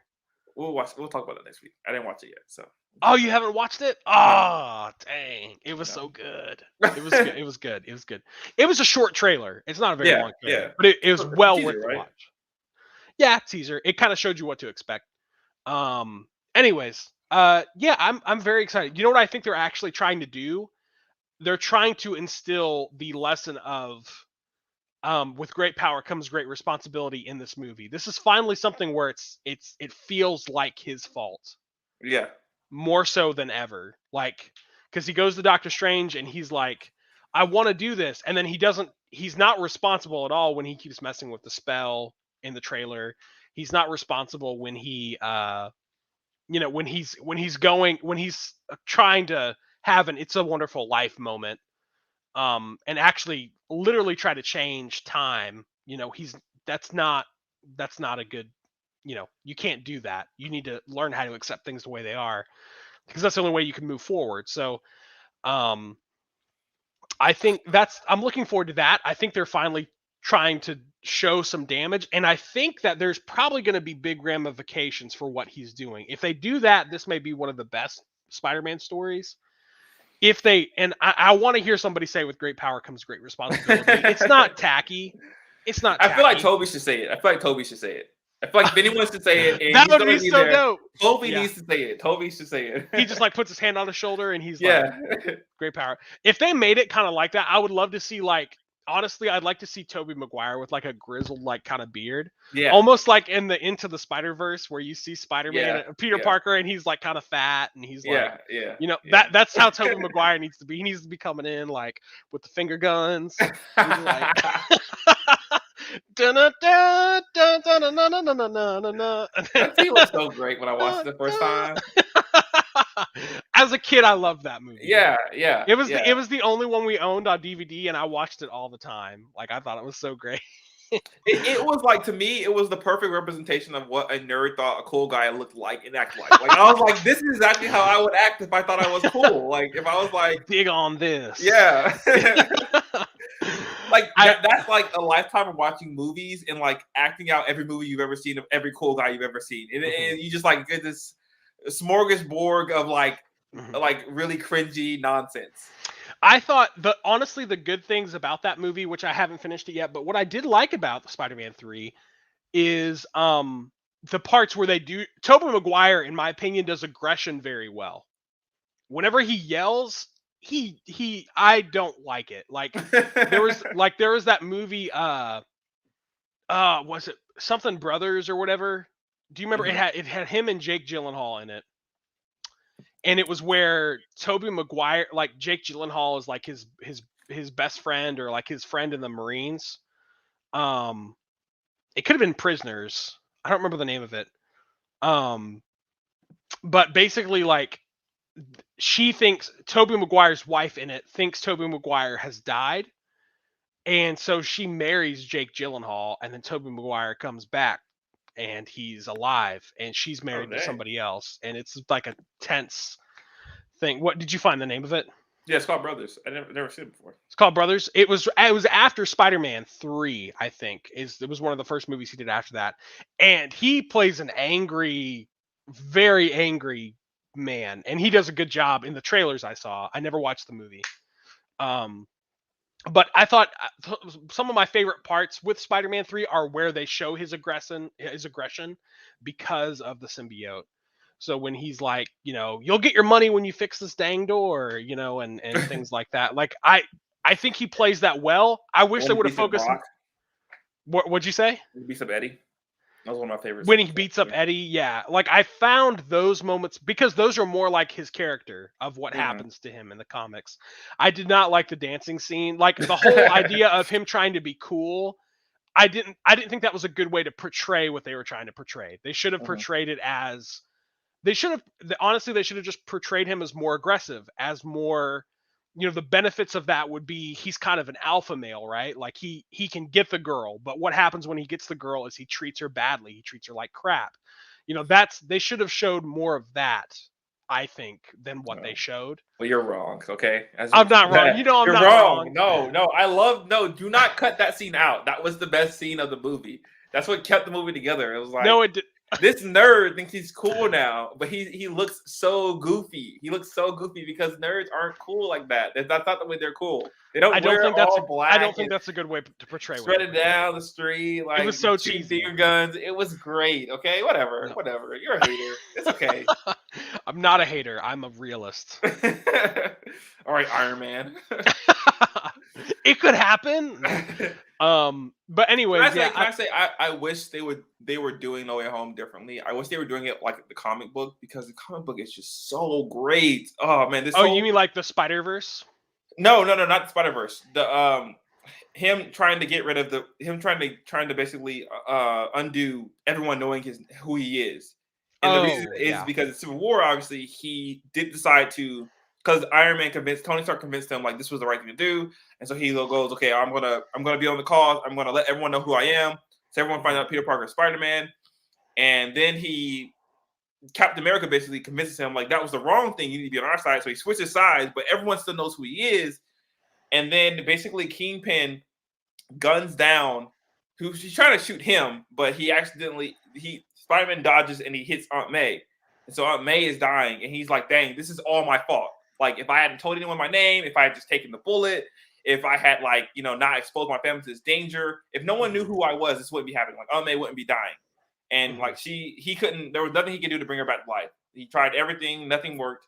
[SPEAKER 2] we'll watch. We'll talk about that next week. I didn't watch it yet, so we'll
[SPEAKER 1] Oh,
[SPEAKER 2] talk
[SPEAKER 1] you
[SPEAKER 2] about
[SPEAKER 1] haven't watched it?
[SPEAKER 2] it.
[SPEAKER 1] Oh, dang! It was so good. It was good.
[SPEAKER 2] No.
[SPEAKER 1] It was good. It was good. It was a short trailer. It's not a very
[SPEAKER 2] Yeah,
[SPEAKER 1] long
[SPEAKER 2] yeah.
[SPEAKER 1] trailer, but it was
[SPEAKER 2] It's a
[SPEAKER 1] well
[SPEAKER 2] teaser,
[SPEAKER 1] worth the
[SPEAKER 2] right?
[SPEAKER 1] watch. Yeah, teaser. It kind of showed you what to expect. Anyways, yeah, I'm very excited. You know what I think they're actually trying to do? They're trying to instill the lesson of with great power comes great responsibility in this movie. This is finally something where it feels like his fault
[SPEAKER 2] Yeah.
[SPEAKER 1] more so than ever. Like, because he goes to Doctor Strange and he's like, I want to do this. And then he's not responsible at all when he keeps messing with the spell in the trailer. He's not responsible when when he's trying to have an It's a Wonderful Life moment, and actually literally try to change time. That's not, that's not a good, you can't do that. You need to learn how to accept things the way they are because that's the only way you can move forward. So, um, I think I'm looking forward to that. I think they're finally trying to show some damage, and I think that there's probably going to be big ramifications for what he's doing. If they do that, this may be one of the best Spider-Man stories. If they, and I want to hear somebody say, "With great power comes great responsibility." It's not tacky. It's not
[SPEAKER 2] I feel like
[SPEAKER 1] tacky.
[SPEAKER 2] Toby should say it. I feel like Toby should say it. I feel like Vinny wants to say it, and
[SPEAKER 1] That
[SPEAKER 2] he's
[SPEAKER 1] would
[SPEAKER 2] gonna
[SPEAKER 1] be
[SPEAKER 2] be
[SPEAKER 1] so
[SPEAKER 2] there.
[SPEAKER 1] dope.
[SPEAKER 2] Toby needs to say it. Toby should say it.
[SPEAKER 1] He just like puts his hand on his shoulder and he's like,
[SPEAKER 2] yeah.
[SPEAKER 1] great power. If they made it kind of like that, I would love to see like honestly, I'd like to see Tobey Maguire with like a grizzled like kind of beard.
[SPEAKER 2] Yeah.
[SPEAKER 1] Almost like in the Into the Spider-Verse where you see Spider-Man
[SPEAKER 2] Yeah.
[SPEAKER 1] and Peter
[SPEAKER 2] Yeah.
[SPEAKER 1] Parker and he's like kind of fat and he's like
[SPEAKER 2] Yeah.
[SPEAKER 1] you know,
[SPEAKER 2] Yeah.
[SPEAKER 1] that's how Tobey Maguire needs to be. He needs to be coming in like with the finger guns. He's like
[SPEAKER 2] That scene was so great when I watched it the first time.
[SPEAKER 1] As a kid, I loved that movie.
[SPEAKER 2] Yeah.
[SPEAKER 1] It was the only one we owned on DVD, and I watched it all the time. Like I thought it was so great.
[SPEAKER 2] It was like, to me, it was the perfect representation of what a nerd thought a cool guy looked like and acted like. Like I was like, this is exactly how I would act if I thought I was cool. Like if I was like,
[SPEAKER 1] dig on this.
[SPEAKER 2] Yeah. Like that's like a lifetime of watching movies and like acting out every movie you've ever seen of every cool guy you've ever seen. And you just like get this smorgasbord of like really cringy nonsense.
[SPEAKER 1] I thought honestly the good things about that movie, which I haven't finished it yet, but what I did like about the Spider-Man 3 is the parts where they do Tobey Maguire, in my opinion, does aggression very well. Whenever he yells, I don't like it. Like there was that movie was it something Brothers or whatever? Do you remember it had him and Jake Gyllenhaal in it? And it was where Tobey Maguire, like Jake Gyllenhaal is like his best friend or like his friend in the Marines. It could have been Prisoners. I don't remember the name of it. But basically like she thinks Tobey Maguire's wife in it thinks Tobey Maguire has died. And so she marries Jake Gyllenhaal and then Tobey Maguire comes back and he's alive and she's married to somebody else and it's like a tense thing. What did you find the name of it?
[SPEAKER 2] Yeah, it's called Brothers. I never seen it before.
[SPEAKER 1] It's called Brothers. It was after Spider-Man 3, I think. It was one of the first movies he did after that. And he plays an angry, very angry man and he does a good job in the trailers I saw. I never watched the movie. But I thought some of my favorite parts with Spider-Man 3 are where they show his aggression because of the symbiote. So when he's like, you know, you'll get your money when you fix this dang door, you know, and things like that. Like I think he plays that well. I wish they would have focused. What'd you say?
[SPEAKER 2] He beats up Eddie. That was one of my favorites.
[SPEAKER 1] When he beats up Eddie, yeah. Like I found those moments because those are more like his character of what happens to him in the comics. I did not like the dancing scene. Like the whole idea of him trying to be cool. I didn't think that was a good way to portray what they were trying to portray. They should have portrayed it as they should have just portrayed him as more aggressive, as more, you know, the benefits of that would be he's kind of an alpha male, right? Like he can get the girl, but what happens when he gets the girl is he treats her badly. He treats her like crap. You know, they should have showed more of that, I think, than what they showed.
[SPEAKER 2] Well, you're wrong, okay?
[SPEAKER 1] I'm not wrong. You know, I'm not wrong.
[SPEAKER 2] No, do not cut that scene out. That was the best scene of the movie. That's what kept the movie together. It was like,
[SPEAKER 1] no, it did.
[SPEAKER 2] This nerd thinks he's cool now, but he looks so goofy. He looks so goofy because nerds aren't cool like that. That's not the way they're cool. They don't wear all black.
[SPEAKER 1] I don't think that's a good way to portray.
[SPEAKER 2] Spread down the street, like
[SPEAKER 1] it was so cheesy.
[SPEAKER 2] Finger guns. It was great. Okay, whatever. You're a hater. It's okay.
[SPEAKER 1] I'm not a hater. I'm a realist.
[SPEAKER 2] All right, Iron Man.
[SPEAKER 1] It could happen. But anyways,
[SPEAKER 2] can I say I wish they were doing No Way Home differently. I wish they were doing it like the comic book because the comic book is just so great. Oh man,
[SPEAKER 1] you mean like the Spider-Verse?
[SPEAKER 2] No, not the Spider-Verse. The him trying to get rid of trying to basically undo everyone knowing who he is. And the reason is because in Civil War, obviously, he did decide to, because Iron Man Tony Stark convinced him like this was the right thing to do, and so he goes, okay, I'm gonna be on the cause. I'm gonna let everyone know who I am, so everyone finds out Peter Parker is Spider-Man, and then Captain America basically convinces him like that was the wrong thing. You need to be on our side, so he switches sides, but everyone still knows who he is, and then basically Kingpin guns down he's trying to shoot him, but Spider-Man dodges and he hits Aunt May. And so Aunt May is dying, and he's like, dang, this is all my fault. Like, if I hadn't told anyone my name, if I had just taken the bullet, if I had, like, you know, not exposed my family to this danger, if no one knew who I was, this wouldn't be happening. Like, Aunt May wouldn't be dying. and like he couldn't. There was nothing he could do to bring her back to life. He tried everything, nothing worked,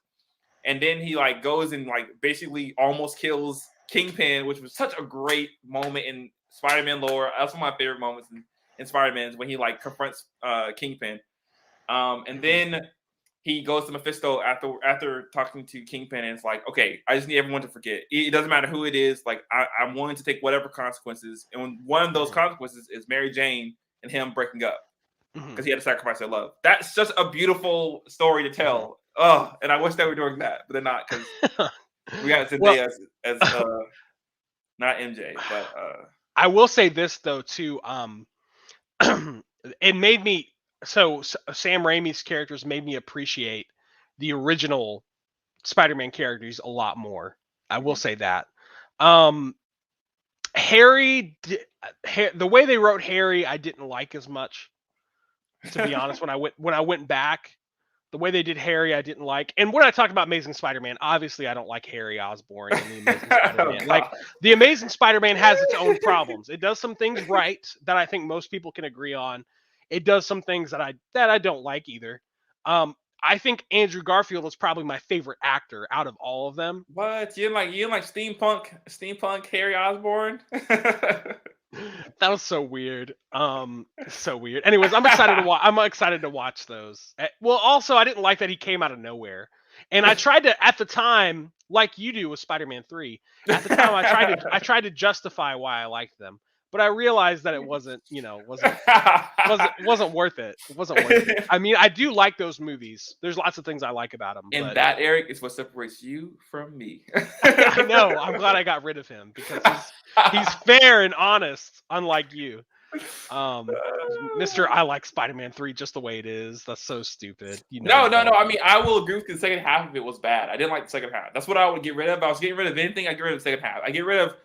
[SPEAKER 2] and then he like goes and like basically almost kills Kingpin, which was such a great moment in Spider-Man lore. That's one of my favorite moments in Spider-Man is when he like confronts Kingpin, and then he goes to Mephisto after talking to Kingpin, and it's like, okay, I just need everyone to forget. It doesn't matter who it is. Like, I'm willing to take whatever consequences. And one of those consequences is Mary Jane and him breaking up because he had to sacrifice their love. That's just a beautiful story to tell. Oh, and I wish they were doing that, but they're not because we got Zendaya as not MJ, but
[SPEAKER 1] I will say this though too. It made me. So Sam Raimi's characters made me appreciate the original Spider-Man characters a lot more. I will say that. Harry, the way they wrote Harry, I didn't like as much. To be honest, when I went back, the way they did Harry, I didn't like. And when I talk about Amazing Spider-Man, obviously I don't like Harry Osborn in the Amazing Spider-Man. Like the Amazing Spider-Man has its own problems. It does some things right that I think most people can agree on. It does some things that I don't like either. I think Andrew Garfield is probably my favorite actor out of all of them.
[SPEAKER 2] What? You like steampunk Harry Osborn?
[SPEAKER 1] That was so weird. So weird. Anyways, I'm excited to watch those. Well, also I didn't like that he came out of nowhere. And I tried to, at the time, like you do with Spider-Man 3, at the time I tried to justify why I liked them. But I realized that it wasn't worth it. It wasn't worth it. I mean, I do like those movies. There's lots of things I like about them.
[SPEAKER 2] And that, Eric, is what separates you from me.
[SPEAKER 1] I know. I'm glad I got rid of him because he's fair and honest, unlike you. Mr. I like Spider-Man 3 just the way it is. That's so stupid.
[SPEAKER 2] No. I mean, I will agree with you. The second half of it was bad. I didn't like the second half. That's what I would get rid of. If I was getting rid of anything, I get rid of the second half. I get rid of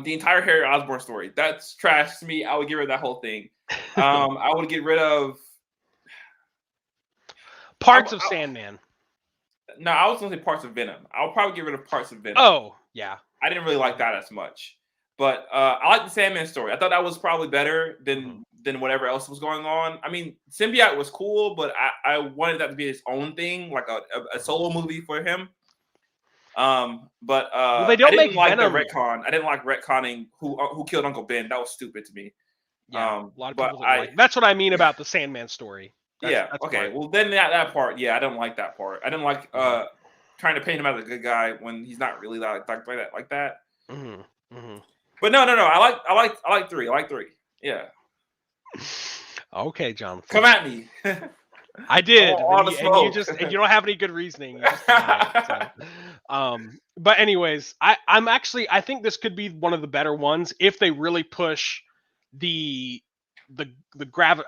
[SPEAKER 2] the entire Harry Osborn story. That's trash to me. I would get rid of that whole thing. I would get rid of
[SPEAKER 1] parts of Sandman.
[SPEAKER 2] No, I was going to say parts of Venom. I'll probably get rid of parts of Venom.
[SPEAKER 1] Oh, yeah.
[SPEAKER 2] I didn't really like that as much. But I like the Sandman story. I thought that was probably better than whatever else was going on. I mean, Symbiote was cool, but I wanted that to be its own thing, like a solo movie for him. But
[SPEAKER 1] they don't make
[SPEAKER 2] Venom. The retcon. I didn't like retconning who killed Uncle Ben. That was stupid to me.
[SPEAKER 1] Yeah, a lot of people didn't like. That's what I mean about the Sandman story.
[SPEAKER 2] That's okay. Well, then that part, I don't like that part. I didn't like trying to paint him as a good guy when he's not really like that. But no. I like 3. I like 3. Yeah.
[SPEAKER 1] Okay, Jonathan.
[SPEAKER 2] Come at me.
[SPEAKER 1] I did, and you don't have any good reasoning. You just denied it, so. But anyways, I think this could be one of the better ones if they really push the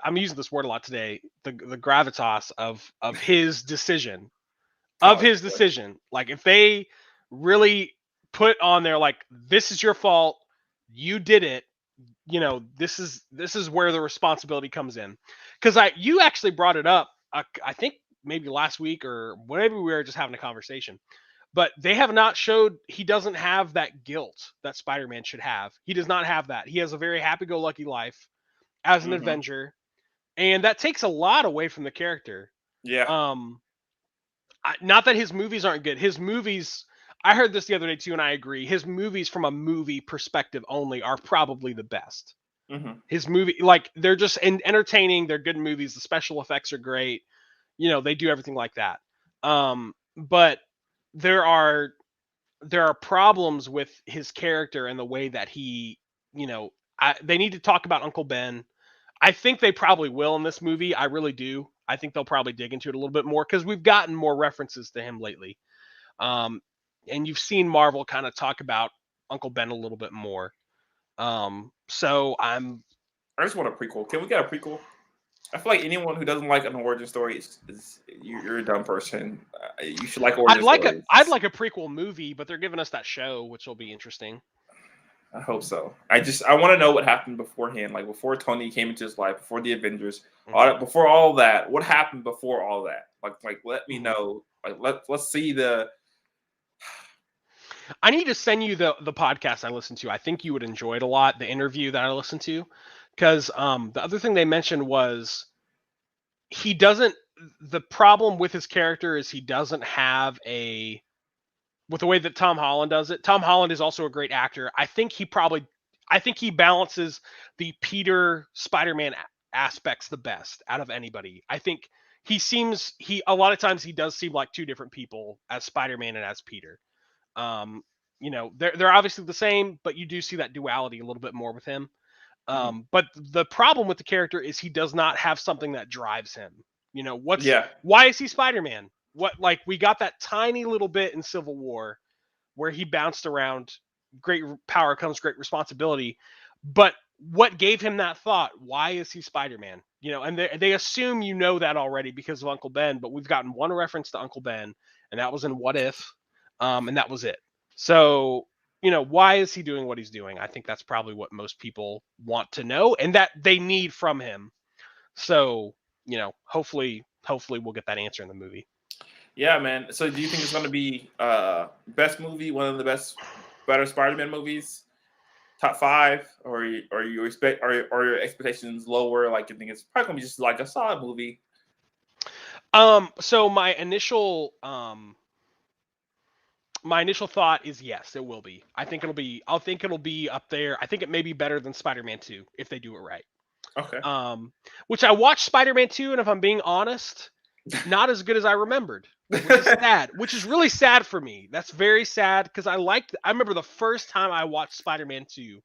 [SPEAKER 1] I'm using this word a lot today. The gravitas of his decision, Like if they really put on there, like, this is your fault, you did it. This is where the responsibility comes in. Because you actually brought it up. I think maybe last week or whenever we were just having a conversation, but they have not showed he doesn't have that guilt that Spider-Man should have. He does not have that. He has a very happy-go-lucky life as an Avenger, and that takes a lot away from the character.
[SPEAKER 2] Yeah.
[SPEAKER 1] Not that his movies aren't good. His movies, I heard this the other day too, and I agree. His movies, from a movie perspective only, are probably the best. His movie, like, they're just entertaining. They're good movies. The special effects are great. They do everything like that. But there are problems with his character and the way that he, they need to talk about Uncle Ben. I think they probably will in this movie. I really do. I think they'll probably dig into it a little bit more because we've gotten more references to him lately. And you've seen Marvel kind of talk about Uncle Ben a little bit more. So I
[SPEAKER 2] just want a prequel. Can we get a prequel? I feel like anyone who doesn't like an origin story is you're a dumb person. You should like origin stories.
[SPEAKER 1] I'd like a prequel movie, but they're giving us that show, which will be interesting.
[SPEAKER 2] I hope so. I want to know what happened beforehand, like before Tony came into his life, before the Avengers, before all that. What happened before all that? Like let me know. Like let's see the.
[SPEAKER 1] I need to send you the podcast I listened to. I think you would enjoy it a lot. The interview that I listened to Because the other thing they mentioned was he doesn't. The problem with his character is he doesn't have a with the way that Tom Holland does it. Tom Holland is also a great actor. I think he balances the Peter Spider-Man aspects the best out of anybody. I think he a lot of times he does seem like two different people as Spider-Man and as Peter. Um, they're obviously the same, but you do see that duality a little bit more with him. But the problem with the character is he does not have something that drives him.
[SPEAKER 2] Yeah.
[SPEAKER 1] Why is he Spider-Man? We got that tiny little bit in Civil War where he bounced around. Great power comes great responsibility. But what gave him that thought? Why is he Spider-Man? And they assume that already because of Uncle Ben, but we've gotten one reference to Uncle Ben, and that was in What If, and that was it. So, why is he doing what he's doing? I think that's probably what most people want to know and that they need from him. So, hopefully we'll get that answer in the movie.
[SPEAKER 2] Yeah, man. So do you think it's going to be best movie, one of the better Spider-Man movies, top 5, or you expect are your expectations lower? Like you think it's probably going to be just like a solid movie?
[SPEAKER 1] So my initial thought is yes, it will be. I think it'll be up there. I think it may be better than Spider-Man 2 if they do it right.
[SPEAKER 2] Okay.
[SPEAKER 1] Which I watched Spider-Man 2, and if I'm being honest, not as good as I remembered. Which is sad. Which is really sad for me. That's very sad because I remember the first time I watched Spider-Man 2,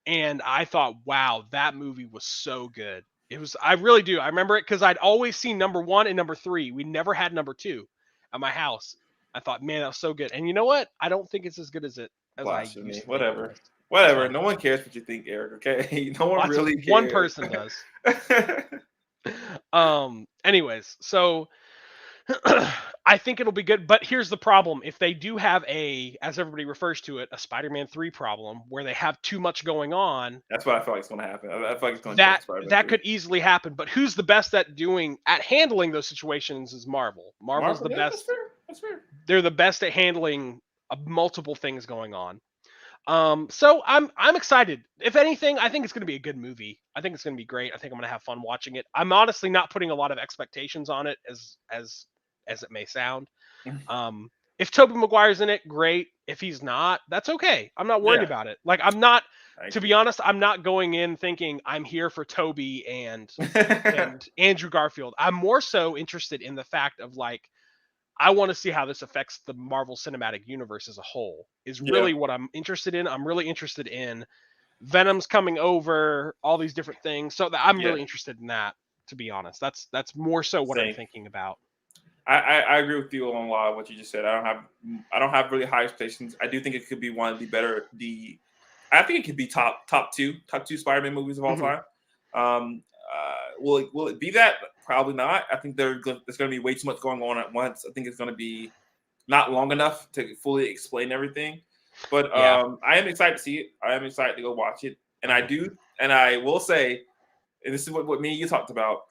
[SPEAKER 1] and I thought, wow, that movie was so good. I really do. I remember it because I'd always seen number 1 and number 3. We never had number 2 at my house. I thought, man, that was so good. And you know what? I don't think it's as good as I used to think it was.
[SPEAKER 2] Whatever. No one cares what you think, Eric. Okay, no one really cares.
[SPEAKER 1] One person does. Anyways, so I think it'll be good, but here's the problem. If they do have as everybody refers to it, a Spider-Man 3 problem where they have too much going on.
[SPEAKER 2] That's what I feel like is going to happen. I feel like it's going to
[SPEAKER 1] that could easily happen, but who's the best at handling those situations is Marvel. Marvel's the best.
[SPEAKER 2] That's fair.
[SPEAKER 1] They're the best at handling multiple things going on. So I'm excited. If anything, I think it's going to be a good movie. I think it's going to be great. I think I'm going to have fun watching it. I'm honestly not putting a lot of expectations on it as it may sound. If Tobey Maguire's in it, great. If he's not, that's okay. I'm not worried about it. Like I'm not, to be honest, I'm not going in thinking I'm here for Tobey and Andrew Garfield. I'm more so interested in the fact of I want to see how this affects the Marvel Cinematic Universe as a whole is really what I'm interested in. I'm really interested in Venom's coming over, all these different things. So I'm really interested in that, to be honest. That's more so what I'm thinking about.
[SPEAKER 2] I agree with you on a lot of what you just said. I don't have really high expectations. I do think it could be one of the better I think it could be top two Spider-Man movies of all time. Will it be that? Probably not. I think there's going to be way too much going on at once. I think it's going to be not long enough to fully explain everything. But I am excited to see it. I am excited to go watch it. And I will say, and this is what me and you talked about,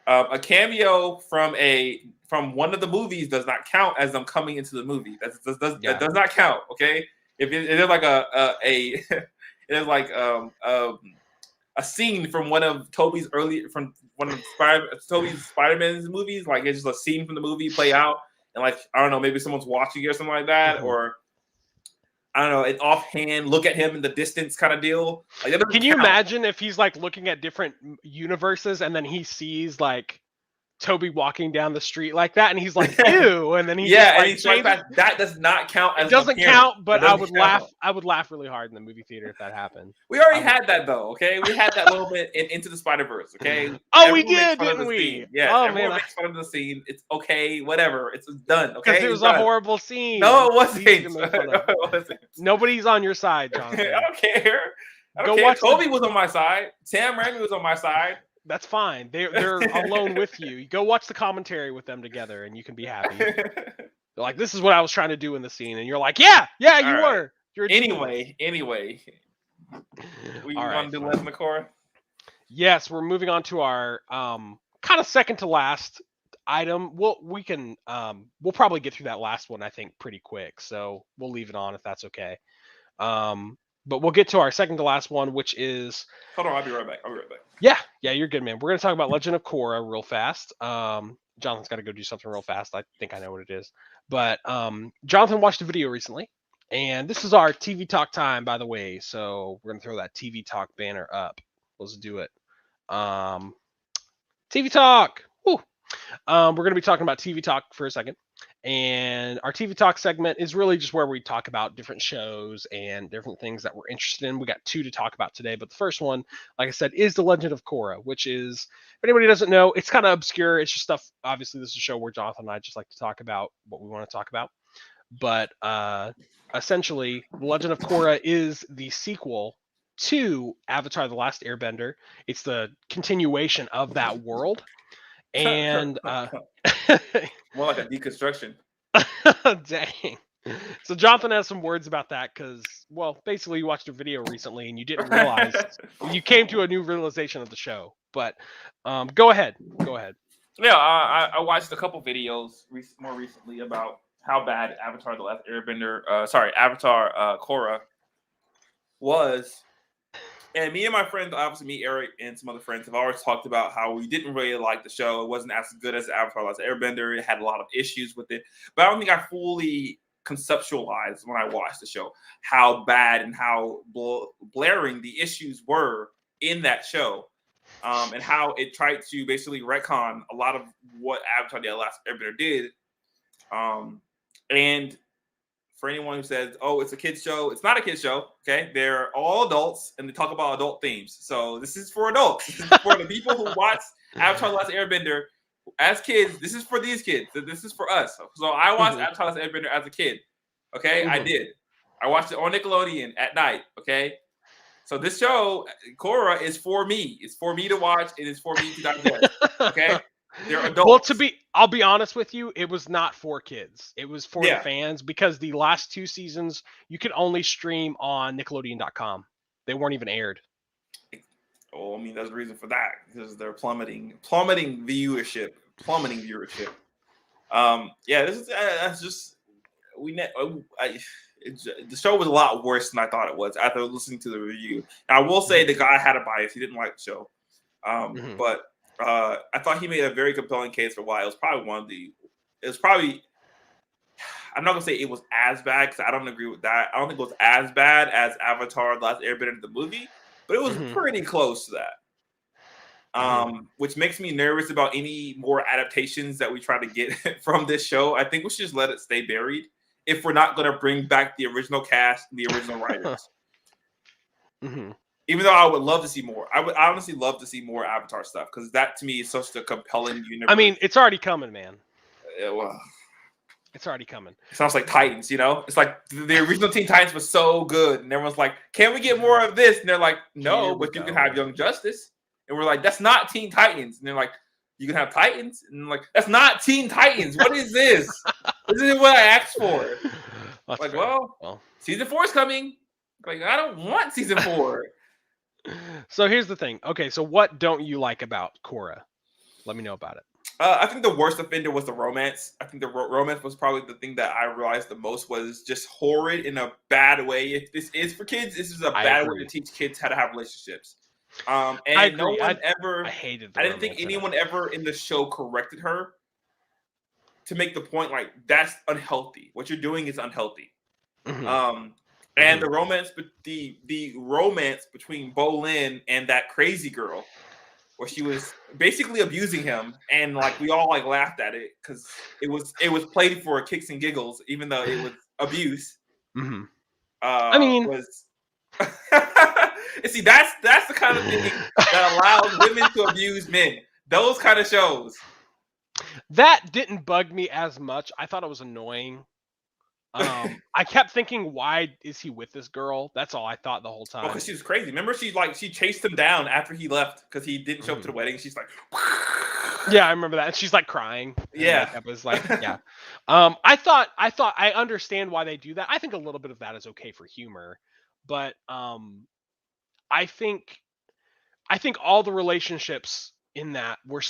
[SPEAKER 2] a cameo from one of the movies does not count as them coming into the movie. That does not count. Okay, if it is like it is like a scene from one of Tobey's Spider-Man's movies, like it's just a scene from the movie play out, and I don't know, maybe someone's watching it or something like that, or I don't know, an offhand look at him in the distance kind of deal.
[SPEAKER 1] Can you imagine if he's looking at different universes and then he sees Tobey walking down the street like that, and he's like, "Ew!" And then he's
[SPEAKER 2] that does not count.
[SPEAKER 1] It doesn't count, but I would laugh. I would laugh really hard in the movie theater if that happened.
[SPEAKER 2] We already had that though. Okay, we had that little bit in Into the Spider-Verse. Okay.
[SPEAKER 1] We did, didn't we?
[SPEAKER 2] Yeah. Oh man, makes fun of the scene. It's okay. Whatever. It's done. Okay.
[SPEAKER 1] Because it was a horrible scene.
[SPEAKER 2] No, it wasn't.
[SPEAKER 1] Nobody's on your side, John.
[SPEAKER 2] I don't care. Tobey was on my side. Sam Raimi was on my side.
[SPEAKER 1] That's fine. They're alone with you. You go watch the commentary with them together, and you can be happy. They're like, "This is what I was trying to do in the scene," and you're like, "Yeah, you were."
[SPEAKER 2] Anyway. We want to do less in the core.
[SPEAKER 1] Yes, we're moving on to our kind of second to last item. We'll probably get through that last one, I think, pretty quick. So we'll leave it on if that's okay. But we'll get to our second to last one, which is
[SPEAKER 2] Hold on, I'll be right back.
[SPEAKER 1] yeah, you're good, man. We're gonna talk about Legend of Korra real fast. Jonathan's got to go do something real fast. I think I know what it is. But Jonathan watched a video recently, and this is our TV talk time, by the way. So we're gonna throw that TV talk banner up. Let's do it. TV talk. Woo. We're going to be talking about TV talk for a second. And our TV talk segment is really just where we talk about different shows and different things that we're interested in. We got 2 to talk about today, but the first one, like I said, is The Legend of Korra, which is, if anybody doesn't know, it's kind of obscure. It's just stuff. Obviously, this is a show where Jonathan and I just like to talk about what we want to talk about. But essentially, The Legend of Korra is the sequel to Avatar: The Last Airbender. It's the continuation of that world. And
[SPEAKER 2] more like a deconstruction.
[SPEAKER 1] Dang. So Jonathan has some words about that because, well, basically you watched a video recently and you didn't realize you came to a new realization of the show. But go ahead.
[SPEAKER 2] Yeah, I watched a couple videos more recently about how bad Avatar: The Last Airbender, Avatar Korra was. And me and my friends, obviously me, Eric, and some other friends have always talked about how we didn't really like the show. It wasn't as good as Avatar: The Last Airbender. It had a lot of issues with it. But I don't think I fully conceptualized when I watched the show how bad and how blaring the issues were in that show. And how it tried to basically retcon a lot of what Avatar: The Last Airbender did. And for anyone who says, "Oh, it's a kids show," it's not a kids show. Okay, they're all adults, and they talk about adult themes. So this is for adults. This is for the people who watch Avatar: The Last Airbender as kids. This is for these kids. This is for us. So I watched Avatar: The Last Airbender as a kid. Okay, I did. I watched it on Nickelodeon at night. Okay, so this show, Korra, is for me. It's for me to watch. It is for me to digest. Okay. They're adults.
[SPEAKER 1] Well, I'll be honest with you, it was not for kids. It was for the fans because the last 2 seasons you could only stream on Nickelodeon.com. They weren't even aired.
[SPEAKER 2] Oh, I mean, there's a reason for that because they're plummeting viewership. Yeah, this is that's just the show was a lot worse than I thought it was after listening to the review. Now, I will say the guy had a bias; he didn't like the show, but. I thought he made a very compelling case for why it was probably I'm not gonna say it was as bad because I don't agree with that. I don't think it was as bad as Avatar: The Last Airbender the movie, but it was pretty close to that. Which makes me nervous about any more adaptations that we try to get from this show. I think we should just let it stay buried if we're not gonna bring back the original cast and the original writers. Even though I would love to see more. I would honestly love to see more Avatar stuff because that to me is such a compelling universe.
[SPEAKER 1] I mean, it's already coming, man.
[SPEAKER 2] Well,
[SPEAKER 1] it's already coming.
[SPEAKER 2] It sounds like Titans, you know? It's like the original Teen Titans was so good. And everyone's like, can we get more of this? And they're like, no, but you can have Young Justice. And we're like, that's not Teen Titans. And they're like, you can have Titans? And I'm like, that's not Teen Titans. What is this? This isn't what I asked for. That's like, well, season 4 is coming. Like, I don't want season 4.
[SPEAKER 1] So here's the thing. Okay, so what don't you like about Korra? Let me know about it.
[SPEAKER 2] I think the worst offender was the romance. I think the romance was probably the thing that I realized the most was just horrid in a bad way. If this is for kids, this is a bad way to teach kids how to have relationships. And I no one ever. I hated. I didn't think anyone ever in the show corrected her to make the point like that's unhealthy. What you're doing is unhealthy. And the romance, but the romance between Bolin and that crazy girl, where she was basically abusing him, and like we all like laughed at it because it was played for kicks and giggles, even though it was abuse.
[SPEAKER 1] I mean,
[SPEAKER 2] see, that's the kind of thing that allows women to abuse men. Those kind of shows.
[SPEAKER 1] That didn't bug me as much. I thought it was annoying. I kept thinking, why is he with this girl? That's all I thought the whole time.
[SPEAKER 2] Because she was crazy. Remember, she chased him down after he left because he didn't show up to the wedding. She's like,
[SPEAKER 1] yeah, I remember that. And she's like crying.
[SPEAKER 2] Yeah,
[SPEAKER 1] it was like, yeah. I understand why they do that. I think a little bit of that is okay for humor, but I think all the relationships in that were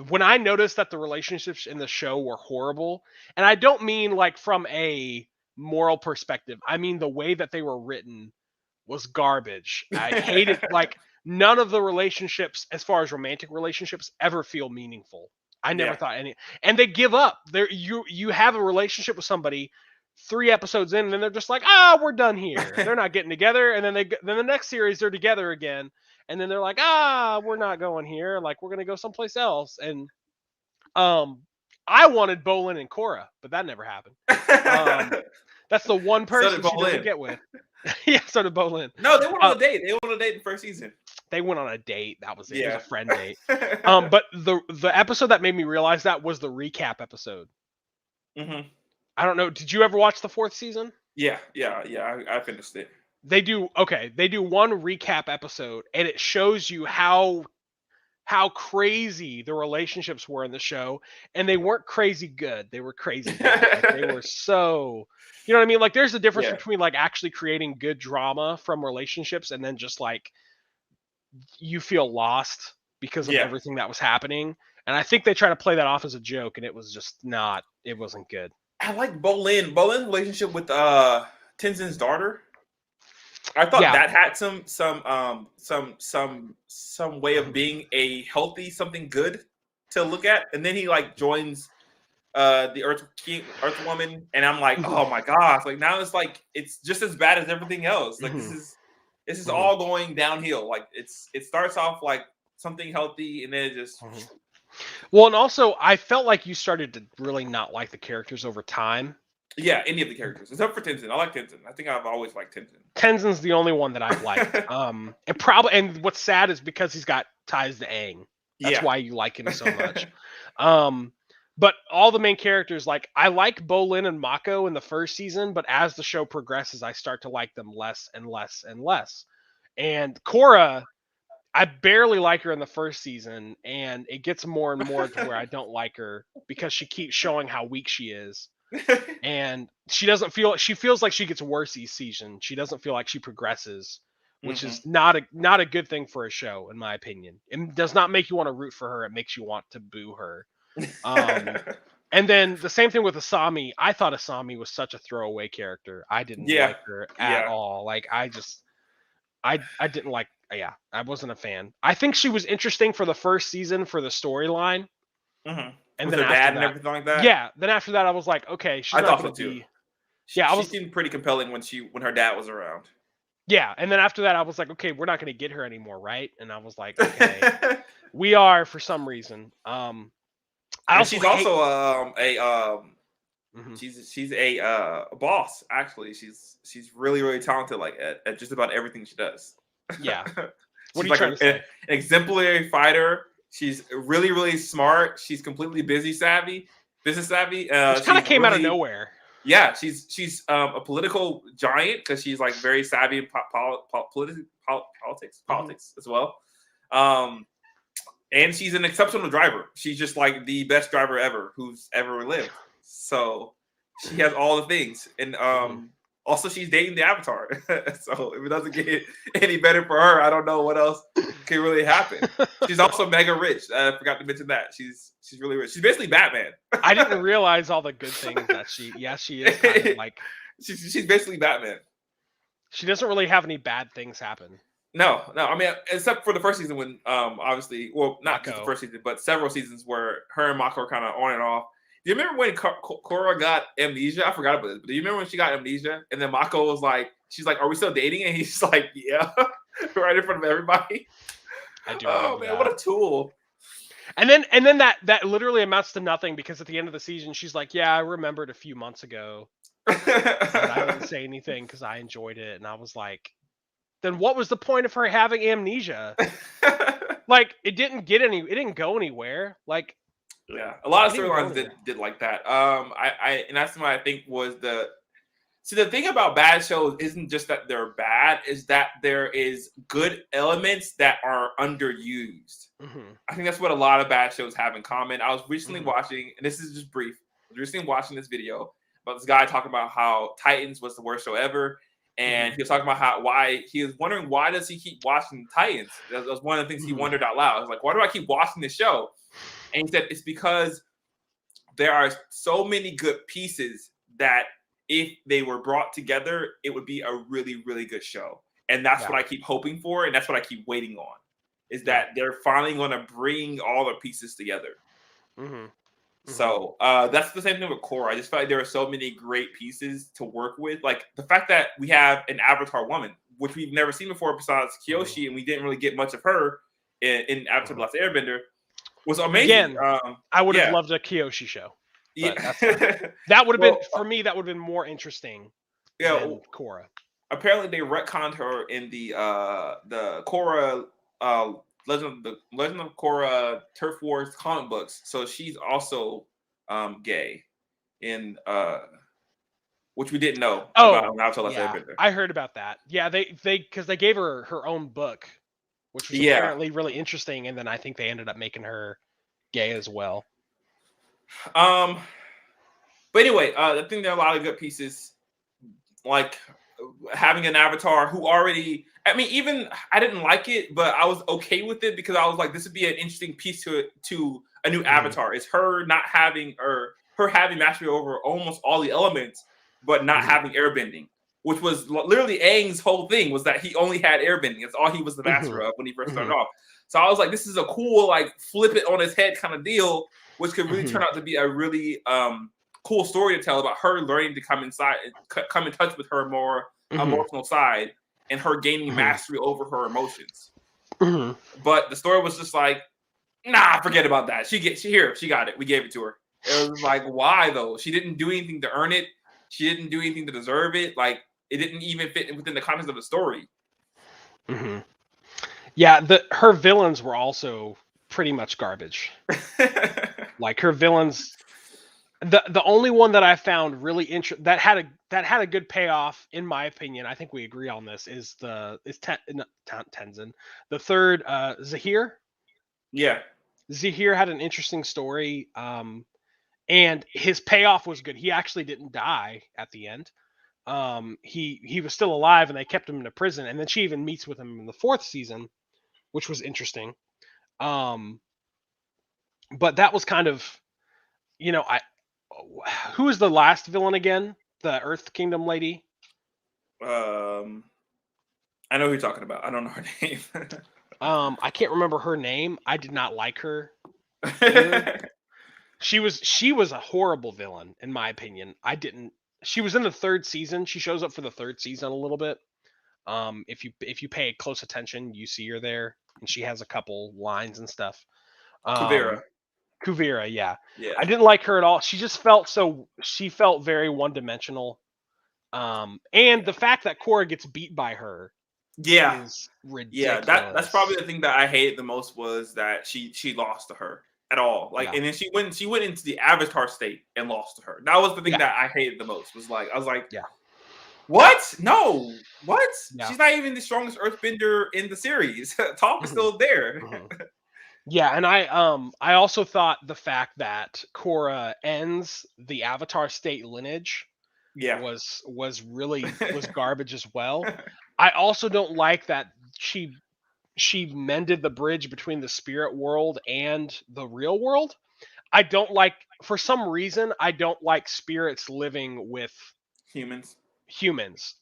[SPEAKER 1] when I noticed that the relationships in the show were horrible, and I don't mean like from a moral perspective, I mean the way that they were written was garbage. I hated like none of the relationships, as far as romantic relationships, ever feel meaningful. I never thought any, and they give up. There, you have a relationship with somebody 3 episodes in, and then they're just like, we're done here. They're not getting together, and then then the next series they're together again, and then they're like, we're not going here. Like we're gonna go someplace else. And I wanted Bolin and Korra, but that never happened. That's the one person she doesn't get with. Yeah, so did Bolin.
[SPEAKER 2] No, they went on a date. They went on a date in the first season.
[SPEAKER 1] They went on a date. That was it. Yeah. It was a friend date. But the episode that made me realize that was the recap episode.
[SPEAKER 2] Mm-hmm.
[SPEAKER 1] I don't know. Did you ever watch the 4th season?
[SPEAKER 2] Yeah. I finished it.
[SPEAKER 1] They do one recap episode, and it shows you how crazy the relationships were in the show, and they weren't crazy good. They were crazy bad. Like, they were so, you know what I mean? Like there's a difference between like actually creating good drama from relationships and then just like you feel lost because of everything that was happening. And I think they try to play that off as a joke, and it was just not. It wasn't good.
[SPEAKER 2] I like Bolin's relationship with Tenzin's daughter. I thought that had some way of being a healthy, something good to look at. And then he like joins the Earth Woman, and I'm like, oh my gosh! Like now it's just as bad as everything else. Like this is all going downhill. Like it starts off like something healthy, and then it just.
[SPEAKER 1] Well, and also I felt like you started to really not like the characters over time.
[SPEAKER 2] Yeah, any of the characters except for Tenzin. I like Tenzin. I think I've always liked Tenzin.
[SPEAKER 1] Tenzin's the only one that I've liked. And what's sad is because he's got ties to Aang. That's why you like him so much. But all the main characters, like I like Bolin and Mako in the first season, but as the show progresses, I start to like them less and less and less. And Korra, I barely like her in the first season, and it gets more and more to where I don't like her because she keeps showing how weak she is. And she feels like she gets worse each season. She doesn't feel like she progresses, which is not a good thing for a show, in my opinion. It does not make you want to root for her. It makes you want to boo her. And then the same thing with Asami. I thought Asami was such a throwaway character. I didn't like her at all. Like I didn't like. I wasn't a fan. I think she was interesting for the first season for the storyline.
[SPEAKER 2] And with then her dad and everything like that.
[SPEAKER 1] Yeah. Then after that, I was like, okay, she's not going to be.
[SPEAKER 2] She seemed pretty compelling when her dad was around.
[SPEAKER 1] Yeah, and then after that, I was like, okay, we're not going to get her anymore, right? And I was like, okay, we are for some reason.
[SPEAKER 2] She's also she's a boss. Actually, she's really really talented, like at just about everything she does.
[SPEAKER 1] Yeah.
[SPEAKER 2] What are you trying to say? An exemplary fighter. She's really, really smart. She's completely business savvy. Which
[SPEAKER 1] kind of came out of nowhere.
[SPEAKER 2] Yeah, she's a political giant because she's like very savvy in politics as well. And she's an exceptional driver. She's just like the best driver ever who's ever lived. So she has all the things. And also she's dating the Avatar. So if it doesn't get any better for her, I don't know what else can really happen. She's also mega rich. I forgot to mention that. She's really rich. She's basically Batman.
[SPEAKER 1] I didn't realize all the good things that she is kind of like.
[SPEAKER 2] She's basically Batman.
[SPEAKER 1] She doesn't really have any bad things happen.
[SPEAKER 2] No. I mean, except for the first season when obviously, well, not just the first season, but several seasons where her and Mako are kind of on and off. Do you remember when Korra got amnesia? I forgot about this, but do you remember when she got amnesia? And then Mako was like, she's like, "Are we still dating?" And he's like, "Yeah," right in front of everybody.
[SPEAKER 1] I do.
[SPEAKER 2] Oh man, what a tool!
[SPEAKER 1] And then that literally amounts to nothing because at the end of the season, she's like, "Yeah, I remembered a few months ago." But I didn't say anything because I enjoyed it, and I was like, "Then what was the point of her having amnesia?" Like it didn't go anywhere. Like.
[SPEAKER 2] Yeah, a lot of storylines did like that. And that's what I think was the thing about bad shows isn't just that they're bad, is that there is good elements that are underused. I think that's what a lot of bad shows have in common. I was recently watching, and this is just brief. I was recently watching this video about this guy talking about how Titans was the worst show ever, and he was talking about why he was wondering why does he keep watching Titans. That was one of the things he wondered out loud. I was like, why do I keep watching this show? And he said it's because there are so many good pieces that if they were brought together, it would be a really, really good show. and that's what I keep hoping for, and that's what I keep waiting on. Is that they're finally going to bring all the pieces together.
[SPEAKER 1] Mm-hmm.
[SPEAKER 2] So that's the same thing with Korra. I just felt like there are so many great pieces to work with. Like the fact that we have an Avatar woman, which we've never seen before besides Kyoshi, and we didn't really get much of her in Avatar: The Last Airbender, was amazing.
[SPEAKER 1] Again, I would have loved a Kyoshi show.
[SPEAKER 2] Yeah,
[SPEAKER 1] that would have been for me. That would have been more interesting than Korra.
[SPEAKER 2] Apparently, they retconned her in the Korra Legend of Korra Turf Wars comic books, so she's also gay in which we didn't know about Avatar: Last Airbender.
[SPEAKER 1] I heard about that. Yeah, they because they gave her own book, which was apparently really interesting, and then I think they ended up making her gay as well.
[SPEAKER 2] But anyway, I think there are a lot of good pieces, like having an Avatar who already. I mean, even I didn't like it, but I was okay with it because I was like, this would be an interesting piece to a new Avatar. Is her not having or her having mastery over almost all the elements, but not having airbending, which was literally Aang's whole thing, was that he only had airbending. It's all he was the master of when he first started off. So I was like, this is a cool, like, flip it on his head kind of deal, which could really turn out to be a really cool story to tell about her learning to come in touch with her more emotional side and her gaining mastery over her emotions. But the story was just like, nah, forget about that. She got it. We gave it to her. It was like, why though? She didn't do anything to earn it. She didn't do anything to deserve it. Like, it didn't even fit within the context of the story.
[SPEAKER 1] Yeah, her villains were also pretty much garbage. Like her villains, the only one that I found really interesting that had a good payoff, in my opinion, I think we agree on this, is Tenzin. The third, Zahir.
[SPEAKER 2] Yeah,
[SPEAKER 1] Zahir had an interesting story, and his payoff was good. He actually didn't die at the end. He was still alive, and they kept him in a prison. And then she even meets with him in the 4th season, which was interesting. But that was kind of, who is the last villain again? The Earth Kingdom lady.
[SPEAKER 2] I know who you're talking about. I don't know her name.
[SPEAKER 1] I can't remember her name. I did not like her. She was a horrible villain, in my opinion. She was in the 3rd season. She shows up for the 3rd season a little bit. If you pay close attention, you see her there, and she has a couple lines and stuff. Kuvira, yeah. I didn't like her at all. She just felt very one-dimensional. And the fact that Korra gets beat by her is ridiculous.
[SPEAKER 2] Yeah, that's probably the thing that I hated the most, was that she lost to her at all. Like, and then she went into the Avatar state and lost to her. That was the thing that I hated the most. I was like, what? No, what? Yeah. She's not even the strongest Earthbender in the series. Toph is still there.
[SPEAKER 1] Yeah, and I also thought the fact that Korra ends the Avatar state lineage was garbage as well. I also don't like that she mended the bridge between the spirit world and the real world. For some reason, I don't like spirits living with humans.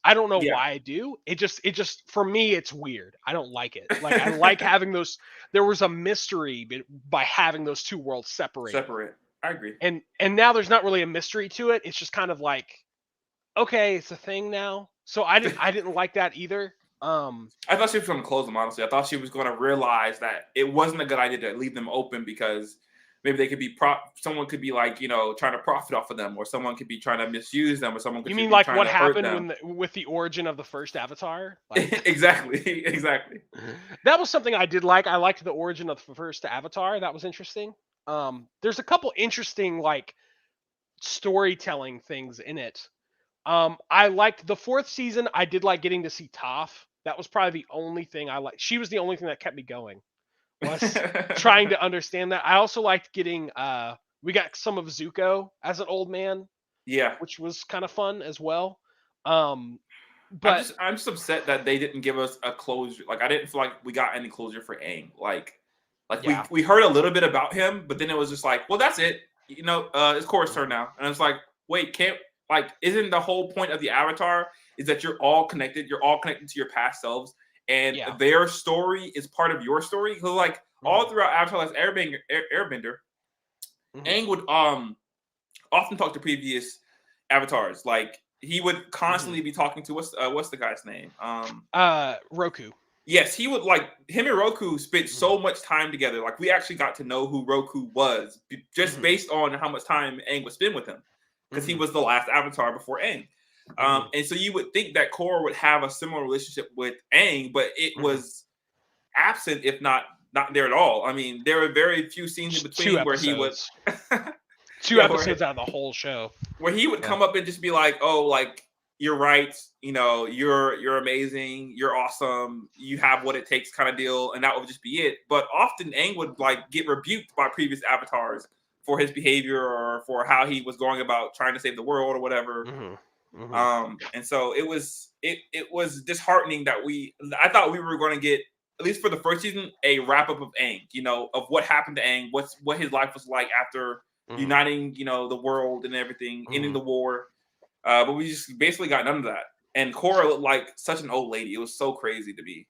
[SPEAKER 1] I don't know why I do. It just for me, it's weird. I don't like it. Like, I like having those. There was a mystery by having those two worlds separate.
[SPEAKER 2] I agree.
[SPEAKER 1] And now there's not really a mystery to it. It's just kind of like, okay, it's a thing now. So I didn't like that either.
[SPEAKER 2] I thought she was going to close them, honestly. I thought she was going to realize that it wasn't a good idea to leave them open, because maybe they could be someone could be like, trying to profit off of them, or someone could be trying to misuse them, or someone could
[SPEAKER 1] You mean like what happened with the origin of the first Avatar? Like,
[SPEAKER 2] exactly.
[SPEAKER 1] That was something I did like. I liked the origin of the first Avatar. That was interesting. There's a couple interesting, like, storytelling things in it. I liked the 4th season. I did like getting to see Toph. That was probably the only thing I liked. She was the only thing that kept me going, was trying to understand that. I also liked getting we got some of Zuko as an old man, which was kind of fun as well. But
[SPEAKER 2] I'm just upset that they didn't give us a closure. Like, I didn't feel like we got any closure for Aang. Like we heard a little bit about him, but then it was just like, well, that's it. It's Korra's turn now, and it's like, wait, can't like, isn't the whole point of the Avatar is that you're all connected? You're all connected to your past selves, and
[SPEAKER 1] Yeah.
[SPEAKER 2] their story is part of your story. Because like all throughout Avatar: Last Airbender, Aang would often talk to previous avatars. Like he would constantly be talking to what's the guy's name?
[SPEAKER 1] Roku.
[SPEAKER 2] Yes, he would like him and Roku spent so much time together. Like we actually got to know who Roku was just based on how much time Aang would spend with him, because he was the last avatar before Aang. And so you would think that Korra would have a similar relationship with Aang, but it was absent, if not there at all. I mean, there were very few scenes in between where he was
[SPEAKER 1] two episodes out of the whole show
[SPEAKER 2] where he would come up and just be like, "Oh, like you're right, you know, you're amazing, you're awesome, you have what it takes," kind of deal, and that would just be it. But often Aang would like get rebuked by previous avatars for his behavior or for how he was going about trying to save the world or whatever. And so it was disheartening that I thought we were going to get, at least for the first season, a wrap up of Aang, you know, of what happened to Aang, what his life was like after uniting, you know, the world and everything, ending the war. But we just basically got none of that. And Korra looked like such an old lady. It was so crazy to me.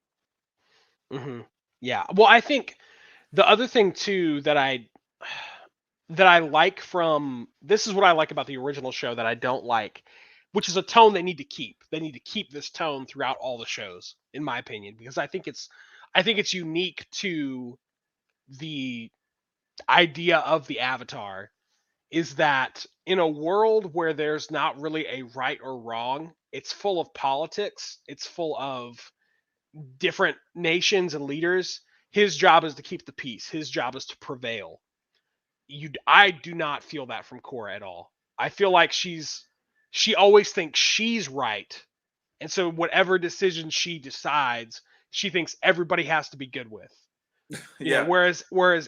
[SPEAKER 1] Yeah. Well, I think the other thing too that I like from this is what I like about the original show that I don't like, which is a tone they need to keep. They need to keep this tone throughout all the shows, in my opinion, because I think it's unique to the idea of the Avatar, is that in a world where there's not really a right or wrong, it's full of politics, it's full of different nations and leaders. His job is to keep the peace. His job is to prevail. I do not feel that from Korra at all. I feel like she always thinks she's right. And so whatever decision she decides, she thinks everybody has to be good with. You know, whereas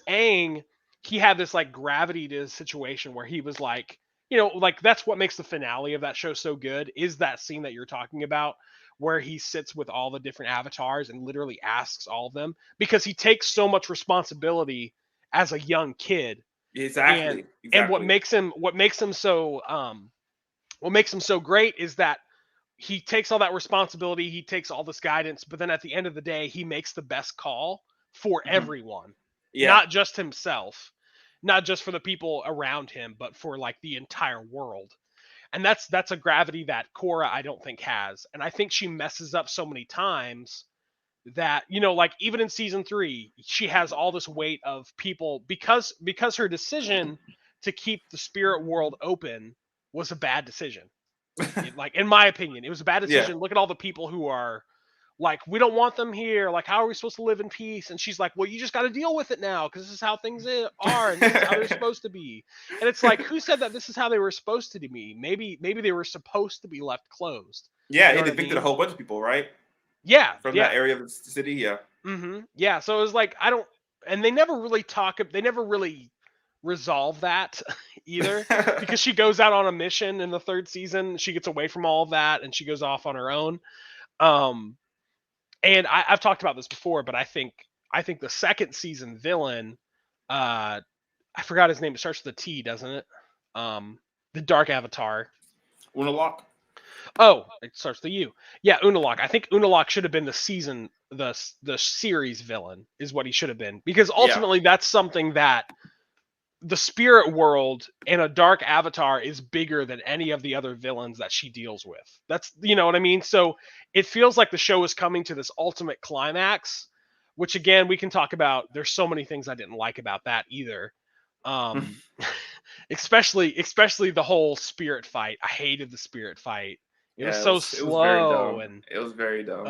[SPEAKER 1] Aang, he had this like gravity to his situation where he was like, you know, like that's what makes the finale of that show so good, is that scene that you're talking about where he sits with all the different avatars and literally asks all of them, because he takes so much responsibility as a young kid.
[SPEAKER 2] Exactly.
[SPEAKER 1] And what makes him so great is that he takes all that responsibility, he takes all this guidance, but then at the end of the day, he makes the best call for everyone. Not just himself, not just for the people around him, but for like the entire world. And that's a gravity that Korra I don't think has. And I think she messes up so many times that, you know, like even in season 3, she has all this weight of people because her decision to keep the spirit world open was a bad decision. Like, in my opinion, it was a bad decision. Look at all the people who are like, we don't want them here. Like, how are we supposed to live in peace? And she's like, well, you just got to deal with it now, because this is how things are, and this is how they're supposed to be. And it's like, who said that this is how they were supposed to be? Maybe they were supposed to be left closed.
[SPEAKER 2] Yeah, it evicted a whole bunch of people, right?
[SPEAKER 1] Yeah,
[SPEAKER 2] from that area of the city.
[SPEAKER 1] Yeah, so it was like, and they never really resolve that either, because she goes out on a mission in the 3rd season. She gets away from all of that and she goes off on her own. And I've talked about this before, but I think the 2nd season villain, I forgot his name. It starts with a T, doesn't it? The Dark Avatar.
[SPEAKER 2] Unalaq.
[SPEAKER 1] Oh, it starts with a U. Yeah, Unalaq. I think Unalaq should have been the series villain, is what he should have been, because ultimately that's something that the spirit world and a dark avatar is bigger than any of the other villains that she deals with. That's, you know what I mean? So it feels like the show is coming to this ultimate climax, which again, we can talk about. There's so many things I didn't like about that either. Especially the whole spirit fight. I hated the spirit fight. It was so slow,
[SPEAKER 2] it was very dumb.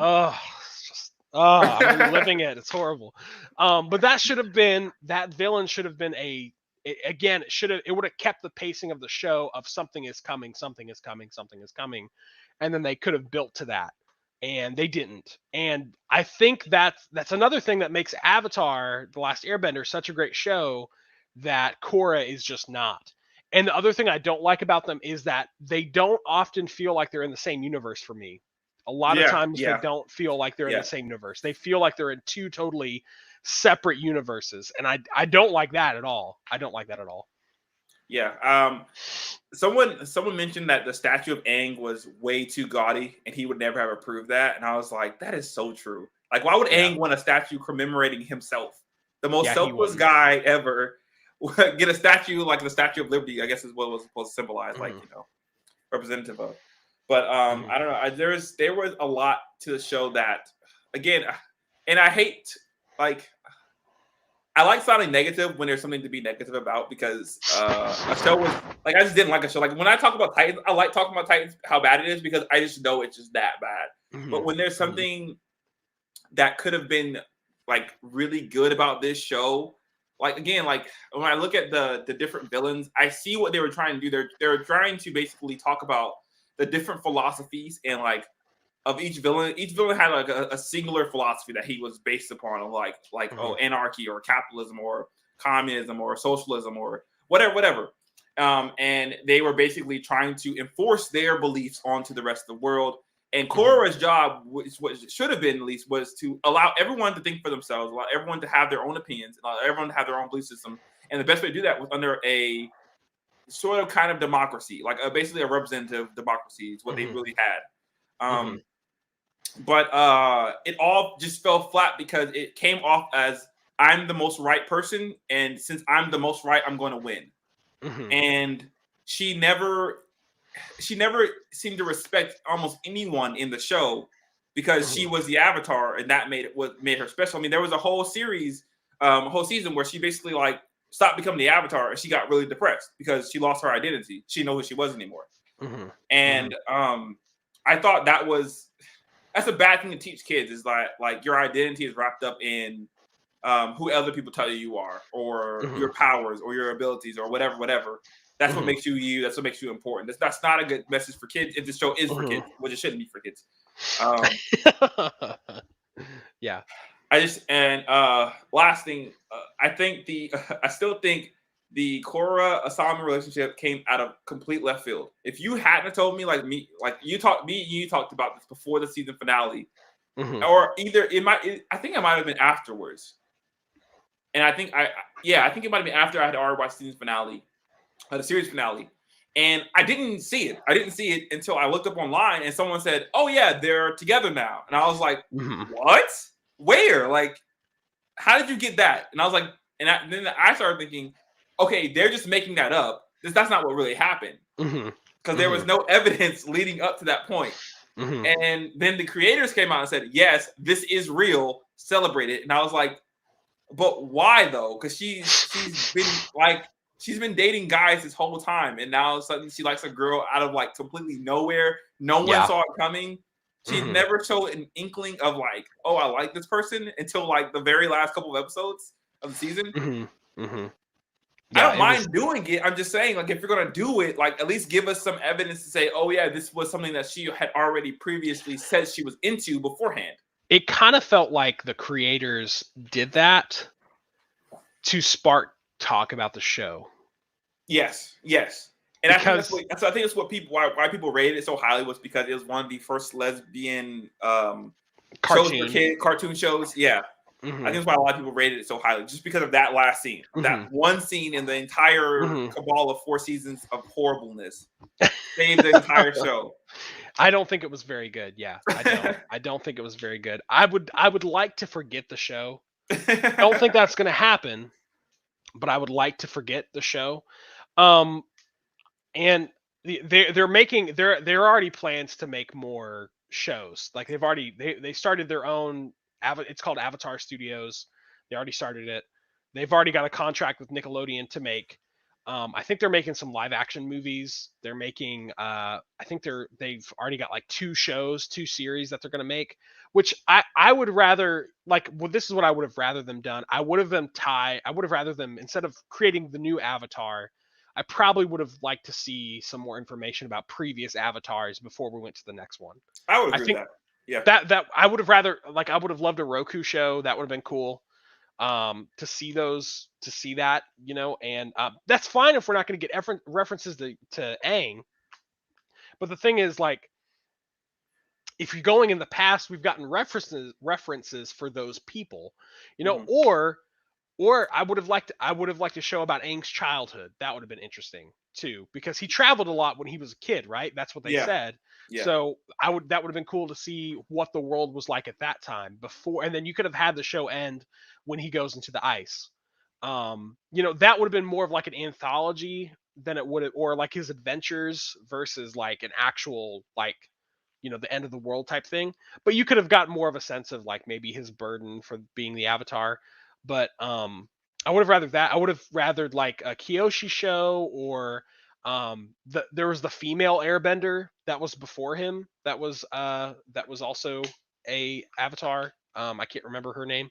[SPEAKER 1] I'm reliving it. It's horrible. But that villain should have been it would have kept the pacing of the show of something is coming, and then they could have built to that, and they didn't. And I think that's another thing that makes Avatar: The Last Airbender such a great show that Korra is just not. And the other thing I don't like about them is that they don't often feel like they're in the same universe for me. A lot of times they don't feel like they're in the same universe. They feel like they're in two totally separate universes. And I don't like that at all. I don't like that at all.
[SPEAKER 2] Yeah. Someone mentioned that the statue of Aang was way too gaudy, and he would never have approved that. And I was like, that is so true. Like, why would
[SPEAKER 1] Yeah.
[SPEAKER 2] Aang want a statue commemorating himself, the most
[SPEAKER 1] Yeah, he
[SPEAKER 2] selfless
[SPEAKER 1] wouldn't.
[SPEAKER 2] guy ever? Get a statue like the Statue of Liberty, I guess is what it was supposed to symbolize, like, representative of. But I don't know. There was a lot to the show that, again, and I hate, like, I like sounding negative when there's something to be negative about, because a show was like, I just didn't like a show. Like, when I talk about Titans, I like talking about Titans, how bad it is, because I just know it's just that bad. But when there's something that could have been like really good about this show, like, again, like when I look at the different villains, I see what they were trying to do. They're trying to basically talk about the different philosophies, and like, of each villain. Each villain had like a singular philosophy that he was based upon, like anarchy or capitalism or communism or socialism or whatever. And they were basically trying to enforce their beliefs onto the rest of the world. And Korra's job, which what it should have been at least, was to allow everyone to think for themselves, allow everyone to have their own opinions, allow everyone to have their own belief system. And the best way to do that was under a sort of kind of democracy, like basically a representative democracy is what they really had. But it all just fell flat because it came off as, I'm the most right person, and since I'm the most right, I'm going to win. And she never seemed to respect almost anyone in the show, because she was the avatar, and that made her special. I mean, there was a whole series, whole season where she basically like stopped becoming the avatar, and she got really depressed because she lost her identity. She didn't know who she was anymore. And I thought that's a bad thing to teach kids, is like your identity is wrapped up in who other people tell you are, or your powers or your abilities or whatever. That's what makes you you. That's what makes you important. That's not a good message for kids if the show is for kids, which it shouldn't be for kids.
[SPEAKER 1] Yeah.
[SPEAKER 2] Last thing, I still think the Korra Asami relationship came out of complete left field. If you hadn't told me, you talked about this before the season finale, or either I think it might have been afterwards, and I think it might have been after I had already watched the season finale, the series finale, and I didn't see it. I didn't see it until I looked up online, and someone said, "Oh yeah, they're together now," and I was like, "What? Where? Like, how did you get that?" And I was like, then I started thinking, okay, they're just making that up. That's not what really happened, because there was no evidence leading up to that point. And then the creators came out and said, yes, this is real, celebrate it. And I was like, but why though? Because she's been dating guys this whole time, and now suddenly she likes a girl out of like completely nowhere. No one saw it coming. She never showed an inkling of like, oh, I like this person, until like the very last couple of episodes of the season. I don't mind doing it. I'm just saying, like, if you're gonna do it, like, at least give us some evidence to say, oh yeah, this was something that she had already previously said she was into beforehand.
[SPEAKER 1] It kind of felt like the creators did that to spark talk about the show.
[SPEAKER 2] Yes. And I think that's what people why people rated it so highly, was because it was one of the first lesbian cartoon shows. Yeah. I think that's why a lot of people rated it so highly, just because of that last scene. That one scene in the entire cabal of 4 seasons of horribleness saved the entire show.
[SPEAKER 1] I don't think it was very good. Yeah, I don't. I don't think it was very good. I would like to forget the show. I don't think that's going to happen, but I would like to forget the show. And there are already plans to make more shows. Like they started their own. It's called Avatar Studios. They already started it. They've already got a contract with Nickelodeon to make. I think they're making some live action movies. They're making. I think they've already got like 2 series that they're going to make. Which I would rather like. Well, this is what I would have rather them done. I would have rather them, instead of creating the new Avatar, I probably would have liked to see some more information about previous avatars before we went to the next one.
[SPEAKER 2] I would agree with that. Yeah.
[SPEAKER 1] That I would have I would have loved a Roku show. That would have been cool. To see that, and that's fine if we're not going to get references to Aang. But the thing is, like, if you're going in the past, we've gotten references for those people, or Or I would have liked a show about Aang's childhood. That would have been interesting too, because he traveled a lot when he was a kid, right? That's what they
[SPEAKER 2] Yeah,
[SPEAKER 1] said.
[SPEAKER 2] yeah.
[SPEAKER 1] So that would have been cool to see what the world was like at that time before, and then you could have had the show end when he goes into the ice. That would have been more of like an anthology than it would have, or like his adventures versus like an actual like the end of the world type thing. But you could have gotten more of a sense of like maybe his burden for being the Avatar. But I would have rather that. I would have rathered like a Kyoshi show, or there was the female Airbender that was before him. That was also a Avatar. I can't remember her name.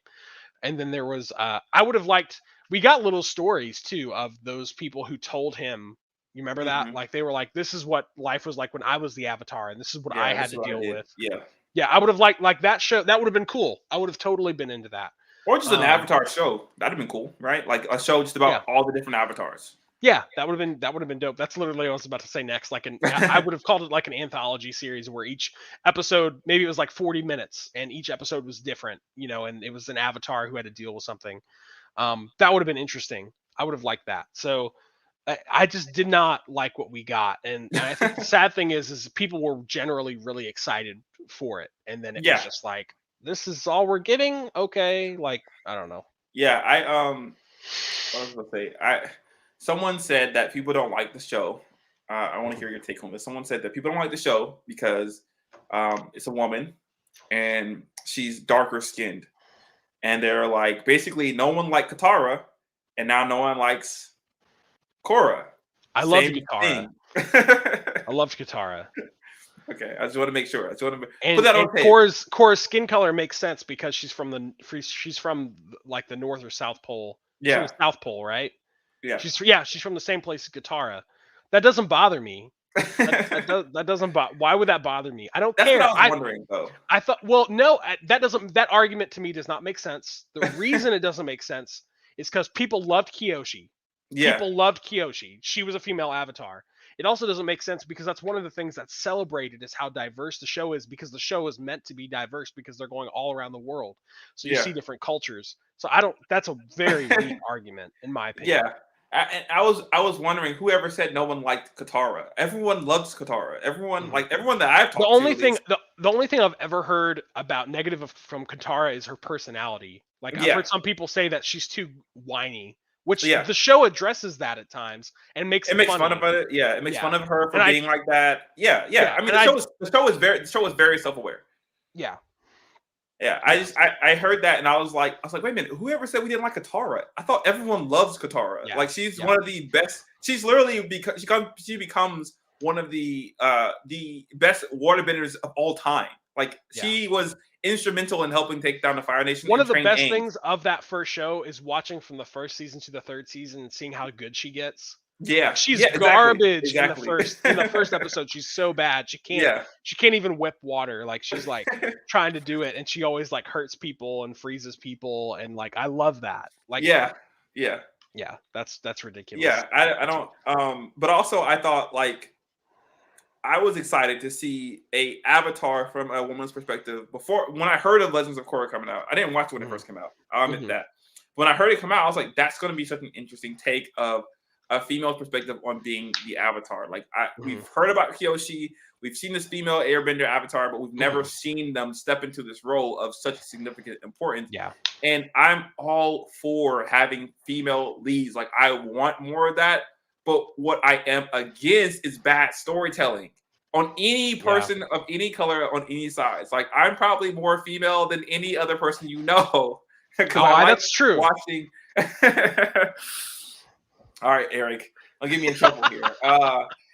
[SPEAKER 1] And then there was I would have liked, we got little stories too of those people who told him. You remember that?
[SPEAKER 2] Hmm.
[SPEAKER 1] Like they were like, this is what life was like when I was the Avatar, and this is what I
[SPEAKER 2] Yeah,
[SPEAKER 1] had
[SPEAKER 2] this is
[SPEAKER 1] to
[SPEAKER 2] what I
[SPEAKER 1] deal
[SPEAKER 2] did.
[SPEAKER 1] with.
[SPEAKER 2] Yeah.
[SPEAKER 1] Yeah, I would have liked like that show. That would have been cool. I would have totally been into that.
[SPEAKER 2] Or just an
[SPEAKER 1] Um,
[SPEAKER 2] Avatar show. That'd have been cool, right? Like a show just
[SPEAKER 1] yeah,
[SPEAKER 2] about all the different avatars.
[SPEAKER 1] yeah, that would have been dope. That's literally what I was about to say next. Like I would have called it like an anthology series where each episode, maybe it was like 40 minutes, and each episode was different, and it was an avatar who had to deal with something. That would have been interesting. I would have liked that. So I just did not like what we got, and I think the sad thing is people were generally really excited for it, and then it was
[SPEAKER 2] Yeah,
[SPEAKER 1] just like, this is all we're getting. Okay, like I don't know.
[SPEAKER 2] yeah. What was I gonna say? Someone said that people don't like the show. I want to
[SPEAKER 1] Mhm.
[SPEAKER 2] hear your take on this. Someone said that people don't like the show because it's a woman and she's darker skinned, and they're like basically no one liked Katara, and now no one likes Korra.
[SPEAKER 1] I loved
[SPEAKER 2] Same
[SPEAKER 1] Katara.
[SPEAKER 2] thing.
[SPEAKER 1] I loved Katara.
[SPEAKER 2] Okay, I just want to make sure. I just want to put
[SPEAKER 1] And
[SPEAKER 2] that
[SPEAKER 1] and
[SPEAKER 2] on tape.
[SPEAKER 1] Korra's skin color makes sense because she's from like the North or South Pole. She's from
[SPEAKER 2] Yeah,
[SPEAKER 1] the South Pole, right?
[SPEAKER 2] yeah.
[SPEAKER 1] She's from the same place as Katara. That doesn't bother me. That doesn't why would that bother me? I don't
[SPEAKER 2] That's what I
[SPEAKER 1] care.
[SPEAKER 2] was wondering, though.
[SPEAKER 1] I thought, well, no, that argument to me does not make sense. The reason it doesn't make sense is because people loved Kyoshi.
[SPEAKER 2] Yeah,
[SPEAKER 1] People loved Kyoshi. She was a female avatar. It also doesn't make sense because that's one of the things that's celebrated is how diverse the show is, because the show is meant to be diverse because they're going all around the world. So you
[SPEAKER 2] yeah.
[SPEAKER 1] see different cultures. So I don't, that's a very weak argument in my opinion.
[SPEAKER 2] Yeah. I was wondering whoever said no one liked Katara. Everyone loves Katara.
[SPEAKER 1] Mhm.
[SPEAKER 2] Everyone that I've
[SPEAKER 1] The
[SPEAKER 2] talked to
[SPEAKER 1] only
[SPEAKER 2] at
[SPEAKER 1] thing
[SPEAKER 2] least.
[SPEAKER 1] the only thing I've ever heard about negative from Katara is her personality. Like I've
[SPEAKER 2] Yeah,
[SPEAKER 1] heard some people say that she's too whiny, which
[SPEAKER 2] yeah.
[SPEAKER 1] the show addresses that at times and makes
[SPEAKER 2] It
[SPEAKER 1] it
[SPEAKER 2] makes fun
[SPEAKER 1] funny.
[SPEAKER 2] about it. Yeah, it makes
[SPEAKER 1] Yeah.
[SPEAKER 2] fun of her for
[SPEAKER 1] And I
[SPEAKER 2] being like that. Yeah, yeah.
[SPEAKER 1] yeah,
[SPEAKER 2] I mean,
[SPEAKER 1] and I
[SPEAKER 2] the show is very self aware.
[SPEAKER 1] yeah,
[SPEAKER 2] Yeah,
[SPEAKER 1] yeah,
[SPEAKER 2] I heard that and I was like, wait a minute, whoever said we didn't like Katara? I thought everyone loves Katara.
[SPEAKER 1] yeah,
[SPEAKER 2] Like she's
[SPEAKER 1] yeah,
[SPEAKER 2] one of the best. She's literally because she becomes one of the best waterbenders of all time. Like
[SPEAKER 1] yeah.
[SPEAKER 2] she was instrumental in helping take down the Fire Nation
[SPEAKER 1] One
[SPEAKER 2] and
[SPEAKER 1] of the
[SPEAKER 2] train
[SPEAKER 1] best
[SPEAKER 2] Aang.
[SPEAKER 1] things of that first show is watching from the first season to the third season and seeing how good she gets. Like
[SPEAKER 2] Yeah,
[SPEAKER 1] she's
[SPEAKER 2] yeah, exactly,
[SPEAKER 1] garbage in the
[SPEAKER 2] exactly.
[SPEAKER 1] first episode. She's so bad.
[SPEAKER 2] Yeah,
[SPEAKER 1] She can't even whip water. Like she's like trying to do it and she always like hurts people and freezes people, and like I love that. Like
[SPEAKER 2] yeah, yeah.
[SPEAKER 1] yeah, that's ridiculous.
[SPEAKER 2] Yeah, I don't. But also I thought like I was excited to see a Avatar from a woman's perspective. Before when I heard of Legends of Korra coming out, I didn't watch it when it
[SPEAKER 1] Mhm,
[SPEAKER 2] first came out. I'll admit
[SPEAKER 1] mhm,
[SPEAKER 2] that. When I heard it come out, I was like, "That's going to be such an interesting take of a female perspective on being the Avatar." Like
[SPEAKER 1] mhm,
[SPEAKER 2] we've heard about Kyoshi, we've seen this female Airbender Avatar, but we've never
[SPEAKER 1] mhm.
[SPEAKER 2] seen them step into this role of such significant importance.
[SPEAKER 1] Yeah.
[SPEAKER 2] And I'm all for having female leads. Like I want more of that. But what I am against is bad storytelling on any
[SPEAKER 1] Yeah.
[SPEAKER 2] person of any color on any size. Like I'm probably more female than any other person you know because
[SPEAKER 1] Oh,
[SPEAKER 2] I like
[SPEAKER 1] that's true.
[SPEAKER 2] watching. All right, Eric, don't get me in trouble here.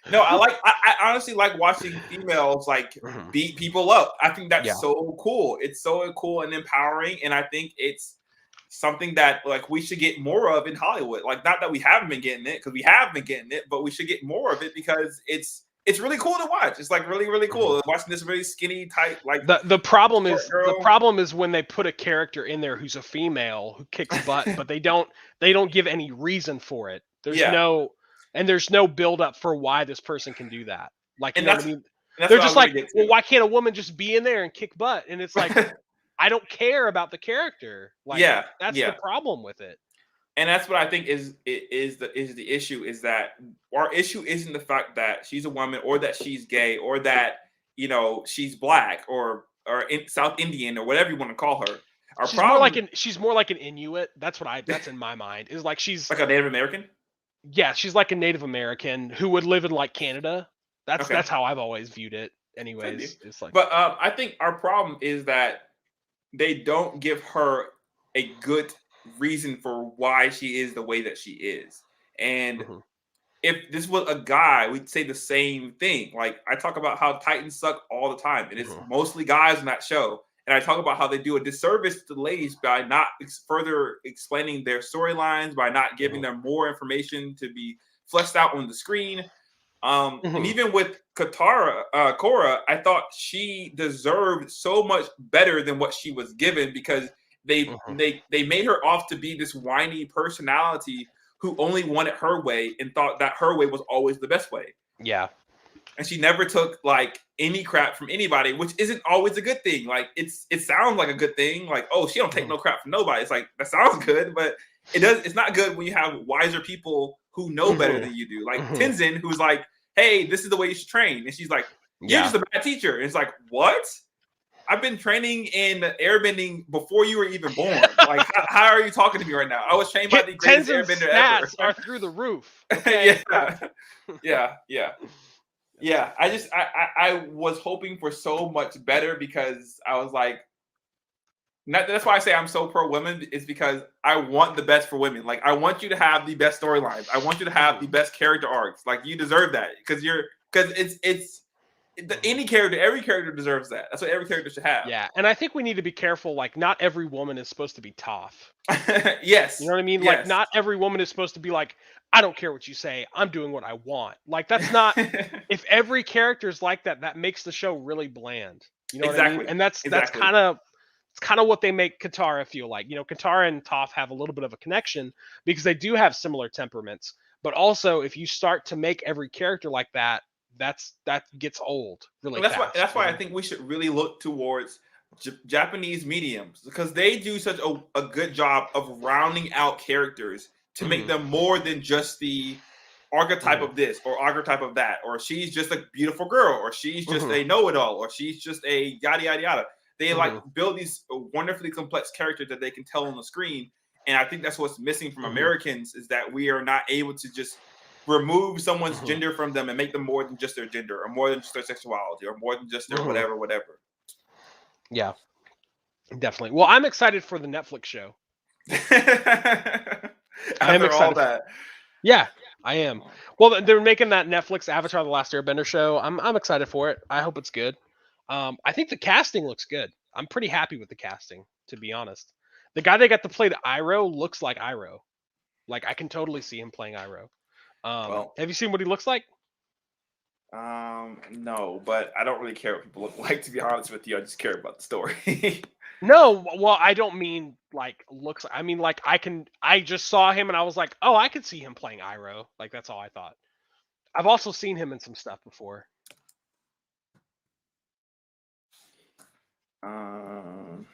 [SPEAKER 2] No, I honestly like watching females like
[SPEAKER 1] Mhm.
[SPEAKER 2] beat people up. I think
[SPEAKER 1] Yeah.
[SPEAKER 2] that's so cool. It's so cool and empowering, and I think it's something that like we should get more of in Hollywood. Like not that we haven't been getting it because we have been getting it, but we should get more of it because it's really cool to watch. It's like really really
[SPEAKER 1] Mhm.
[SPEAKER 2] cool watching this really skinny tight like
[SPEAKER 1] The problem
[SPEAKER 2] short
[SPEAKER 1] is the
[SPEAKER 2] girl.
[SPEAKER 1] problem is when they put a character in there who's a female who kicks butt, but they don't give any reason for it.
[SPEAKER 2] Yeah,
[SPEAKER 1] There's no build up for why this person can do that. Like, you
[SPEAKER 2] and
[SPEAKER 1] know what I
[SPEAKER 2] that's
[SPEAKER 1] mean?
[SPEAKER 2] and that's
[SPEAKER 1] They're
[SPEAKER 2] what I was
[SPEAKER 1] just
[SPEAKER 2] going
[SPEAKER 1] like,
[SPEAKER 2] to get
[SPEAKER 1] well,
[SPEAKER 2] to.
[SPEAKER 1] why can't a woman just be in there and kick butt? And it's like, I don't care about the character. Like,
[SPEAKER 2] Yeah,
[SPEAKER 1] that's the
[SPEAKER 2] yeah.
[SPEAKER 1] problem with it.
[SPEAKER 2] And that's what I think is the issue, is that our issue isn't the fact that she's a woman or that she's gay or that she's black or South Indian or whatever you want to call her. Our problem,
[SPEAKER 1] she's more like an Inuit. That's in my mind. Is like she's
[SPEAKER 2] like a Native American.
[SPEAKER 1] yeah, she's like a Native American who would live in like Canada. That's
[SPEAKER 2] Okay,
[SPEAKER 1] how I've always viewed it. Anyways, it's like
[SPEAKER 2] but I think our problem is that they don't give her a good reason for why she is the way that she is. And
[SPEAKER 1] mhm,
[SPEAKER 2] if this was a guy, we'd say the same thing. Like I talk about how Titans suck all the time, and it's
[SPEAKER 1] mhm,
[SPEAKER 2] mostly guys in that show. And I talk about how they do a disservice to the ladies by not further explaining their storylines, by not giving
[SPEAKER 1] mhm,
[SPEAKER 2] them more information to be fleshed out on the screen. And
[SPEAKER 1] mhm,
[SPEAKER 2] even with Korra, I thought she deserved so much better than what she was given, because they
[SPEAKER 1] mhm.
[SPEAKER 2] they they made her off to be this whiny personality who only wanted her way and thought that her way was always the best way.
[SPEAKER 1] Yeah.
[SPEAKER 2] And she never took like any crap from anybody, which isn't always a good thing. Like it sounds like a good thing, like, oh, she don't take
[SPEAKER 1] Mhm,
[SPEAKER 2] no crap from nobody. It's like that sounds good, but it's not good when you have wiser people who know better
[SPEAKER 1] mhm,
[SPEAKER 2] than you do. Like
[SPEAKER 1] mhm.
[SPEAKER 2] Tenzin, who's like, hey, this is the way you should train. And she's like, you're
[SPEAKER 1] Yeah.
[SPEAKER 2] just a bad teacher. And it's like, what? I've been training in airbending before you were even born. Like, how are you talking to me right now? I was trained by the greatest
[SPEAKER 1] Tenzin's
[SPEAKER 2] airbender ever.
[SPEAKER 1] stats are through the roof. Okay.
[SPEAKER 2] Yeah. Yeah. I was hoping for so much better, because I was like, that's why I say I'm so pro women, is because I want the best for women. Like I want you to have the best storylines. I want you to have
[SPEAKER 1] Mhm,
[SPEAKER 2] the best character arcs. Like you deserve that, because any character, every character deserves that. That's what every character should have.
[SPEAKER 1] yeah, and I think we need to be careful. Like, not every woman is supposed to be tough. You
[SPEAKER 2] Yes,
[SPEAKER 1] know what I mean? Like,
[SPEAKER 2] yes.
[SPEAKER 1] not every woman is supposed to be like, I don't care what you say. I'm doing what I want. Like, that's not. If every character is like that, that makes the show really bland. You know what I mean?
[SPEAKER 2] Exactly,
[SPEAKER 1] And that's
[SPEAKER 2] exactly.
[SPEAKER 1] kind of it's kind of what they make Katara feel like. Katara and Toph have a little bit of a connection because they do have similar temperaments. But also, if you start to make every character like that, that gets old really
[SPEAKER 2] And
[SPEAKER 1] fast.
[SPEAKER 2] that's why I think we should really look towards Japanese mediums, because they do such a good job of rounding out characters to make
[SPEAKER 1] Mhm,
[SPEAKER 2] them more than just the archetype
[SPEAKER 1] mhm,
[SPEAKER 2] of this or archetype of that, or she's just a beautiful girl, or she's just
[SPEAKER 1] mhm,
[SPEAKER 2] a know-it-all, or she's just a yada yada yada. They like
[SPEAKER 1] mhm,
[SPEAKER 2] build these wonderfully complex characters that they can tell on the screen. And I think that's what's missing from
[SPEAKER 1] mhm,
[SPEAKER 2] Americans, is that we are not able to just remove someone's
[SPEAKER 1] mhm,
[SPEAKER 2] gender from them and make them more than just their gender, or more than just their sexuality, or more than just their
[SPEAKER 1] mhm.
[SPEAKER 2] whatever.
[SPEAKER 1] Yeah, definitely. Well, I'm excited for the Netflix show. I am
[SPEAKER 2] After all
[SPEAKER 1] excited.
[SPEAKER 2] that,
[SPEAKER 1] Yeah, I am. Well, they're making that Netflix Avatar: The Last Airbender show. I'm excited for it. I hope it's good. I think the casting looks good. I'm pretty happy with the casting, to be honest. The guy they got to play the Iroh looks like Iroh. Like I can totally see him playing Iroh.
[SPEAKER 2] well,
[SPEAKER 1] Have you seen what he looks like?
[SPEAKER 2] no, but I don't really care what people look like. To be honest with you, I just care about the story.
[SPEAKER 1] No, well, I don't mean like looks. I mean like I just saw him and I was like, oh, I could see him playing Iroh. Like that's all I thought. I've also seen him in some stuff before.
[SPEAKER 2] um,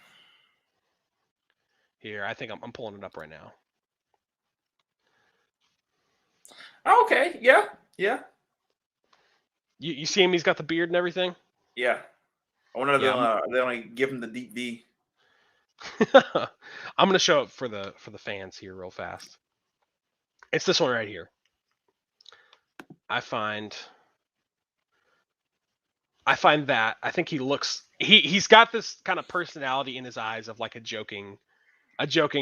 [SPEAKER 1] Here, I think I'm pulling it up right now.
[SPEAKER 2] okay, yeah.
[SPEAKER 1] You see him? He's got the beard and everything.
[SPEAKER 2] Yeah. I wonder if
[SPEAKER 1] Yeah,
[SPEAKER 2] they only give him the deep V.
[SPEAKER 1] I'm gonna show it for the fans here real fast. It's this one right here. I find that I think he's got this kind of personality in his eyes of like a joking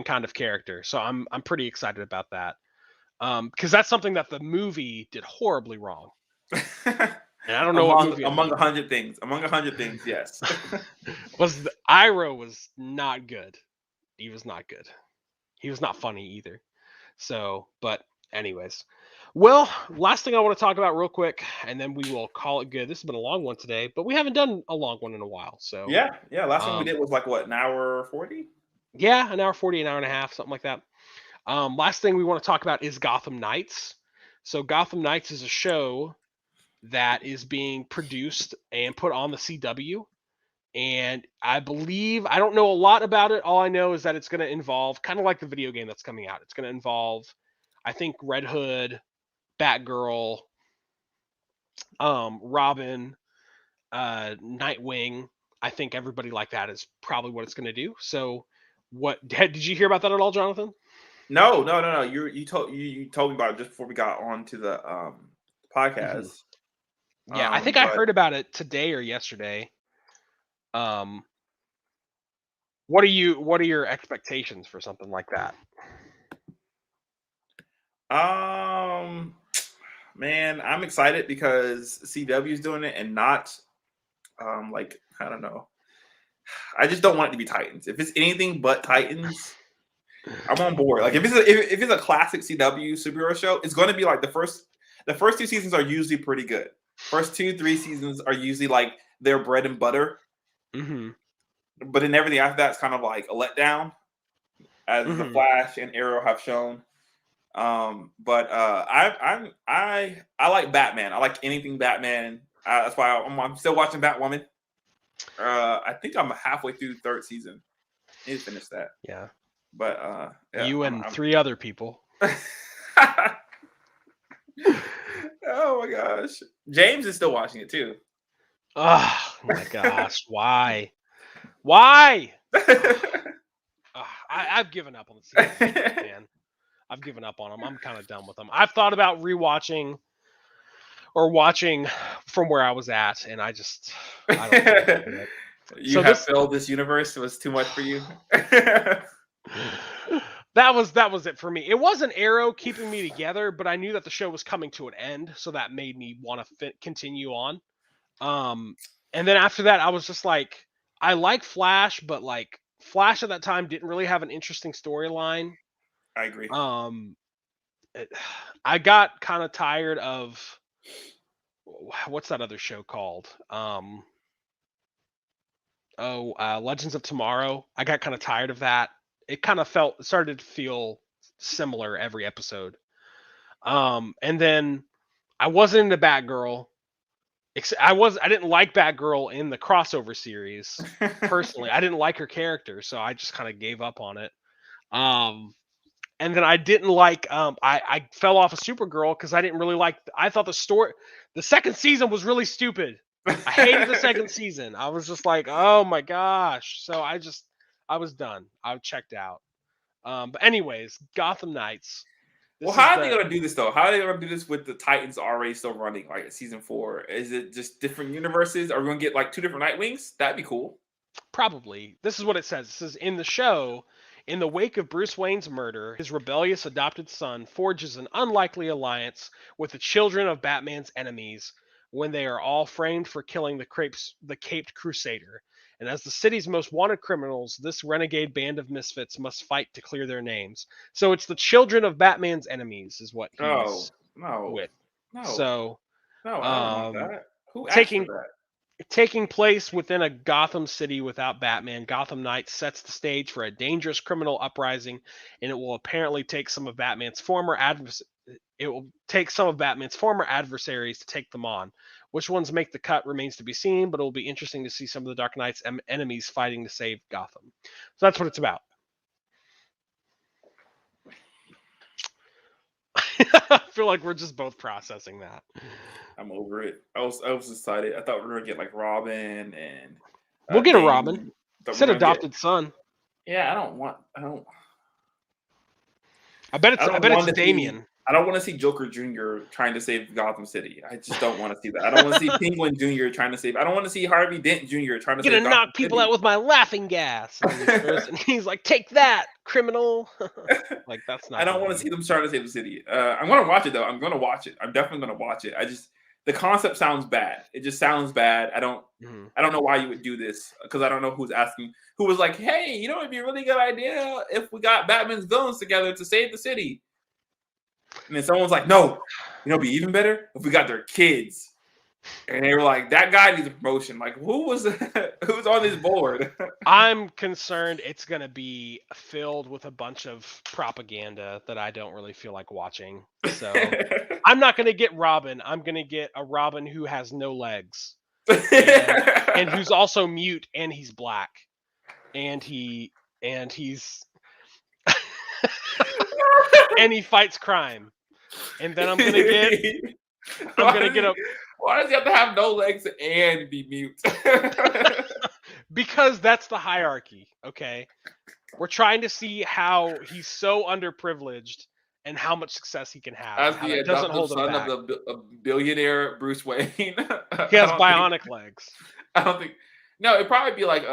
[SPEAKER 1] kind of character. So I'm pretty excited about that. Because that's something that the movie did horribly wrong. And I don't know what movie it
[SPEAKER 2] Among
[SPEAKER 1] was.
[SPEAKER 2] 100 things. Among 100 things, yes.
[SPEAKER 1] Iroh was not good. He was not good. He was not funny either. So, but anyways. Well, last thing I want to talk about real quick, and then we will call it good. This has been a long one today, but we haven't done a long one in a while. So,
[SPEAKER 2] Yeah. Last one we
[SPEAKER 1] um,
[SPEAKER 2] did was like what, an hour 40?
[SPEAKER 1] yeah, an hour 40, an hour and a half, something like that. Last thing we want to talk about is Gotham Knights. So, Gotham Knights is a show that is being produced and put on the CW. and I believe I don't know a lot about it. All I know is that it's going to involve kind of like the video game that's coming out. It's going to involve, I think, Red Hood, Batgirl, Robin, Nightwing. I think everybody like that is probably what it's going to do. So, what did you hear about that at all, Jonathan?
[SPEAKER 2] No. You told me about it just before we got on to the
[SPEAKER 1] Hmm.
[SPEAKER 2] podcast.
[SPEAKER 1] Yeah, I think I
[SPEAKER 2] But
[SPEAKER 1] heard about it today or yesterday. Um, what are your expectations for something like that?
[SPEAKER 2] man, I'm excited because CW is doing it and not like I don't know. I just don't want it to be Titans. If it's anything but Titans, I'm on board. Like if it's a classic CW superhero show, it's going to be like the first two seasons are usually pretty good. First 2-3 seasons are usually like their bread and butter,
[SPEAKER 1] Hmm.
[SPEAKER 2] but then everything after that's kind of like a letdown, as the
[SPEAKER 1] Hmm.
[SPEAKER 2] Flash and Arrow have shown. But I like Batman. I like anything Batman. That's why I'm still watching Batwoman. I think I'm halfway through the third season. I need to finish that.
[SPEAKER 1] Yeah,
[SPEAKER 2] But yeah,
[SPEAKER 1] you and three other people.
[SPEAKER 2] oh my gosh, James is still watching it too.
[SPEAKER 1] Oh my gosh, why? Why? I've given up on the CW, man. I've given up on them. I'm kind of done with them. I've thought about rewatching or watching from where I was at, and I don't feel it.
[SPEAKER 2] You
[SPEAKER 1] So
[SPEAKER 2] have filled this universe. It was too much for you.
[SPEAKER 1] that was it for me. It wasn't Arrow keeping me together, but I knew that the show was coming to an end, so that made me want to continue on. And then after that, I was just like, I like Flash, but like Flash at that time didn't really have an interesting storyline.
[SPEAKER 2] I agree.
[SPEAKER 1] I got kind of tired of what's that other show called? Legends of Tomorrow. I got kind of tired of that. It kind of started to feel similar every episode. And then I wasn't into Batgirl. I didn't like Batgirl in the crossover series. Personally, I didn't like her character, so I just kind of gave up on it. And then I didn't like I fell off of Supergirl because I didn't really like. I thought the second season was really stupid. I hated the second season. I was just like, oh my gosh. So I was done. I checked out. But anyways, Gotham Knights.
[SPEAKER 2] Well, how are they gonna do this though? How are they gonna do this with the Titans already still running, like season 4? Is it just different universes? Are we gonna get like 2 different Nightwings? That'd be cool.
[SPEAKER 1] Probably. This is what it says. It says in the show, in the wake of Bruce Wayne's murder, his rebellious adopted son forges an unlikely alliance with the children of Batman's enemies when they are all framed for killing the Caped Crusader. And as the city's most wanted criminals, this renegade band of misfits must fight to clear their names. So it's the children of Batman's enemies is what
[SPEAKER 2] Oh
[SPEAKER 1] he's
[SPEAKER 2] no,
[SPEAKER 1] with.
[SPEAKER 2] no,
[SPEAKER 1] So
[SPEAKER 2] no! I don't want that. Who asked for
[SPEAKER 1] taking
[SPEAKER 2] that?
[SPEAKER 1] Taking place within a Gotham City without Batman, Gotham Knights sets the stage for a dangerous criminal uprising, and it will apparently take some of Batman's former adversaries to take them on. Which ones make the cut remains to be seen, but it will be interesting to see some of the Dark Knight's enemies fighting to save Gotham. So that's what it's about. I feel like we're just both processing that.
[SPEAKER 2] I'm over it. I was excited. I thought we were gonna get like Robin and
[SPEAKER 1] We'll get a Robin.
[SPEAKER 2] Dame. Thought we
[SPEAKER 1] Said
[SPEAKER 2] were gonna
[SPEAKER 1] adopted son.
[SPEAKER 2] Yeah, I
[SPEAKER 1] I bet it's Damien.
[SPEAKER 2] I don't want to see Joker Jr. trying to save Gotham City. I just don't want to see that. I don't want to see Penguin Jr. trying to save. I don't want to see Harvey Dent Jr. trying to save
[SPEAKER 1] Gonna
[SPEAKER 2] Gotham
[SPEAKER 1] knock people
[SPEAKER 2] City.
[SPEAKER 1] out with my laughing gas. And he's like, "Take that, criminal!" Like that's not.
[SPEAKER 2] I don't want to see them trying to save the city. I'm gonna watch it though. I'm gonna watch it. I'm definitely gonna watch it. The concept sounds bad. It just sounds bad. I don't know why you would do this because I don't know who's asking. Who was like, "Hey, it'd be a really good idea if we got Batman's villains together to save the city." And then someone's like, "No, it'd be even better if we got their kids." And they were like, "That guy needs a promotion." Like, who's on this board?
[SPEAKER 1] I'm concerned it's gonna be filled with a bunch of propaganda that I don't really feel like watching. So I'm not gonna get Robin. I'm gonna get a Robin who has no legs. and who's also mute, and he's black, and he's and he fights crime. And then I'm gonna get a
[SPEAKER 2] Why does he have to have no legs and be mute?
[SPEAKER 1] because that's the hierarchy. Okay, we're trying to see how he's so underprivileged and how much success he can have.
[SPEAKER 2] As
[SPEAKER 1] And how
[SPEAKER 2] the
[SPEAKER 1] that doesn't
[SPEAKER 2] adoptive
[SPEAKER 1] hold him
[SPEAKER 2] son
[SPEAKER 1] back.
[SPEAKER 2] of a billionaire Bruce Wayne,
[SPEAKER 1] He has bionic legs.
[SPEAKER 2] I don't think. No, it'd probably be like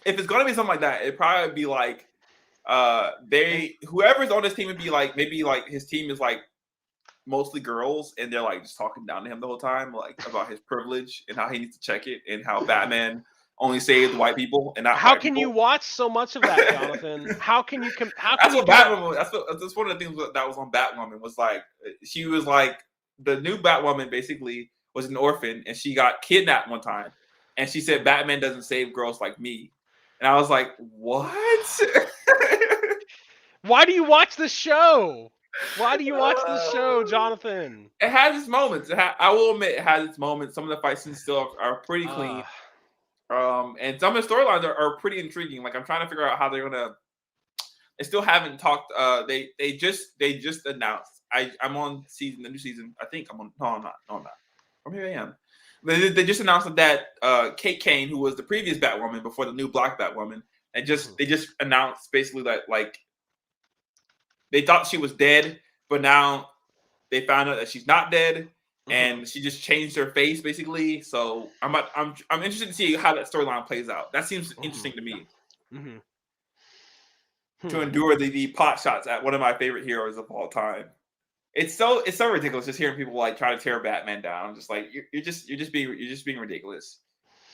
[SPEAKER 2] if it's gonna be something like that, it'd probably be like whoever's on this team would be like maybe like his team is like mostly girls and they're like just talking down to him the whole time like about his privilege and how he needs to check it and how Batman only saved white people and not
[SPEAKER 1] How
[SPEAKER 2] white
[SPEAKER 1] can
[SPEAKER 2] people.
[SPEAKER 1] you watch so much of that, Jonathan? How can you
[SPEAKER 2] That's what Batwoman. That's one of the things that was on Batwoman was like she was like the new Batwoman basically was an orphan and she got kidnapped one time and she said Batman doesn't save girls like me and I was like what?
[SPEAKER 1] Why do you watch the show? Why do you watch the show, Jonathan?
[SPEAKER 2] It has its moments. I will admit it has its moments. Some of the fight scenes still are pretty clean. And some of the storylines are pretty intriguing. Like I'm trying to figure out how they're gonna. They still haven't talked. They just announced. I'm on the new season. I think I'm on. No, I'm not. Or maybe I am. They just announced that Kate Kane, who was the previous Batwoman before the new Black Batwoman, they just announced basically that like they thought she was dead, but now they found out that she's not dead. And she just changed her face, basically. So I'm interested to see how that storyline plays out. That seems interesting to me. To endure the pot shots at one of my favorite heroes of all time. It's so ridiculous just hearing people like try to tear Batman down. I'm just like you're just being ridiculous.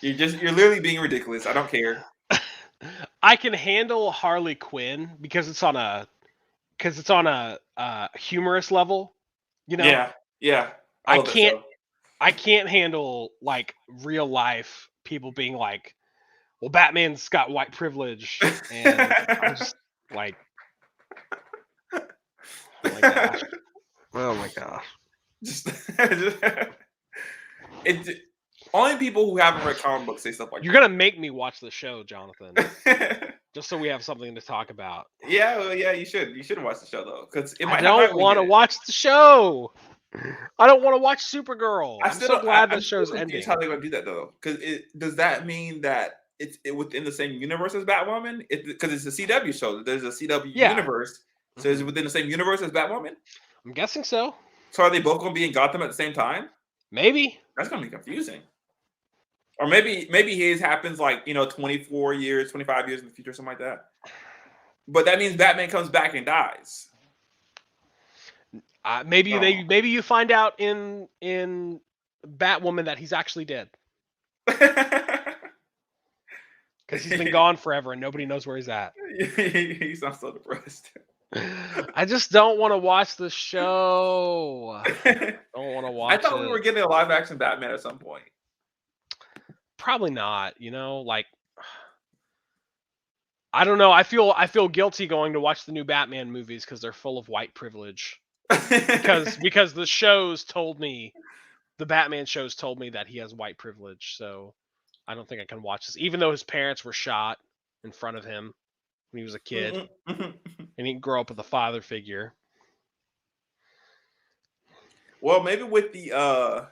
[SPEAKER 2] You're literally being ridiculous. I don't care.
[SPEAKER 1] I can handle Harley Quinn because it's on a humorous level. You know.
[SPEAKER 2] Yeah.
[SPEAKER 1] I can't handle like real life people being like, well, Batman's got white privilege, and I'm just like, oh my gosh.
[SPEAKER 2] It's only people who haven't read comic books say stuff like
[SPEAKER 1] You're gonna make me watch the show, Jonathan. Just so we have something to talk about.
[SPEAKER 2] Yeah, well, yeah, you should watch the show though, because
[SPEAKER 1] I don't want to watch the show. I don't want to watch Supergirl. I'm so glad the show's ending.
[SPEAKER 2] How they're gonna do that though? Because does that mean that it's within the same universe as Batwoman? Because it's a CW show. There's a CW universe. So is it within the same universe as Batwoman?
[SPEAKER 1] I'm guessing so.
[SPEAKER 2] So are they both gonna be in Gotham at the same time?
[SPEAKER 1] Maybe.
[SPEAKER 2] That's gonna be confusing. Or maybe his happens like 24 years, 25 years in the future, something like that. But that means Batman comes back and dies.
[SPEAKER 1] Maybe you find out in Batwoman that he's actually dead. Because he's been gone forever and nobody knows where he's at.
[SPEAKER 2] He sounds so depressed.
[SPEAKER 1] I just don't want to watch the show. I don't want to watch it.
[SPEAKER 2] I thought we were getting a live action Batman at some point.
[SPEAKER 1] Probably not, like I don't know. I feel guilty going to watch the new Batman movies because they're full of white privilege. because the shows told me, the Batman shows told me that he has white privilege, so I don't think I can watch this, even though his parents were shot in front of him when he was a kid, and he didn't grow up with a father figure.
[SPEAKER 2] Well, maybe with the I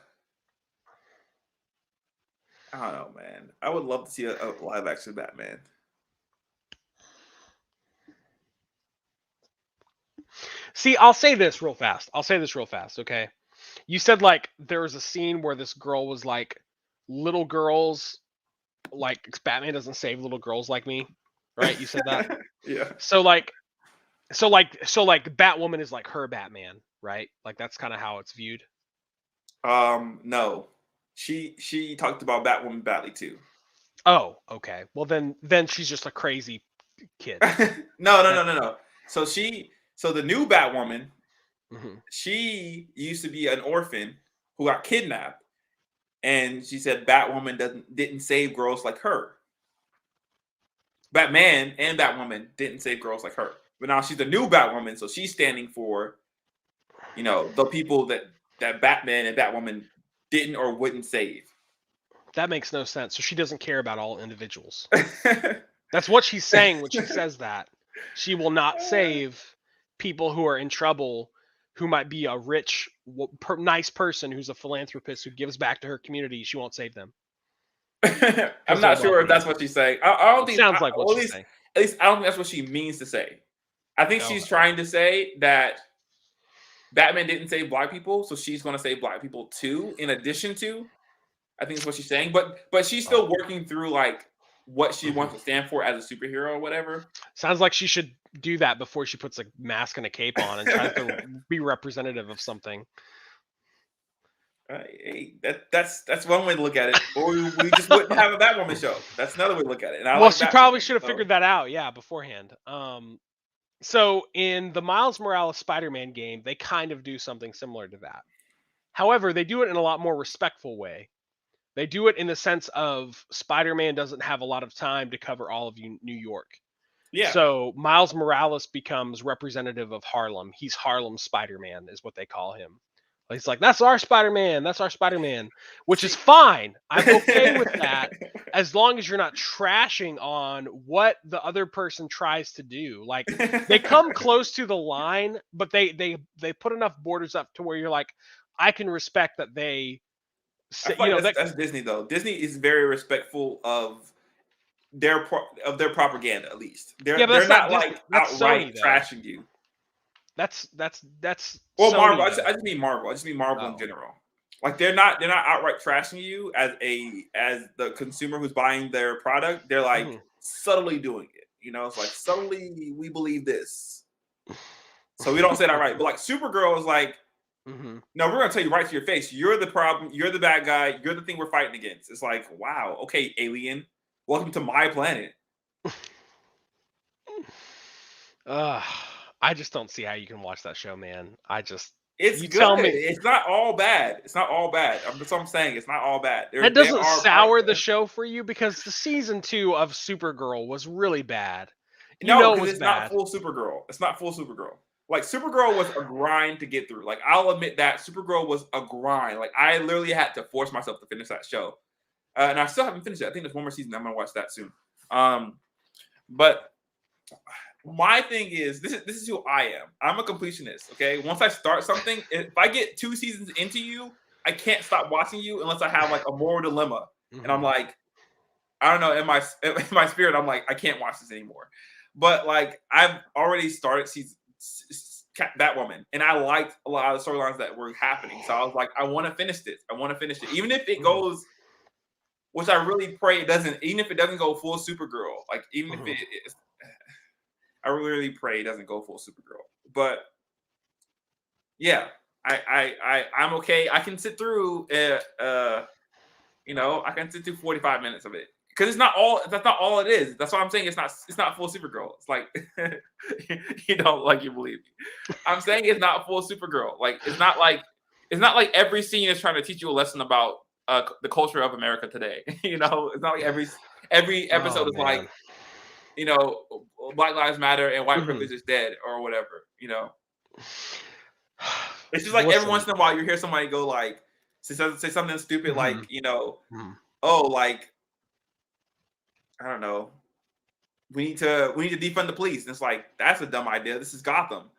[SPEAKER 2] don't know, man. I would love to see a live action Batman.
[SPEAKER 1] See, I'll say this real fast. Okay. You said like there was a scene where this girl was like, little girls, like Batman doesn't save little girls like me, right? You said that.
[SPEAKER 2] Yeah.
[SPEAKER 1] So like Batwoman is like her Batman, right? Like that's kind of how it's viewed.
[SPEAKER 2] No. She talked about Batwoman badly too.
[SPEAKER 1] Oh, okay. Well then she's just a crazy kid.
[SPEAKER 2] No. So the new Batwoman, she used to be an orphan who got kidnapped, and she said Batwoman didn't save girls like her. Batman and Batwoman didn't save girls like her, but now she's the new Batwoman, so she's standing for, the people that Batman and Batwoman didn't or wouldn't save.
[SPEAKER 1] That makes no sense. So she doesn't care about all individuals. That's what she's saying when she says that. She will not save people who are in trouble, who might be a rich, nice person who's a philanthropist who gives back to her community. She won't save them.
[SPEAKER 2] I'm not sure if that's what she's saying. I don't think.
[SPEAKER 1] Sounds like what she's saying.
[SPEAKER 2] At least I don't think that's what she means to say. I think she's trying to say that Batman didn't save black people, so she's going to save black people too, in addition to. I think that's what she's saying. But she's still working through like what she wants to stand for as a superhero or whatever.
[SPEAKER 1] Sounds like she should do that before she puts a mask and a cape on and tries to be representative of something.
[SPEAKER 2] Hey, that's one way to look at it. Or we just wouldn't have a Batwoman show. That's another way to look at it. And
[SPEAKER 1] she probably should have figured that out, beforehand. So in the Miles Morales Spider-Man game, they kind of do something similar to that. However, they do it in a lot more respectful way. They do it in the sense of Spider-Man doesn't have a lot of time to cover all of New York.
[SPEAKER 2] Yeah.
[SPEAKER 1] So Miles Morales becomes representative of Harlem. He's Harlem Spider-Man is what they call him. He's like, that's our Spider-Man. That's our Spider-Man, which is fine. I'm okay with that as long as you're not trashing on what the other person tries to do. Like they come close to the line, but they put enough borders up to where you're like, I can respect that they.
[SPEAKER 2] That's Disney though. Disney is very respectful of their propaganda. At least they're not like outright trashing you.
[SPEAKER 1] That's
[SPEAKER 2] well, Sony, Marvel. I just mean Marvel. I just mean Marvel in general. Like they're not outright trashing you as the consumer who's buying their product. They're like subtly doing it. It's like subtly we believe this, so we don't say that right. But like Supergirl is like, no, we're gonna tell you right to your face. You're the problem. You're the bad guy. You're the thing we're fighting against. It's like, wow, okay, alien, welcome to my planet.
[SPEAKER 1] I just don't see how you can watch that show, man.
[SPEAKER 2] It's good. Tell me. It's not all bad. That's what I'm saying. It's not all bad.
[SPEAKER 1] That doesn't sour the show for you because the season 2 of Supergirl was really bad.
[SPEAKER 2] It's not full Supergirl. It's not full Supergirl. Like Supergirl was a grind to get through. Like I'll admit that Supergirl was a grind. Like I literally had to force myself to finish that show, and I still haven't finished it. I think there's one more season. I'm gonna watch that soon. But my thing is, this is who I am. I'm a completionist. Okay, once I start something, if I get 2 seasons into you, I can't stop watching you unless I have like a moral dilemma, and I'm like, I don't know. In my spirit, I'm like, I can't watch this anymore. But like, I've already started Batwoman, and I liked a lot of the storylines that were happening. So I was like, I want to finish this. I want to finish it, even if it goes, which I really pray it doesn't. Even if it doesn't go full Supergirl, like even if it is. I really pray it doesn't go full Supergirl, but yeah, I'm okay. I can sit through, I can sit through 45 minutes of it because it's not all. That's not all it is. That's why I'm saying it's not full Supergirl. It's like you don't like you believe me. I'm saying it's not full Supergirl. Like it's not like every scene is trying to teach you a lesson about the culture of America today. It's not like every episode is like. Black Lives Matter and white privilege is dead or whatever, It's just like every once in a while you hear somebody go like, say something stupid like, oh, like, I don't know, we need to defund the police. And it's like, that's a dumb idea. This is Gotham,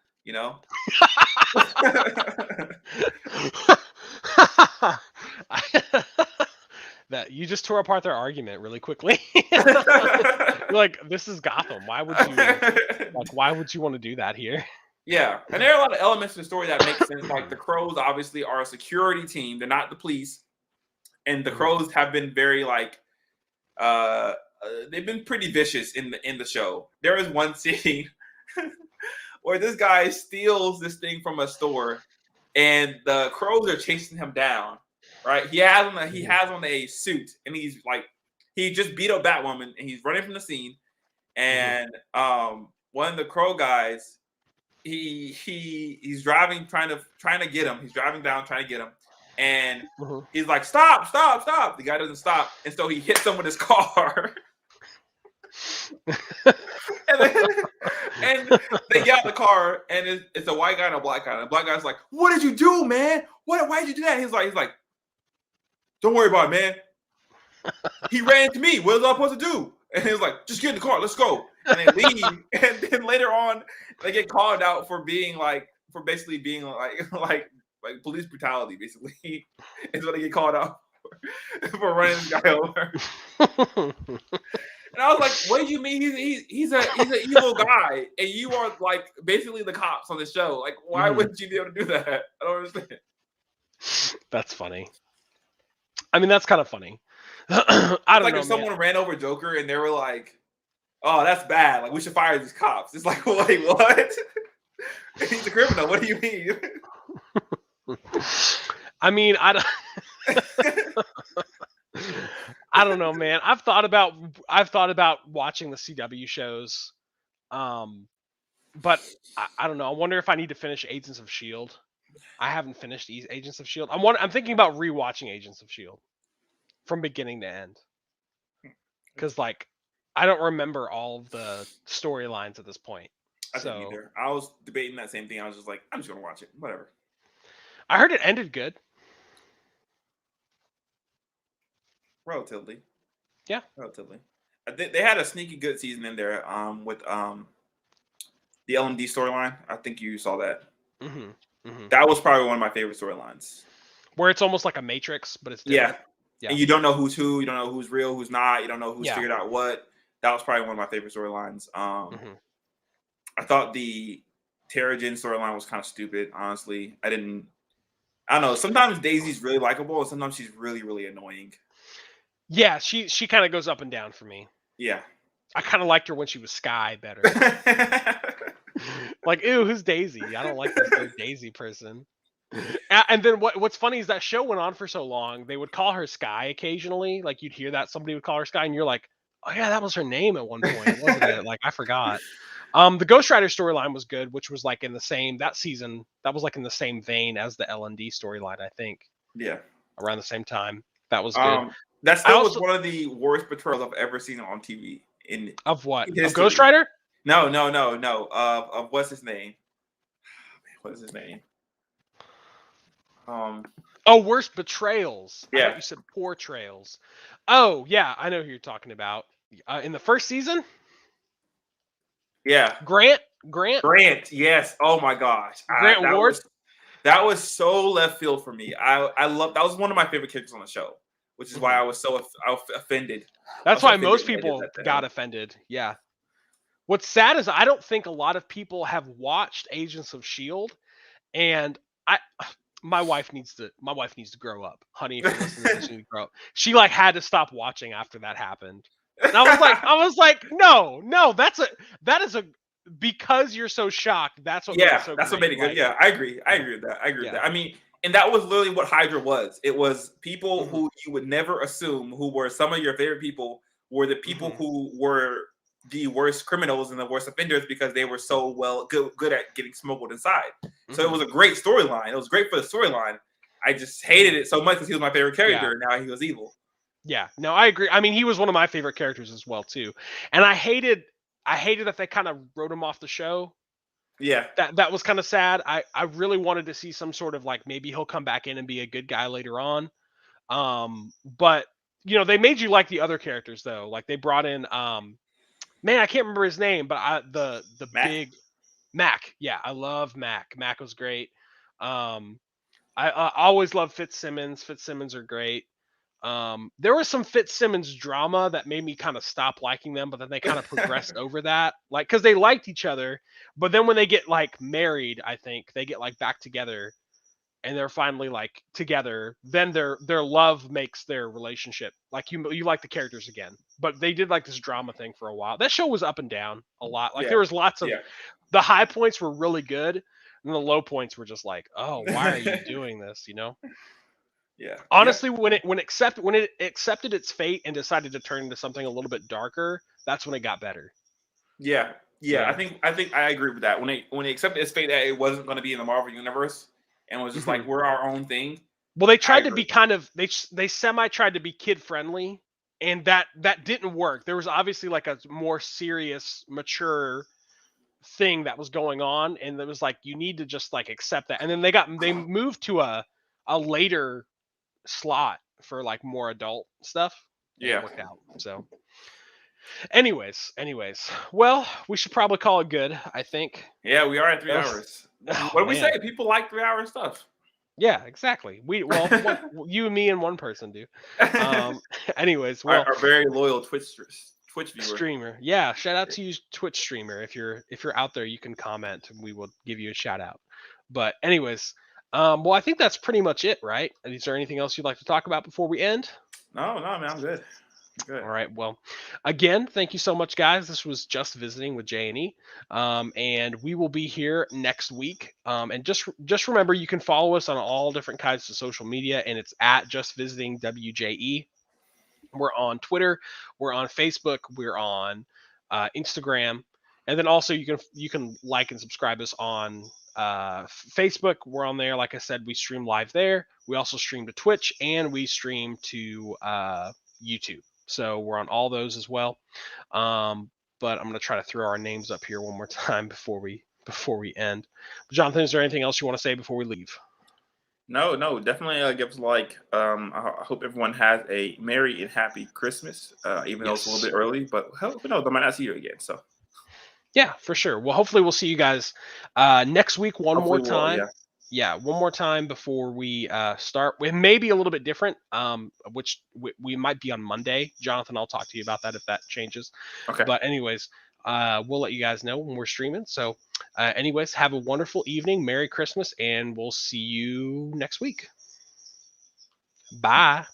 [SPEAKER 1] That you just tore apart their argument really quickly. You're like, this is Gotham. Why would you want to do that here?
[SPEAKER 2] Yeah, and there are a lot of elements to the story that make sense. Like the Crows obviously are a security team; they're not the police, and the Crows have been very like, they've been pretty vicious in the show. There is one scene where this guy steals this thing from a store, and the Crows are chasing him down. Right, he has on a suit, and he's like, he just beat up Batwoman, and he's running from the scene. And one of the Crow guys, he's driving, trying to get him. He's driving down, trying to get him, and he's like, stop! The guy doesn't stop, and so he hits him with his car. and they get out the car, and it's a white guy and a black guy. And the black guy's like, "What did you do, man? Why did you do that?" And he's like. Don't worry about it, man. He ran into me. What was I supposed to do? And he was like, just get in the car. Let's go. And they leave. And then later on, they get called out for being like, for basically being like police brutality, basically. Is what they get called out for running this guy over. And I was like, what do you mean he's an evil guy? And you are like basically the cops on the show. Like, why wouldn't you be able to do that? I don't understand.
[SPEAKER 1] That's funny. I mean, that's kind of funny. I don't
[SPEAKER 2] like
[SPEAKER 1] know,
[SPEAKER 2] if someone ran over Joker and they were like, "Oh, that's bad. Like we should fire these cops." It's like, wait, what? He's a criminal. What do you mean?
[SPEAKER 1] I mean, I don't. I don't know, man. I've thought about watching the CW shows, but I don't know. I wonder if I need to finish Agents of Shield. I haven't finished Agents of Shield. I'm thinking about rewatching Agents of Shield from beginning to end, because like I don't remember all of the storylines at this point.
[SPEAKER 2] I didn't either. I was debating that same thing. I was just like, I'm just gonna watch it. Whatever.
[SPEAKER 1] I heard it ended good.
[SPEAKER 2] Relatively.
[SPEAKER 1] Yeah.
[SPEAKER 2] Relatively. They had a sneaky good season in there with the LMD storyline. I think you saw that. That was probably one of my favorite storylines.
[SPEAKER 1] Where it's almost like a Matrix, but it's different.
[SPEAKER 2] Yeah. And you don't know who's who. You don't know who's real, who's not. You don't know who's figured out what. That was probably one of my favorite storylines. I thought the Terrigen storyline was kind of stupid, honestly. I don't know. Sometimes Daisy's really likable, and sometimes she's really, really annoying.
[SPEAKER 1] Yeah, she kind of goes up and down for me.
[SPEAKER 2] Yeah.
[SPEAKER 1] I kind of liked her when she was Sky better. Like, ew, who's Daisy? I don't like this Daisy person. And then what's funny is that show went on for so long. They would call her Sky occasionally. Like you'd hear that somebody would call her Sky, and you're like, oh yeah, that was her name at one point, wasn't it? Like I forgot. The Ghost Rider storyline was good, which was like in the same season. That was like in the same vein as the L&D storyline, I think.
[SPEAKER 2] Yeah.
[SPEAKER 1] Around the same time. That was good.
[SPEAKER 2] That still was one of the worst betrayals I've ever seen on TV.
[SPEAKER 1] Of what? Of Ghost Rider?
[SPEAKER 2] No. Of what's his name? What is his name?
[SPEAKER 1] Worst betrayals.
[SPEAKER 2] Yeah.
[SPEAKER 1] I thought you said portrayals. Oh, yeah, I know who you're talking about. In the first season?
[SPEAKER 2] Yeah.
[SPEAKER 1] Grant,
[SPEAKER 2] yes. Oh my gosh.
[SPEAKER 1] Grant Ward.
[SPEAKER 2] That was so left field for me. I love that was one of my favorite characters on the show, which is why I was so offended.
[SPEAKER 1] That's why most people got offended. Yeah. What's sad is I don't think a lot of people have watched Agents of Shield, and my wife needs to grow up. Honey, if you're listening to this, you need to grow up. She like had to stop watching after that happened. And I was like, no, that is because you're so shocked. That's what made it so
[SPEAKER 2] that's
[SPEAKER 1] great,
[SPEAKER 2] what made it good.
[SPEAKER 1] right?
[SPEAKER 2] Yeah, I agree with that. With that. I mean, and that was literally what Hydra was. It was people who you would never assume who were some of your favorite people were the people who were the worst criminals and the worst offenders because they were so good at getting smuggled inside. So it was a great storyline. It was great for the storyline. I just hated it so much because he was my favorite character and now he was evil.
[SPEAKER 1] Yeah, no, I agree. I mean, he was one of my favorite characters as well too. And I hated that they kind of wrote him off the show.
[SPEAKER 2] Yeah.
[SPEAKER 1] That was kind of sad. I really wanted to see some sort of like maybe he'll come back in and be a good guy later on. But you know, they made you like the other characters though. Like they brought in man, I can't remember his name, but the Mac. Big Mac. Yeah, I love Mac. Mac was great. I always love Fitzsimmons. Fitzsimmons are great. There was some Fitzsimmons drama that made me kind of stop liking them, but then they kind of progressed over that, like because they liked each other, but then when they get like married, I think they get like back together, and they're finally like together. Then their love makes their relationship like you like the characters again. But they did like this drama thing for a while. That show was up and down a lot. Like there was lots of the high points were really good, and the low points were just like, oh, why are you doing this? You know.
[SPEAKER 2] Yeah.
[SPEAKER 1] Honestly, when it accepted its fate and decided to turn into something a little bit darker, that's when it got better.
[SPEAKER 2] Yeah. I think I agree with that. When it accepted its fate that it wasn't going to be in the Marvel universe and was just like we're our own thing.
[SPEAKER 1] Well, they tried to be kind of they semi tried to be kid friendly, and that didn't work. There was obviously like a more serious, mature thing that was going on, and it was like you need to just like accept that. And then they moved to a later slot for like more adult stuff.
[SPEAKER 2] Yeah.
[SPEAKER 1] it worked out. So, anyways, well, we should probably call it good. I think.
[SPEAKER 2] Yeah, we are at 3 hours.
[SPEAKER 1] Oh
[SPEAKER 2] What do we
[SPEAKER 1] man.
[SPEAKER 2] say? People like 3 hour stuff.
[SPEAKER 1] Yeah, exactly. You and me and one person do. Anyways, well,
[SPEAKER 2] Our very loyal Twitch viewer.
[SPEAKER 1] streamer. Yeah, shout out to you, Twitch streamer. If you're out there, you can comment, and we will give you a shout out. But anyways, well, I think that's pretty much it, right? Is there anything else you'd like to talk about before we end?
[SPEAKER 2] No, man, I'm good. Good.
[SPEAKER 1] All right. Well, again, thank you so much, guys. This was Just Visiting with J and E, and we will be here next week. And just remember, you can follow us on all different kinds of social media, and it's at Just Visiting WJE. We're on Twitter, we're on Facebook, we're on Instagram, and then also you can like and subscribe us on Facebook. We're on there. Like I said, we stream live there. We also stream to Twitch and we stream to YouTube. So we're on all those as well. But I'm going to try to throw our names up here one more time before we end. Jonathan, is there anything else you want to say before we leave?
[SPEAKER 2] No, definitely give us a like. I hope everyone has a merry and happy Christmas, even though it's a little bit early. But who knows? I might not see you again. So
[SPEAKER 1] yeah, for sure. Well, hopefully we'll see you guys next week one more time. Yeah, one more time before we start. It may be a little bit different, which we might be on Monday. Jonathan, I'll talk to you about that if that changes.
[SPEAKER 2] Okay.
[SPEAKER 1] But anyways, we'll let you guys know when we're streaming. So anyways, have a wonderful evening. Merry Christmas, and we'll see you next week. Bye.